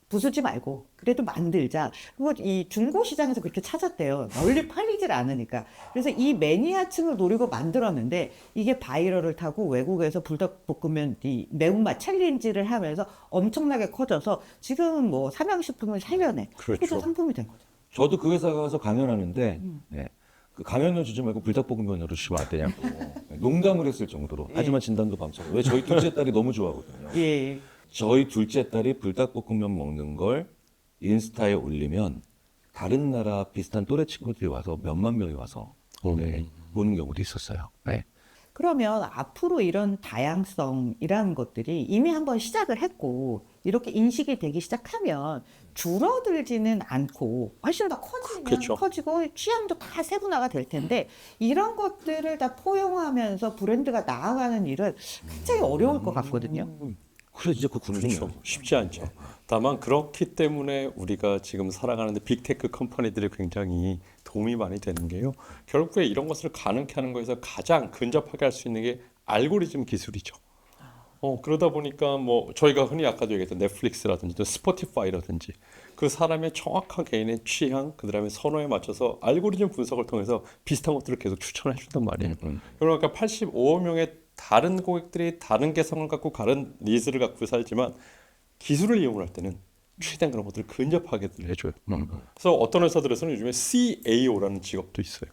부수지 말고 그래도 만들자. 그리고 이 중고 시장에서 그렇게 찾았대요. 널리 팔리질 않으니까. 그래서 이 매니아층을 노리고 만들었는데 이게 바이럴을 타고 외국에서 불닭볶음면 이 매운맛 챌린지를 하면서 엄청나게 커져서 지금은 뭐 삼양식품을 살려내. 그렇죠. 그래서 상품이 된 거죠. 저도 그 회사 가서 강연하는데, 네, 그 강연을 주지 말고 불닭볶음면으로 주시면 안 되냐고. 농담을 했을 정도로. 하지만 진단도 밤새고. 왜 저희 둘째 딸이 너무 좋아하거든요. 예. 저희 둘째 딸이 불닭볶음면 먹는 걸 인스타에 올리면 다른 나라 비슷한 또래 친구들이 와서 몇만 명이 와서 보는 경우도 있었어요. 네. 그러면 앞으로 이런 다양성이라는 것들이 이미 한번 시작을 했고 이렇게 인식이 되기 시작하면 줄어들지는 않고 훨씬 더 커지면 그렇죠. 커지고 취향도 다 세분화가 될 텐데 이런 것들을 다 포용하면서 브랜드가 나아가는 일은 굉장히 어려울 것 같거든요. 그래 이제 그 군중이에요. 그렇죠. 쉽지 않죠. 다만 그렇기 때문에 우리가 지금 살아가는데 빅테크 컴퍼니들이 굉장히 도움이 많이 되는 게요. 결국에 이런 것을 가능케 하는 거에서 가장 근접하게 할 수 있는 게 알고리즘 기술이죠. 그러다 보니까 뭐 저희가 흔히 아까도 얘기했던 넷플릭스라든지 또 스포티파이라든지 그 사람의 정확한 개인의 취향, 그다음에 선호에 맞춰서 알고리즘 분석을 통해서 비슷한 것들을 계속 추천해 준단 말이에요. 그러니까 85억 명의 다른 고객들이 다른 개성을 갖고 다른 니즈를 갖고 살지만 기술을 이용할 때는 최대한 그런 것들을 근접하게 해줘요. 그래서 어떤 회사들에서는 요즘에 CAO라는 직업도 있어요.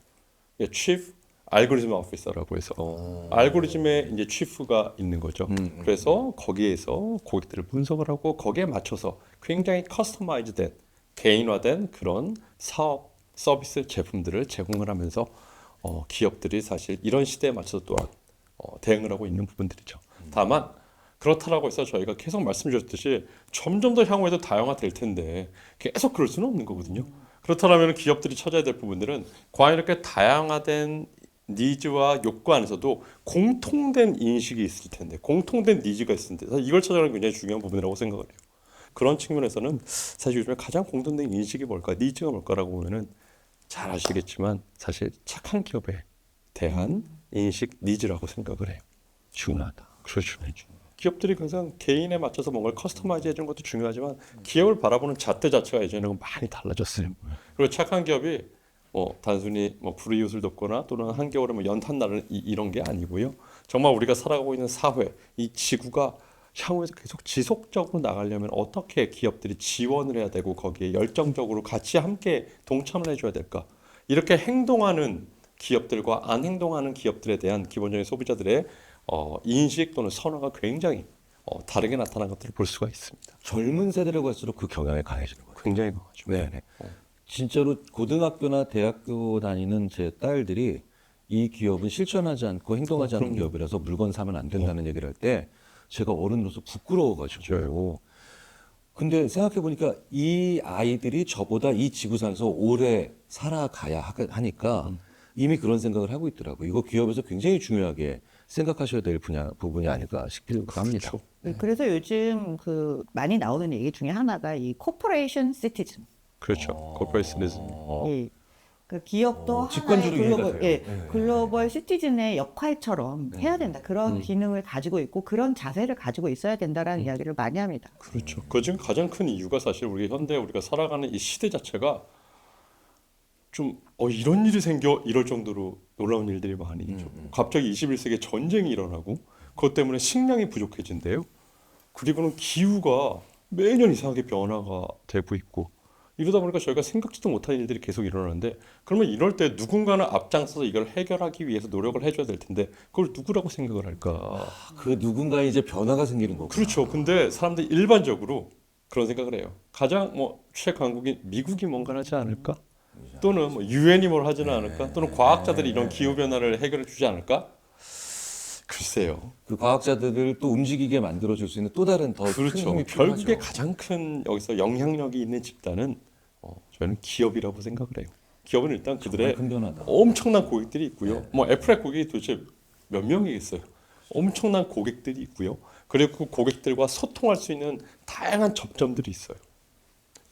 Chief 알고리즘 오피서라고 해서 알고리즘에 이제 chief가 있는 거죠. 그래서 거기에서 고객들을 분석을 하고 거기에 맞춰서 굉장히 커스터마이즈된 개인화된 그런 사업, 서비스, 제품들을 제공을 하면서 기업들이 사실 이런 시대에 맞춰서 또한 대응을 하고 있는 부분들이죠. 다만 그렇다라고 해서 저희가 계속 말씀드렸듯이 점점 더 향후에도 다양화될 텐데 계속 그럴 수는 없는 거거든요. 그렇다면 기업들이 찾아야 될 부분들은 과연 이렇게 다양화된 니즈와 욕구 안에서도 공통된 인식이 있을 텐데, 공통된 니즈가 있을 텐데, 사실 이걸 찾아가는 게 굉장히 중요한 부분이라고 생각을 해요. 그런 측면에서는 사실 요즘에 가장 공통된 인식이 뭘까, 니즈가 뭘까라고 보면은 잘 아시겠지만 사실 착한 기업에 대한 인식, 니즈라고 생각을 해요. 중요하다. 그렇죠. 기업들이 항상 개인에 맞춰서 뭔가를 커스터마이즈 해주는 것도 중요하지만 기업을 바라보는 잣대 자체가 예전에는 많이 달라졌어요. 그리고 착한 기업이 단순히 불이웃을 돕거나 또는 한겨울에 연탄 나르는 이런 게 아니고요. 정말 우리가 살아가고 있는 사회, 이 지구가 향후에서 계속 지속적으로 나가려면 어떻게 기업들이 지원을 해야 되고 거기에 열정적으로 같이 함께 동참을 해줘야 될까? 이렇게 행동하는 기업들과 안 행동하는 기업들에 대한 기본적인 소비자들의 인식 또는 선호가 굉장히 다르게 나타난 것들을 볼 수가 있습니다. 젊은 세대로 갈수록 그 경향이 강해지는 거예요. 굉장히 강하죠. 네. 진짜로 고등학교나 대학교 다니는 제 딸들이 이 기업은 실천하지 않고 행동하지 않는 기업이라서 물건 사면 안 된다는 얘기를 할 때 제가 어른으로서 부끄러워가지고. 근데 생각해 보니까 이 아이들이 저보다 이 지구상에서 오래 살아가야 하니까 이미 그런 생각을 하고 있더라고요. 이거 기업에서 굉장히 중요하게 생각하셔야 될 부분이 아닐까 싶기도 합니다. 그래서 요즘 많이 나오는 얘기 중에 하나가 이 코퍼레이션 시티즌. 그렇죠. 코퍼레이션이즘. 예. 그 기업도 하나의 직관적으로 이해가 돼요. 글로벌 시티즌의 역할처럼 해야 된다. 그런 기능을 가지고 있고 그런 자세를 가지고 있어야 된다라는 이야기를 많이 합니다. 그렇죠. 그 중 가장 큰 이유가 사실 우리가 살아가는 이 시대 자체가 좀 이런 일이 생겨 이럴 정도로 놀라운 일들이 많이 있죠. 갑자기 21세기에 전쟁이 일어나고 그것 때문에 식량이 부족해진대요. 그리고는 기후가 매년 이상하게 변화가 되고 있고 이러다 보니까 저희가 생각지도 못한 일들이 계속 일어나는데 그러면 이럴 때 누군가는 앞장서서 이걸 해결하기 위해서 노력을 해줘야 될 텐데 그걸 누구라고 생각을 할까? 그 누군가에 이제 변화가 생기는 거고. 그렇죠. 근데 사람들이 일반적으로 그런 생각을 해요. 가장 최강국인 미국이 뭔가 하지 않을까? 또는 유엔이 뭘 하지는 않을까? 또는 과학자들이 이런 기후 변화를 해결해 주지 않을까? 글쎄요. 그 과학자들을 또 움직이게 만들어줄 수 있는 또 다른 더 큰 그렇죠. 힘이 결국에 필요하죠. 가장 큰 여기서 영향력이 있는 집단은 저는 기업이라고 생각을 해요. 기업은 일단 그들의 큰 변화다. 엄청난 고객들이 있고요. 애플의 고객이 도대체 몇 명이겠어요? 엄청난 고객들이 있고요. 그리고 그 고객들과 소통할 수 있는 다양한 접점들이 있어요.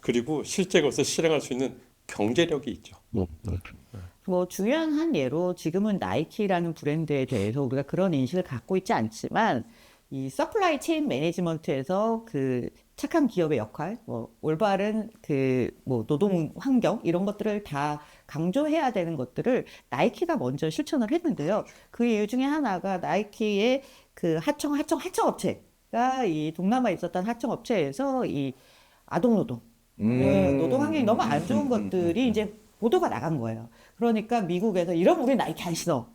그리고 실제 그것을 실행할 수 있는 경제력이 있죠. 중요한 한 예로 지금은 나이키라는 브랜드에 대해서 우리가 그런 인식을 갖고 있지 않지만 이 서플라이 체인 매니지먼트에서 그 착한 기업의 역할, 올바른 노동 환경 이런 것들을 다 강조해야 되는 것들을 나이키가 먼저 실천을 했는데요. 그 이유 중에 하나가 나이키의 그 하청 업체가 이 동남아에 있었던 하청 업체에서 이 아동 노동, 노동 환경이 너무 안 좋은 것들이 이제 보도가 나간 거예요. 그러니까 미국에서 이러면 우리 나이키 안 신어.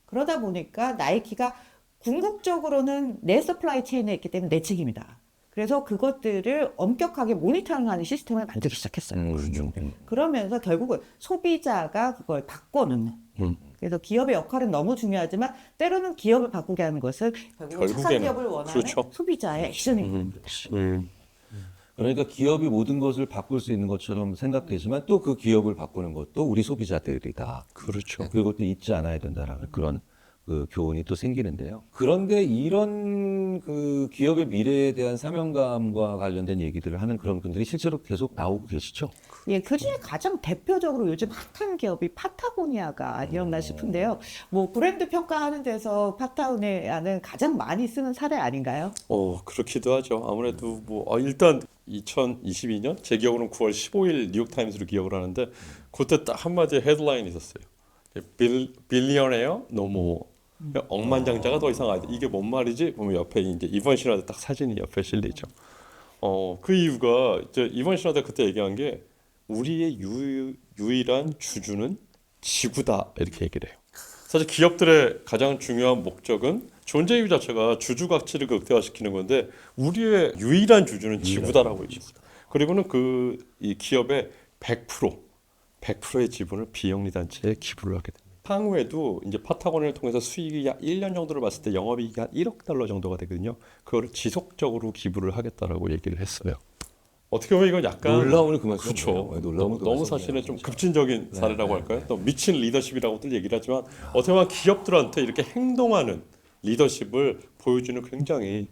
그러다 보니까 나이키가 궁극적으로는 내 서플라이 체인에 있기 때문에 내 책임이다. 그래서 그것들을 엄격하게 모니터링하는 시스템을 만들기 시작했어요. 그러면서 결국은 소비자가 그걸 바꿔놓는. 그래서 기업의 역할은 너무 중요하지만 때로는 기업을 바꾸게 하는 것은 결국은 착한 기업을 원하는 그렇죠. 소비자의 액션입니다. 그러니까 기업이 모든 것을 바꿀 수 있는 것처럼 생각되지만 또 그 기업을 바꾸는 것도 우리 소비자들이다. 그렇죠. 그것도 잊지 않아야 된다라는 그런 그 교훈이 또 생기는데요. 그런데 이런 그 기업의 미래에 대한 사명감과 관련된 얘기들을 하는 그런 분들이 실제로 계속 나오고 계시죠? 예, 그 중에 가장 대표적으로 요즘 핫한 기업이 파타고니아가 아니었나 싶은데요. 브랜드 평가하는 데서 파타고니아는 가장 많이 쓰는 사례 아닌가요? 그렇기도 하죠. 아무래도 일단 2022년 제 기억으로는 9월 15일 뉴욕타임스로 기억을 하는데 그때 딱 한마디 헤드라인이 있었어요. 빌리언웨어 노모 억만장자가 더 이상 아니다. 이게 뭔 말이지? 보면 옆에 이제 이번 신화대 딱 사진이 옆에 실리죠. 그 이유가 이제 이번 신화대 그때 얘기한 게 우리의 유일한 주주는 지구다 이렇게 얘기를 해요. 사실 기업들의 가장 중요한 목적은 존재 이유 자체가 주주 가치를 극대화시키는 건데 우리의 유일한 주주는 지구다라고 얘기했어요. 그리고는 이 기업의 100%의 지분을 비영리 단체에 기부를 하게 됩니다. 향후에도 이제 파타고니아를 통해서 수익이 약 1년 정도를 봤을 때 영업이익이 한 1억 달러 정도가 되거든요. 그거를 지속적으로 기부를 하겠다라고 얘기를 했어요. 어떻게 보면 이건 약간 놀라움을 그만 그렇죠. 놀라움을 너무 사실은 좀 급진적인 사례라고 할까요? 또 미친 리더십이라고들 얘기를 하지만 어떻게 보면 기업들한테 이렇게 행동하는 리더십을 보여주는 굉장히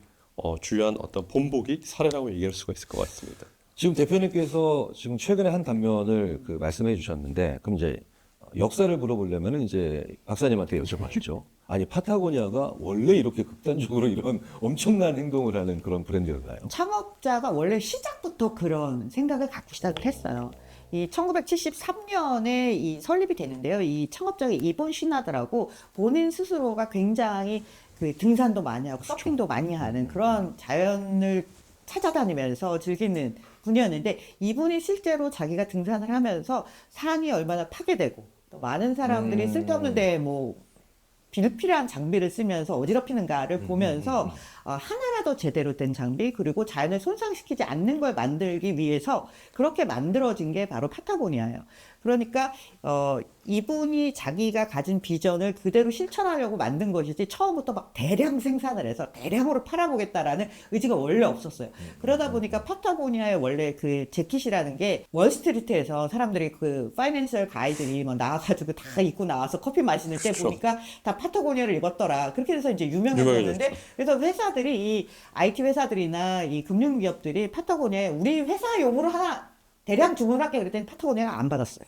주요한 어떤 본보기 사례라고 얘기할 수가 있을 것 같습니다. 지금 대표님께서 지금 최근에 한 단면을 그 말씀해 주셨는데, 그럼 이제 역사를 물어보려면은 이제 박사님한테 여쭤봐야죠. 아니, 파타고니아가 원래 이렇게 극단적으로 이런 엄청난 행동을 하는 그런 브랜드였나요? 창업자가 원래 시작부터 그런 생각을 갖고 시작을 했어요. 이 1973년에 이 설립이 되는데요. 이 창업자가 이본 시나드라고 본인 스스로가 굉장히 그 등산도 많이 하고 서핑도 많이 하는 그런 자연을 찾아다니면서 즐기는 분이었는데, 이분이 실제로 자기가 등산을 하면서 산이 얼마나 파괴되고 또 많은 사람들이 쓸데없는 데에 뭐 불필요한 장비를 쓰면서 어지럽히는가를 보면서 하나라도 제대로 된 장비, 그리고 자연을 손상시키지 않는 걸 만들기 위해서 그렇게 만들어진 게 바로 파타고니아예요. 그러니까 이분이 자기가 가진 비전을 그대로 실천하려고 만든 것이지 처음부터 막 대량 생산을 해서 대량으로 팔아보겠다라는 의지가 원래 없었어요. 그러다 보니까 파타고니아의 원래 그 재킷이라는 게 월스트리트에서 사람들이 그 파이낸셜 가이들이 뭐 나와가지고 다 입고 나와서 커피 마시는 때 그렇죠. 보니까 다 파타고니아를 입었더라. 그렇게 해서 이제 유명해졌는데, 그래서 회사들이 이 IT 회사들이나 이 금융기업들이 파타고니아에 우리 회사용으로 하나 대량 주문할게 그랬더니 파타고니아가 안 받았어요.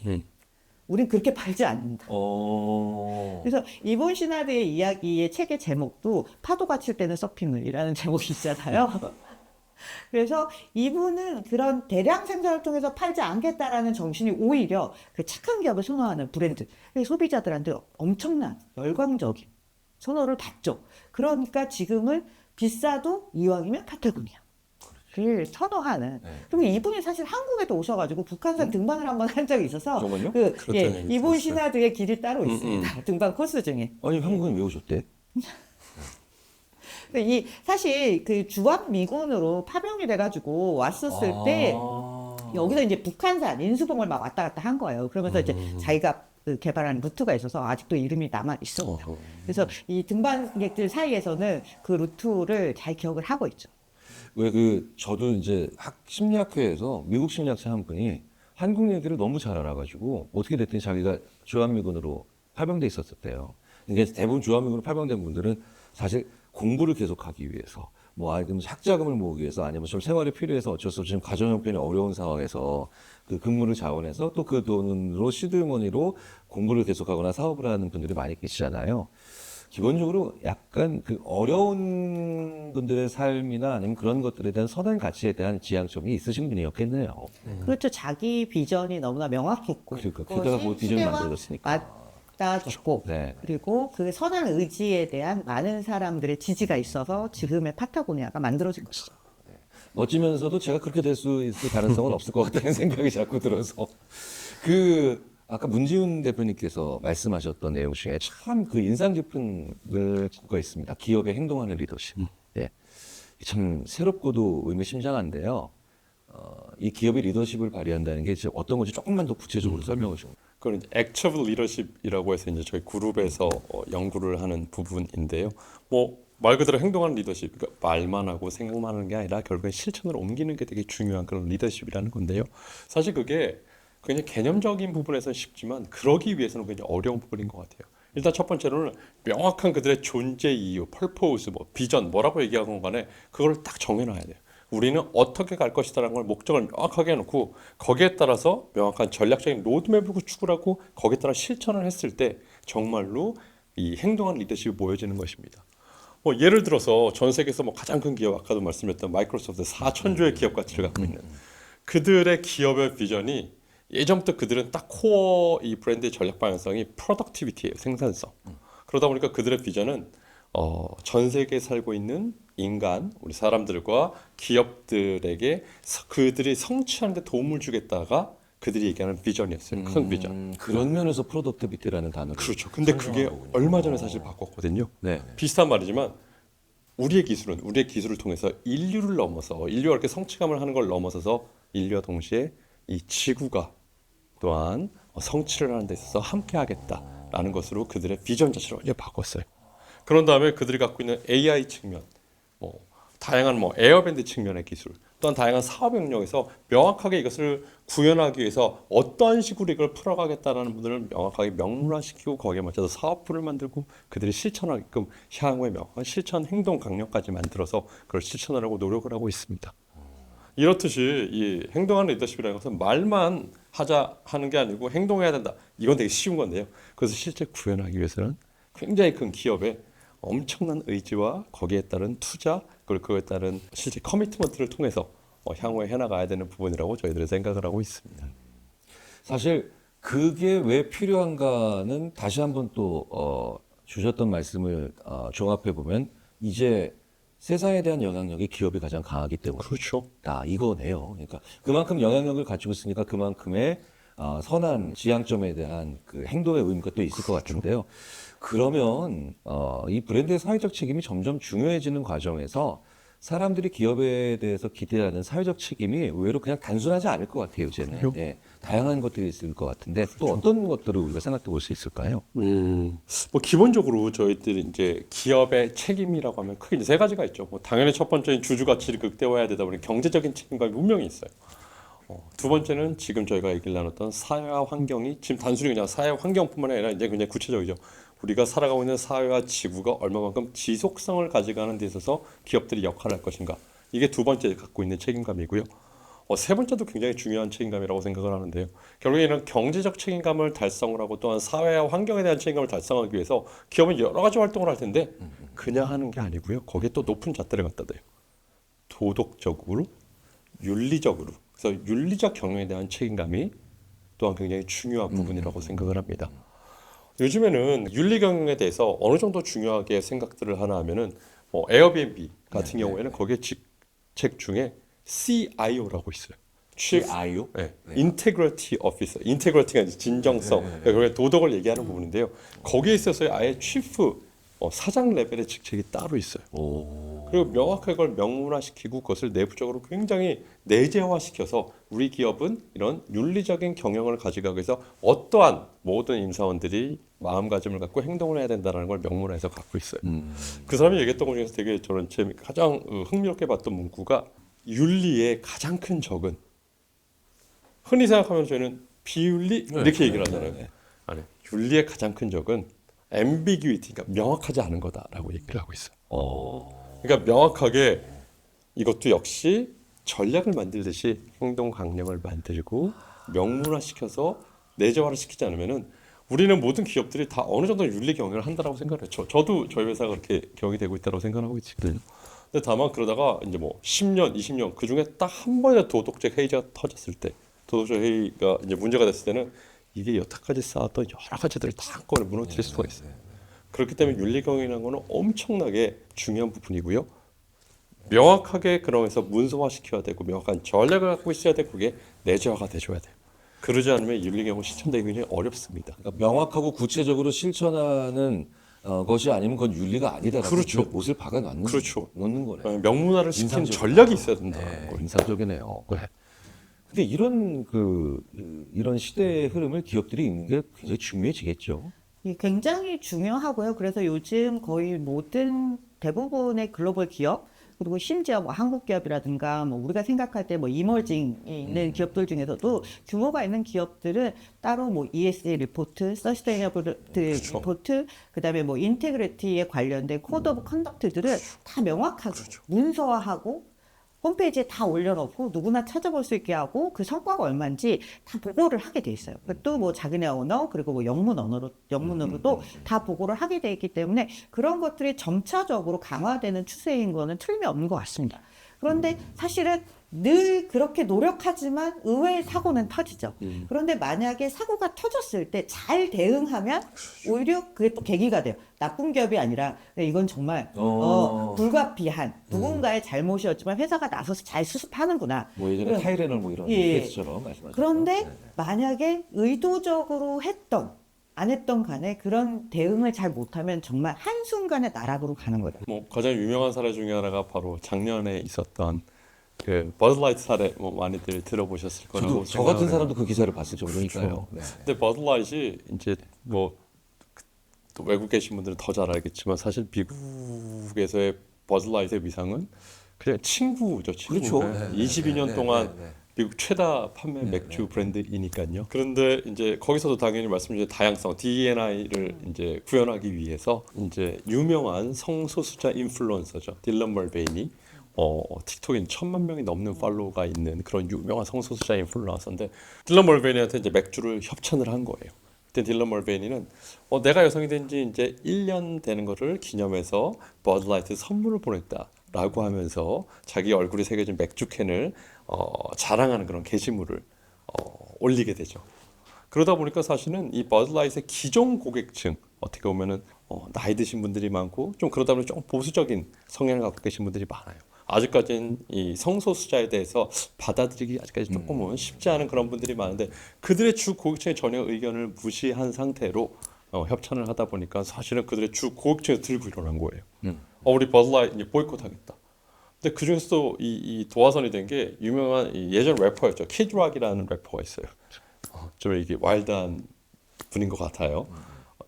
우린 그렇게 팔지 않는다. 그래서 이본 시나드의 이야기의 책의 제목도 파도가 칠 때는 서핑을이라는 제목이 있잖아요. 그래서 이분은 그런 대량 생산을 통해서 팔지 않겠다라는 정신이 오히려 그 착한 기업을 선호하는 브랜드, 소비자들한테 엄청난 열광적인 선호를 받죠. 그러니까 지금은 비싸도 이왕이면 파타고니아 를 선호하는. 그리고 이분이 사실 한국에도 오셔가지고 북한산 등반을 한번 한 적이 있어서 정말요? 이분 시나드의 길이 따로 있습니다. 등반 코스 중에. 아니, 한국은 왜 오셨대? 사실 그 주한미군으로 파병이 돼가지고 왔었을 때 여기서 이제 북한산 인수봉을 막 왔다 갔다 한 거예요. 그러면서 이제 자기가 그 개발한 루트가 있어서 아직도 이름이 남아 있습니다. 그래서 이 등반객들 사이에서는 그 루트를 잘 기억을 하고 있죠. 저도 이제 심리학회에서 미국 심리학자 한 분이 한국 얘기를 너무 잘 알아가지고 어떻게 됐든 자기가 주한미군으로 파병돼 있었대요. 이게 대부분 주한미군으로 파병된 분들은 사실 공부를 계속하기 위해서, 뭐 아니면 학자금을 모으기 위해서, 아니면 좀 생활이 필요해서 어쩔 수 없이 지금 가정 형편이 어려운 상황에서 그 근무를 자원해서 또 그 돈으로 시드머니로 공부를 계속하거나 사업을 하는 분들이 많이 계시잖아요. 기본적으로 약간 그 어려운 분들의 삶이나 아니면 그런 것들에 대한 선한 가치에 대한 지향점이 있으신 분이었겠네요. 그렇죠. 자기 비전이 너무나 명확했고, 그러니까 게다가 뭐 비전을 만들었으니까. 맞다줬고, 네. 그리고 그 선한 의지에 대한 많은 사람들의 지지가 있어서 지금의 파타고니아가 만들어진 것이죠. 어찌면서도 제가 그렇게 될 수 있을 가능성은 없을 것 같다는 생각이 자꾸 들어서 아까 문지훈 대표님께서 말씀하셨던 내용 중에 참 그 인상 깊은 거가 있습니다. 기업의 행동하는 리더십. 네. 참 새롭고도 의미심장한데요. 이 기업의 리더십을 발휘한다는 게 이제 어떤 건지 조금만 더 구체적으로 설명을 좀. 그건 이제 액트 오브 리더십이라고 해서 이제 저희 그룹에서 연구를 하는 부분인데요. 뭐 말 그대로 행동하는 리더십, 그러니까 말만 하고 생각만 하는 게 아니라 결국에 실천으으로 옮기는 게 되게 중요한 그런 리더십이라는 건데요. 사실 그게 그냥 개념적인 부분에서는 쉽지만 그러기 위해서는 굉장히 어려운 부분인 것 같아요. 일단 첫 번째로는 명확한 그들의 존재 이유, 펄포스, 뭐 비전, 뭐라고 얘기하건 간에 그걸 딱 정해놔야 돼요. 우리는 어떻게 갈 것이다라는 걸 목적을 명확하게 해놓고 거기에 따라서 명확한 전략적인 로드맵을 구축을 하고 거기에 따라 실천을 했을 때 정말로 이 행동하는 리더십이 보여지는 것입니다. 뭐 예를 들어서 전 세계에서 뭐 가장 큰 기업, 아까도 말씀했던 마이크로소프트 4,000조의 기업 가치를 갖고 있는 그들의 기업의 비전이 예전부터 그들은 딱 코어 이 브랜드의 전략 방향성이 프로덕티비티예요, 생산성. 그러다 보니까 그들의 비전은 전 세계에 살고 있는 인간, 우리 사람들과 기업들에게 그들이 성취하는 데 도움을 주겠다가 그들이 얘기하는 비전이었어요. 큰 비전. 그런 면에서 프로덕티비티라는 단어를 그렇죠. 근데 그게 사용하는 거군요. 얼마 전에 사실 바꿨거든요. 네. 비슷한 말이지만 우리의 기술을 통해서 인류가 이렇게 성취감을 하는 걸 넘어서서 인류와 동시에 이 지구가 또한 성취를 하는 데 있어서 함께 하겠다라는 것으로 그들의 비전 자체를 완전히 바꿨어요. 그런 다음에 그들이 갖고 있는 AI 측면, 다양한 에어밴드 측면의 기술, 또한 다양한 사업 영역에서 명확하게 이것을 구현하기 위해서 어떠한 식으로 이걸 풀어가겠다라는 부분을 명확하게 명문화시키고 거기에 맞춰서 사업부를 만들고 그들이 실천하게끔 향후에 명확한 실천 행동 강령까지 만들어서 그걸 실천하려고 노력을 하고 있습니다. 이렇듯이 이 행동하는 리더십이라는 것은 말만 하는 게 아니고 행동해야 된다. 이건 되게 쉬운 건데요. 그래서 실제 구현하기 위해서는 굉장히 큰 기업의 엄청난 의지와 거기에 따른 투자 그리고 그에 따른 실제 커미트먼트를 통해서 향후에 해나가야 되는 부분이라고 저희들은 생각을 하고 있습니다. 사실 그게 왜 필요한가는 다시 한번 또 주셨던 말씀을 종합해 보면 이제 세상에 대한 영향력이 기업이 가장 강하기 때문에 그렇죠. 다 이거네요. 그러니까 그만큼 영향력을 가지고 있으니까 그만큼의 선한 지향점에 대한 그 행동의 의미가 또 있을 것 같은데요. 그러면 이 브랜드의 사회적 책임이 점점 중요해지는 과정에서 사람들이 기업에 대해서 기대하는 사회적 책임이 의외로 그냥 단순하지 않을 것 같아요, 이제는. 그렇죠. 예, 다양한 것들이 있을 것 같은데 또 어떤 것들을 우리가 생각해 볼 수 있을까요? 기본적으로 저희들이 이제 기업의 책임이라고 하면 크게 이제 세 가지가 있죠. 당연히 첫 번째는 주주 가치를 극대화해야 되다 보니 경제적인 책임감이 분명히 있어요. 두 번째는 지금 저희가 얘기를 나눴던 사회와 환경이 지금 단순히 그냥 사회 환경뿐만 아니라 이제 굉장히 구체적이죠. 우리가 살아가고 있는 사회와 지구가 얼마만큼 지속성을 가져가는 데 있어서 기업들이 역할을 할 것인가. 이게 두 번째 갖고 있는 책임감이고요. 세 번째도 굉장히 중요한 책임감이라고 생각을 하는데요. 결국에는 경제적 책임감을 달성을 하고 또한 사회와 환경에 대한 책임감을 달성하기 위해서 기업은 여러 가지 활동을 할 텐데 그냥 하는 게 아니고요. 거기에 또 높은 잣대를 갖다 대요. 도덕적으로, 윤리적으로. 그래서 윤리적 경영에 대한 책임감이 또한 굉장히 중요한 부분이라고 생각을 합니다. 요즘에는 윤리 경영에 대해서 어느 정도 중요하게 생각들을 하나 하면은 에어비앤비 같은 경우에는 거기에 직책 중에 CIO라고 있어요. CIO? 네. Integrity Officer. 인테그리티가 이제 진정성, 그러니까 도덕을 얘기하는 부분인데요. 거기에 있어서 아예 치프 사장 레벨의 직책이 따로 있어요. 그리고 명확하게 그걸 명문화시키고 그것을 내부적으로 굉장히 내재화시켜서 우리 기업은 이런 윤리적인 경영을 가져가기 위해서 어떠한 모든 임사원들이 마음가짐을 갖고 행동을 해야 된다는 걸 명문화해서 갖고 있어요. 그 사람이 얘기했던 것 중에서 되게 저는 가장 흥미롭게 봤던 문구가 윤리의 가장 큰 적은 흔히 생각하면 저희는 비윤리 이렇게 얘기를 하잖아요. 아니, 윤리의 가장 큰 적은 ambiguity, 그러니까 명확하지 않은 거다라고 얘기를 하고 있어요. 그러니까 명확하게 이것도 역시 전략을 만들듯이 행동 강령을 만들고 명문화시켜서 내재화를 시키지 않으면은 우리는 모든 기업들이 다 어느 정도 윤리 경영을 한다라고 생각을 해요. 저도 저희 회사가 그렇게 경영이 되고 있다고 생각하고 있거든요. 근데 다만 그러다가 이제 10년, 20년 그 중에 딱 한 번이라도 도덕적 해이가 터졌을 때, 도덕적 해이가 이제 문제가 됐을 때는 이게 여태까지 쌓았던 여러 가지들을 다 한꺼번에 무너뜨릴 수가 있어요. 그렇기 때문에 윤리 경영이라는 거는 엄청나게 중요한 부분이고요. 명확하게 그러면서 문서화시켜야 되고 명확한 전략을 갖고 있어야 되고 그게 내재화가 돼줘야 돼요. 그러지 않으면 윤리 경영 실천되기 굉장히 어렵습니다. 그러니까 명확하고 구체적으로 실천하는 것이 아니면 그건 윤리가 아니다라고 그렇죠. 못을 박아 놓는 그렇죠. 거네요. 명문화를 시키는 인상적이다. 전략이 있어야 된다. 인상적이네요. 근데 이런 시대의 흐름을 기업들이 읽는 게 굉장히 중요해지겠죠. 굉장히 중요하고요. 그래서 요즘 거의 모든 대부분의 글로벌 기업 그리고 심지어 한국 기업이라든가 우리가 생각할 때 이머징에 있는 기업들 중에서도 규모가 있는 기업들은 따로 ESG 리포트, 서스테이너블리티 리포트, 그다음에 인테그리티에 관련된 코드 오브 컨덕트들을 다 명확하게 문서화하고 홈페이지에 다 올려놓고 누구나 찾아볼 수 있게 하고 그 성과가 얼마인지 다 보고를 하게 돼 있어요. 또 자기네 언어 그리고 영문으로도 다 보고를 하게 돼 있기 때문에 그런 것들이 점차적으로 강화되는 추세인 거는 틀림이 없는 것 같습니다. 그런데 사실은 늘 그렇게 노력하지만 의외의 사고는 터지죠. 그런데 만약에 사고가 터졌을 때 잘 대응하면 오히려 그게 또 계기가 돼요. 나쁜 기업이 아니라 이건 정말 불가피한 누군가의 잘못이었지만 회사가 나서서 잘 수습하는구나. 뭐 예전에 그런- 타이레놀 뭐 이런 예. 케이스처럼 말씀하셨죠. 그런데 네. 만약에 의도적으로 했던 안 했던 간에 그런 대응을 잘 못하면 정말 한순간에 나락으로 가는 거예요. 뭐 가장 유명한 사례 중에 하나가 바로 작년에 있었던 그 버드라이트 사례 뭐 많이들 들어보셨을 거라고 저도 저 같은 생각을 해요. 사람도 그 기사를 봤을 정도니까요. 네. 근데 버드라이트이 이제 뭐 또 외국 계신 분들은 더 잘 알겠지만 사실 미국에서의 버드라이트의 위상은 그냥 친구죠, 친구. 그렇죠. 네. 네, 22년 네, 동안 네, 네. 미국 최다 판매 맥주 브랜드이니까요. 그런데 이제 거기서도 당연히 말씀드린 다양성 D&I를 이제 구현하기 위해서 이제 유명한 성소수자 인플루언서죠, 딜런 멀베인이 틱톡에 1,000만 명이 넘는 팔로워가 있는 그런 유명한 성소수자 인플루언서인데 딜런 멀베인한테 이제 맥주를 협찬을 한 거예요. 그때 딜런 멀베인이는 내가 여성이 된 지 이제 1년 되는 거를 기념해서 버드라이트 선물을 보냈다라고 하면서 자기 얼굴이 새겨진 맥주 캔을 자랑하는 그런 게시물을 올리게 되죠. 그러다 보니까 사실은 이 버드라이트의 기존 고객층 어떻게 보면은 나이 드신 분들이 많고 좀 그러다 보니 좀 보수적인 성향을 갖고 계신 분들이 많아요. 아직까지는 이 성소수자에 대해서 받아들이기 아직까지 조금은 쉽지 않은 그런 분들이 많은데 그들의 주 고객층의 전혀 의견을 무시한 상태로 협찬을 하다 보니까 사실은 그들의 주 고객층에서 들고 일어난 거예요. 우리 버드라이트 이제 보이콧하겠다. 근데 그 중에서도 이 도화선이 된 게 유명한 이 예전 래퍼였죠. 키드락이라는 래퍼가 있어요. 좀 이게 와일드한 분인 것 같아요.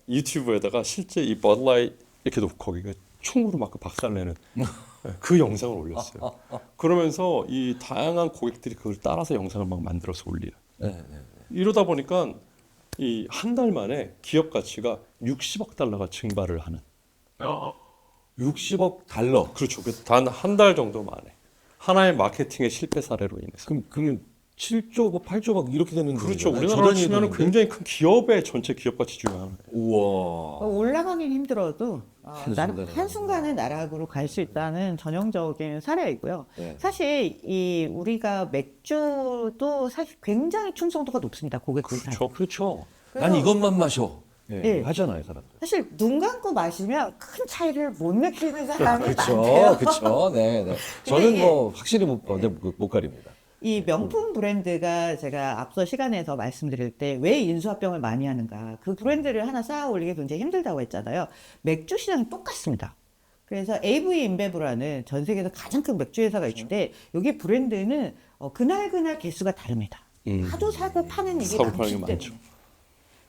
유튜브에다가 실제 이 버드라이트 이렇게 놓고 거기가 총으로 막 박살내는 그 영상을 올렸어요. 그러면서 이 다양한 고객들이 그걸 따라서 영상을 막 만들어서 올리는. 네, 네. 이러다 보니까 이 한 달 만에 기업 가치가 60억 달러가 증발을 하는. 60억 달러. 그렇죠. 단 한 달 정도 만에 하나의 마케팅의 실패 사례로 인해서. 그럼 7조, 뭐 8조 막 이렇게 되는 그렇죠. 거잖아요. 우리나라로 저단위 치면 돈인데. 굉장히 큰 기업의 전체 기업 가치 중에 하나예요. 우와. 올라가긴 힘들어도 한순간에. 한순간에 나락으로 갈 수 있다는 전형적인 사례이고요. 네. 사실 이 우리가 맥주도 사실 굉장히 충성도가 높습니다. 고객들한테. 그렇죠. 그래서- 난 이것만 마셔. 네, 네. 하잖아요, 사람들. 사실 눈 감고 마시면 큰 차이를 못 느끼는 사람이 그렇죠, 많대요. 그렇죠. 네, 네. 저는 이게- 뭐 확실히 못 가립니다. 이 명품 브랜드가 제가 앞서 시간에서 말씀드릴 때 왜 인수합병을 많이 하는가. 그 브랜드를 하나 쌓아 올리기 굉장히 힘들다고 했잖아요. 맥주 시장이 똑같습니다. 그래서 AV 인베브라는 전 세계에서 가장 큰 맥주 회사가 있는데 여기 브랜드는 그날 개수가 다릅니다. 하도 사고 파는 일이 사고 파는 많기 게 때문에. 많죠.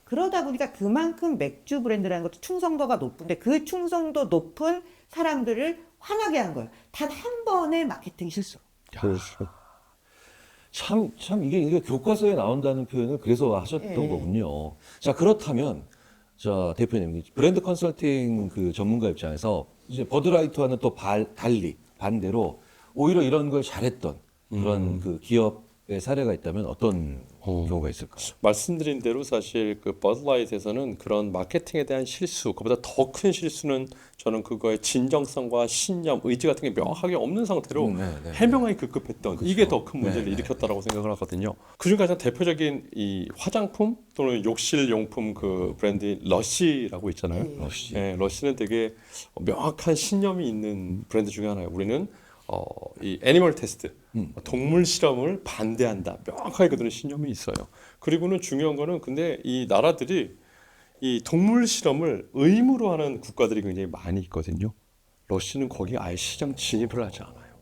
그러다 보니까 그만큼 맥주 브랜드라는 것도 충성도가 높은데 그 충성도 높은 사람들을 화나게 한 거예요. 단 한 번의 마케팅 실수. 그렇죠. 참 이게 교과서에 나온다는 표현을 그래서 하셨던 예. 거군요. 자, 그렇다면 자, 대표님, 브랜드 컨설팅 그 전문가 입장에서 이제 버드라이트와는 또 달리 반대로 오히려 이런 걸 잘했던 그런 그 기업의 사례가 있다면 어떤 경우가 있을까요? 말씀드린 대로 사실 그 버드라이트에서는 그런 마케팅에 대한 실수, 그보다 더 큰 실수는 저는 그거의 진정성과 신념, 의지 같은 게 명확하게 없는 상태로 네, 네. 해명하기 급급했던 이게 더 큰 문제를 네, 네. 일으켰다라고 생각을 하거든요. 그중 가장 대표적인 이 화장품 또는 욕실용품 그 브랜드인 러쉬라고 있잖아요. 러쉬. 네, 러쉬는 되게 명확한 신념이 있는 브랜드 중에 하나예요. 우리는 이 애니멀 테스트, 동물 실험을 반대한다. 명확하게 그들은 신념이 있어요. 그리고는 중요한 거는 근데 이 나라들이 이 동물 실험을 의무로 하는 국가들이 굉장히 많이 있거든요. 러시아는 거기 아예 시장 진입을 하지 않아요.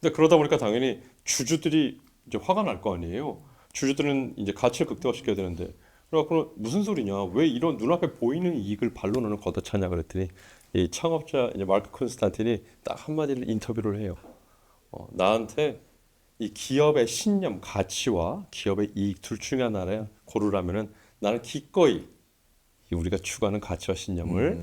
근데 그러다 보니까 당연히 주주들이 이제 화가 날 거 아니에요. 주주들은 이제 가치를 극대화시켜야 되는데 그래갖고 무슨 소리냐? 왜 이런 눈앞에 보이는 이익을 반론하는 걷어차냐 그랬더니 이 창업자 이제 마크 콘스탄틴이 딱 한마디를 인터뷰를 해요. 나한테 이 기업의 신념, 가치와 기업의 이익 둘 중에 하나를 고르라면은 나는 기꺼이 이 우리가 추구하는 가치와 신념을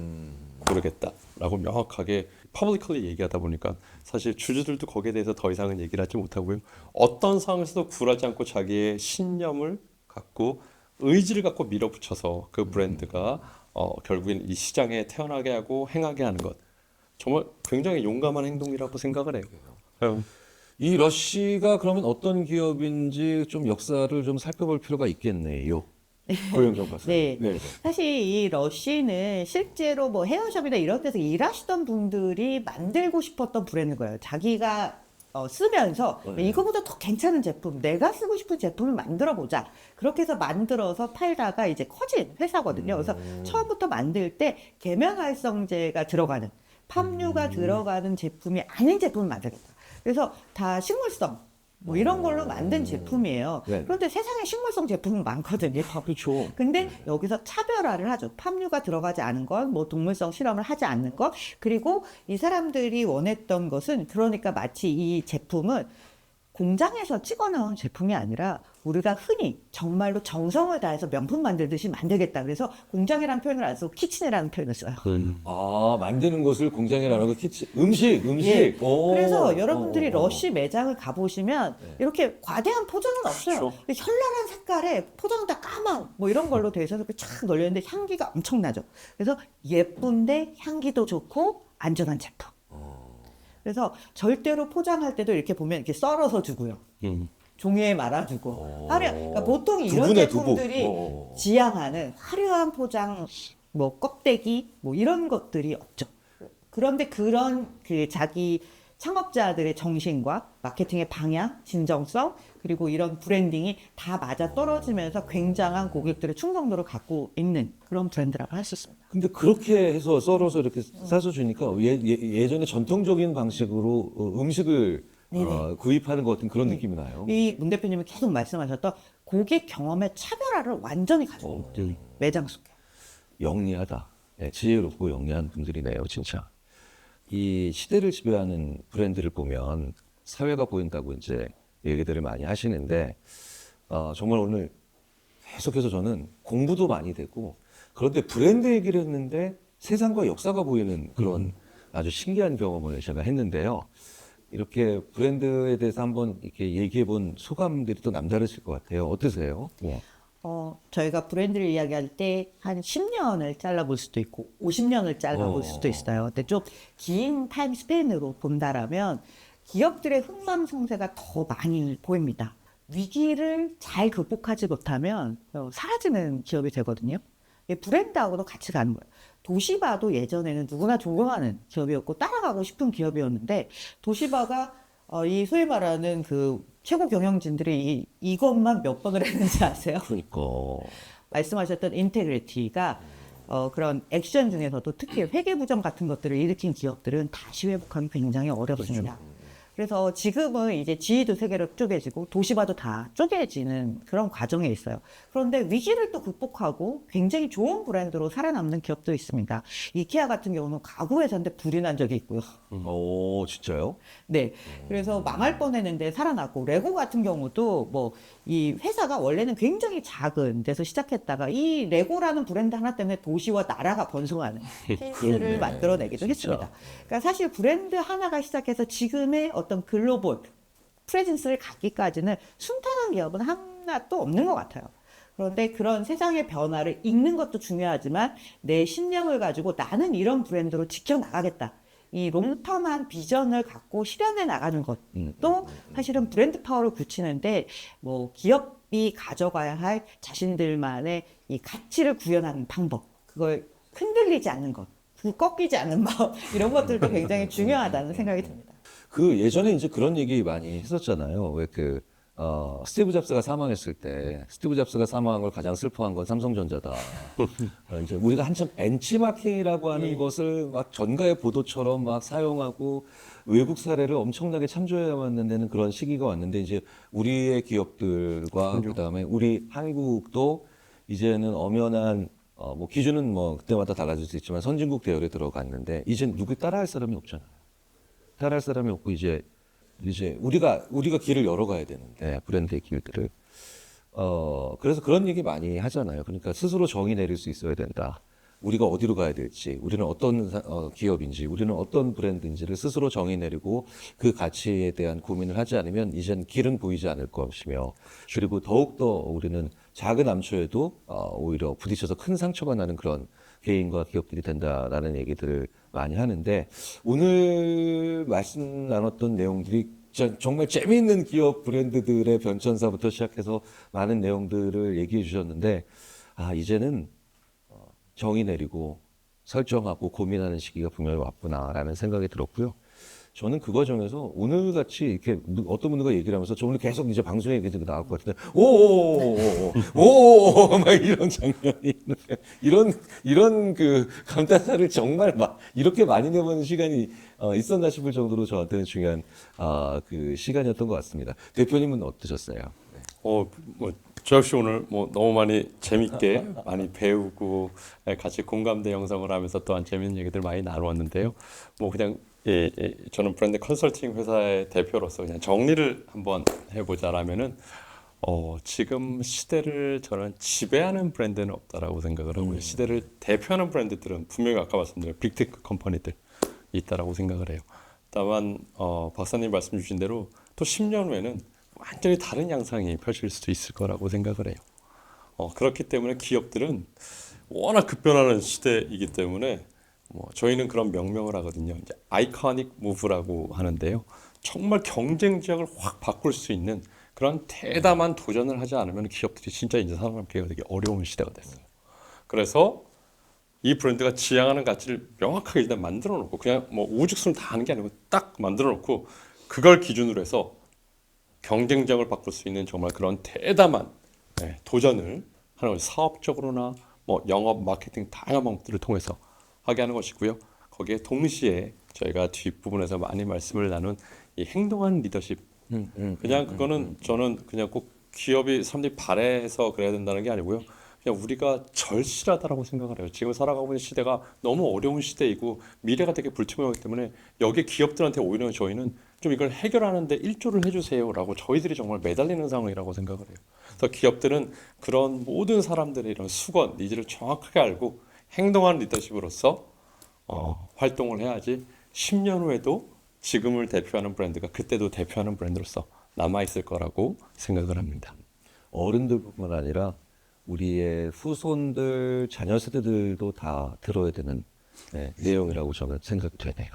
고르겠다라고 명확하게 퍼블리컬리 얘기하다 보니까 사실 주주들도 거기에 대해서 더 이상은 얘기를 하지 못하고요. 어떤 상황에서도 굴하지 않고 자기의 신념을 갖고 의지를 갖고 밀어붙여서 그 브랜드가 결국엔 이 시장에 태어나게 하고 행하게 하는 것 정말 굉장히 용감한 행동이라고 생각을 해요. 이 러쉬가 그러면 어떤 기업인지 좀 역사를 좀 살펴볼 필요가 있겠네요. 고영정 박사님. 네. 사실 이 러쉬는 실제로 뭐 헤어샵이나 이런 데서 일하시던 분들이 만들고 싶었던 브랜드인 거예요. 자기가 쓰면서 이거보다 더 괜찮은 제품, 내가 쓰고 싶은 제품을 만들어 보자. 그렇게 해서 만들어서 팔다가 이제 커진 회사거든요. 그래서 처음부터 만들 때 계면활성제가 들어가는, 팜유가 들어가는 제품이 아닌 제품을 만들겠다. 그래서 다 식물성 뭐 이런 걸로 만든 제품이에요. 네. 그런데 세상에 식물성 제품은 많거든요. 그렇죠. 근데 여기서 차별화를 하죠. 팜유가 들어가지 않은 것, 뭐 동물성 실험을 하지 않는 것, 그리고 이 사람들이 원했던 것은 그러니까 마치 이 제품은 공장에서 찍어놓은 제품이 아니라 우리가 흔히 정말로 정성을 다해서 명품 만들듯이 만들겠다. 그래서 공장이라는 표현을 안 쓰고 키친이라는 표현을 써요. 아, 만드는 것을 공장이라는 거 키친 음식. 예. 오. 그래서 여러분들이 오. 러쉬 매장을 가보시면 이렇게 과대한 포장은 없어요. 그렇죠. 현란한 색깔에 포장은 다 까만 뭐 이런 걸로 돼 있어서 이렇게 쫙 널려있는데 향기가 엄청나죠. 그래서 예쁜데 향기도 좋고 안전한 제품. 그래서 절대로 포장할 때도 이렇게 보면 이렇게 썰어서 주고요. 종이에 말아주고 그러니까 보통 이런 두부네, 두부. 제품들이 오. 지향하는 화려한 포장, 뭐 껍데기, 뭐 이런 것들이 없죠. 그런데 그런 그 자기 창업자들의 정신과 마케팅의 방향, 진정성, 그리고 이런 브랜딩이 다 맞아 떨어지면서 굉장한 고객들의 충성도를 갖고 있는 그런 브랜드라고 할 수 있습니다. 근데 그렇게 해서 썰어서 이렇게 싸서 주니까 예전에 전통적인 방식으로 음식을 구입하는 것 같은 그런 느낌이 나요. 이 문 대표님이 계속 말씀하셨던 고객 경험의 차별화를 완전히 가지고 있는 매장 속에. 영리하다. 네, 지혜롭고 영리한 분들이네요, 진짜. 이 시대를 지배하는 브랜드를 보면 사회가 보인다고 이제 얘기들을 많이 하시는데, 정말 오늘 계속해서 저는 공부도 많이 되고, 그런데 브랜드 얘기를 했는데 세상과 역사가 보이는 그런 아주 신기한 경험을 제가 했는데요. 이렇게 브랜드에 대해서 한번 이렇게 얘기해 본 소감들이 또 남다르실 것 같아요. 어떠세요? 저희가 브랜드를 이야기할 때 한 10년을 잘라볼 수도 있고 50년을 잘라볼 수도 있어요. 근데 좀 긴 타임 스팬으로 본다라면 기업들의 흥망성쇠가 더 많이 보입니다. 위기를 잘 극복하지 못하면 사라지는 기업이 되거든요. 브랜드하고도 같이 가는 거예요. 도시바도 예전에는 누구나 존경하는 기업이었고 따라가고 싶은 기업이었는데 도시바가 이 소위 말하는 그 최고 경영진들이 이것만 몇 번을 했는지 아세요? 그러니까. 말씀하셨던 인테그리티가 그런 액션 중에서도 특히 회계부정 같은 것들을 일으킨 기업들은 다시 회복하기 굉장히 어렵습니다. 그래서 지금은 이제 지위도 세계로 쪼개지고 도시바도 다 쪼개지는 그런 과정에 있어요. 그런데 위기를 또 극복하고 굉장히 좋은 브랜드로 살아남는 기업도 있습니다. 이케아 같은 경우는 가구 회사인데 불이 난 적이 있고요. 오, 진짜요? 네. 그래서 망할 뻔했는데 살아났고 레고 같은 경우도 뭐 이 회사가 원래는 굉장히 작은 데서 시작했다가 이 레고라는 브랜드 하나 때문에 도시와 나라가 번성하는 케이스를 만들어내기도 했습니다. 그러니까 사실 브랜드 하나가 시작해서 지금의 어떤 글로벌 프레젠스를 갖기까지는 순탄한 기업은 하나도 없는 것 같아요. 그런데 그런 세상의 변화를 읽는 것도 중요하지만 내 신념을 가지고 나는 이런 브랜드로 지켜나가겠다. 이 롱텀한 비전을 갖고 실현해 나가는 것도 사실은 브랜드 파워를 굳히는데 뭐 기업이 가져가야 할 자신들만의 이 가치를 구현하는 방법, 그걸 흔들리지 않는 것, 그 꺾이지 않는 마음 이런 것들도 굉장히 중요하다는 생각이 듭니다. 그 예전에 이제 그런 얘기 많이 했었잖아요. 왜 스티브 잡스가 사망했을 때 스티브 잡스가 사망한 걸 가장 슬퍼한 건 삼성전자다. 이제 우리가 한참 벤치마킹이라고 하는 것을 막 전가의 보도처럼 막 사용하고 외국 사례를 엄청나게 참조해 왔는 그런 시기가 왔는데 이제 우리의 기업들과 그다음에 우리 한국도 이제는 엄연한 뭐 기준은 뭐 그때마다 달라질 수 있지만 선진국 대열에 들어갔는데 이제 누구 따라할 사람이 없잖아요. 따라할 사람이 없고 이제 우리가 길을 열어가야 되는데 브랜드의 길들을 그래서 그런 얘기 많이 하잖아요. 그러니까 스스로 정의 내릴 수 있어야 된다. 우리가 어디로 가야 될지, 우리는 어떤 기업인지, 우리는 어떤 브랜드인지를 스스로 정의 내리고 그 가치에 대한 고민을 하지 않으면 이젠 길은 보이지 않을 것이며, 그리고 더욱더 우리는 작은 암초에도 오히려 부딪혀서 큰 상처가 나는 그런 개인과 기업들이 된다라는 얘기들을 많이 하는데, 오늘 말씀 나눴던 내용들이 정말 재미있는 기업 브랜드들의 변천사부터 시작해서 많은 내용들을 얘기해 주셨는데, 이제는 정의 내리고 설정하고 고민하는 시기가 분명히 왔구나라는 생각이 들었고요. 저는 그 과정에서 오늘 같이 이렇게 어떤 분들과 얘기를 하면서 저 오늘 계속 이제 방송에 얘기가 나올 것 같은데 오오오오오오 막 이런 장면이 이런 그 감탄사를 정말 막 이렇게 많이 내보는 시간이 있었나 싶을 정도로 저한테는 중요한 그 시간이었던 것 같습니다. 대표님은 어떠셨어요? 저 역시 오늘 너무 많이 재밌게 많이 배우고 같이 공감대 형성을 하면서 또한 재밌는 얘기들 많이 나누었는데요. 그냥 저는 브랜드 컨설팅 회사의 대표로서 그냥 정리를 한번 해보자라면은 지금 시대를 저는 지배하는 브랜드는 없다라고 생각을 하고요. 시대를 대표하는 브랜드들은 분명히 아까 말씀드린 빅테크 컴퍼니들 있다라고 생각을 해요. 다만 박사님 말씀 주신 대로 또 10년 후에는 완전히 다른 양상이 펼칠 수도 있을 거라고 생각을 해요. 그렇기 때문에 기업들은 워낙 급변하는 시대이기 때문에 저희는 그런 명명을 하거든요. 이제 아이코닉 무브라고 하는데요. 정말 경쟁 지역을 확 바꿀 수 있는 그런 대담한 도전을 하지 않으면 기업들이 진짜 이제 살아남기가 되게 어려운 시대가 됐어요. 그래서 이 브랜드가 지향하는 가치를 명확하게 일단 만들어 놓고 그냥 우죽순 다 하는 게 아니고 딱 만들어 놓고 그걸 기준으로 해서 경쟁력을 바꿀 수 있는 정말 그런 대담한 도전을 하는 거죠. 사업적으로나 영업, 마케팅 다양한 방법들을 통해서 하게 하는 것이고요. 거기에 동시에 저희가 뒷부분에서 많이 말씀을 나눈 이 행동하는 리더십. 그냥 그거는 저는 그냥 꼭 기업이 사람들이 바래서 그래야 된다는 게 아니고요. 그냥 우리가 절실하다라고 생각을 해요. 지금 살아가고 있는 시대가 너무 어려운 시대이고 미래가 되게 불투명하기 때문에 여기 기업들한테 오히려 저희는 좀 이걸 해결하는데 일조를 해주세요라고 저희들이 정말 매달리는 상황이라고 생각을 해요. 그래서 기업들은 그런 모든 사람들의 이런 수건, 니즈를 정확하게 알고 행동하는 리더십으로서 활동을 해야지 10년 후에도 지금을 대표하는 브랜드가 그때도 대표하는 브랜드로서 남아있을 거라고 생각을 합니다. 어른들뿐만 아니라 우리의 후손들, 자녀 세대들도 다 들어야 되는 내용이라고 저는 생각되네요.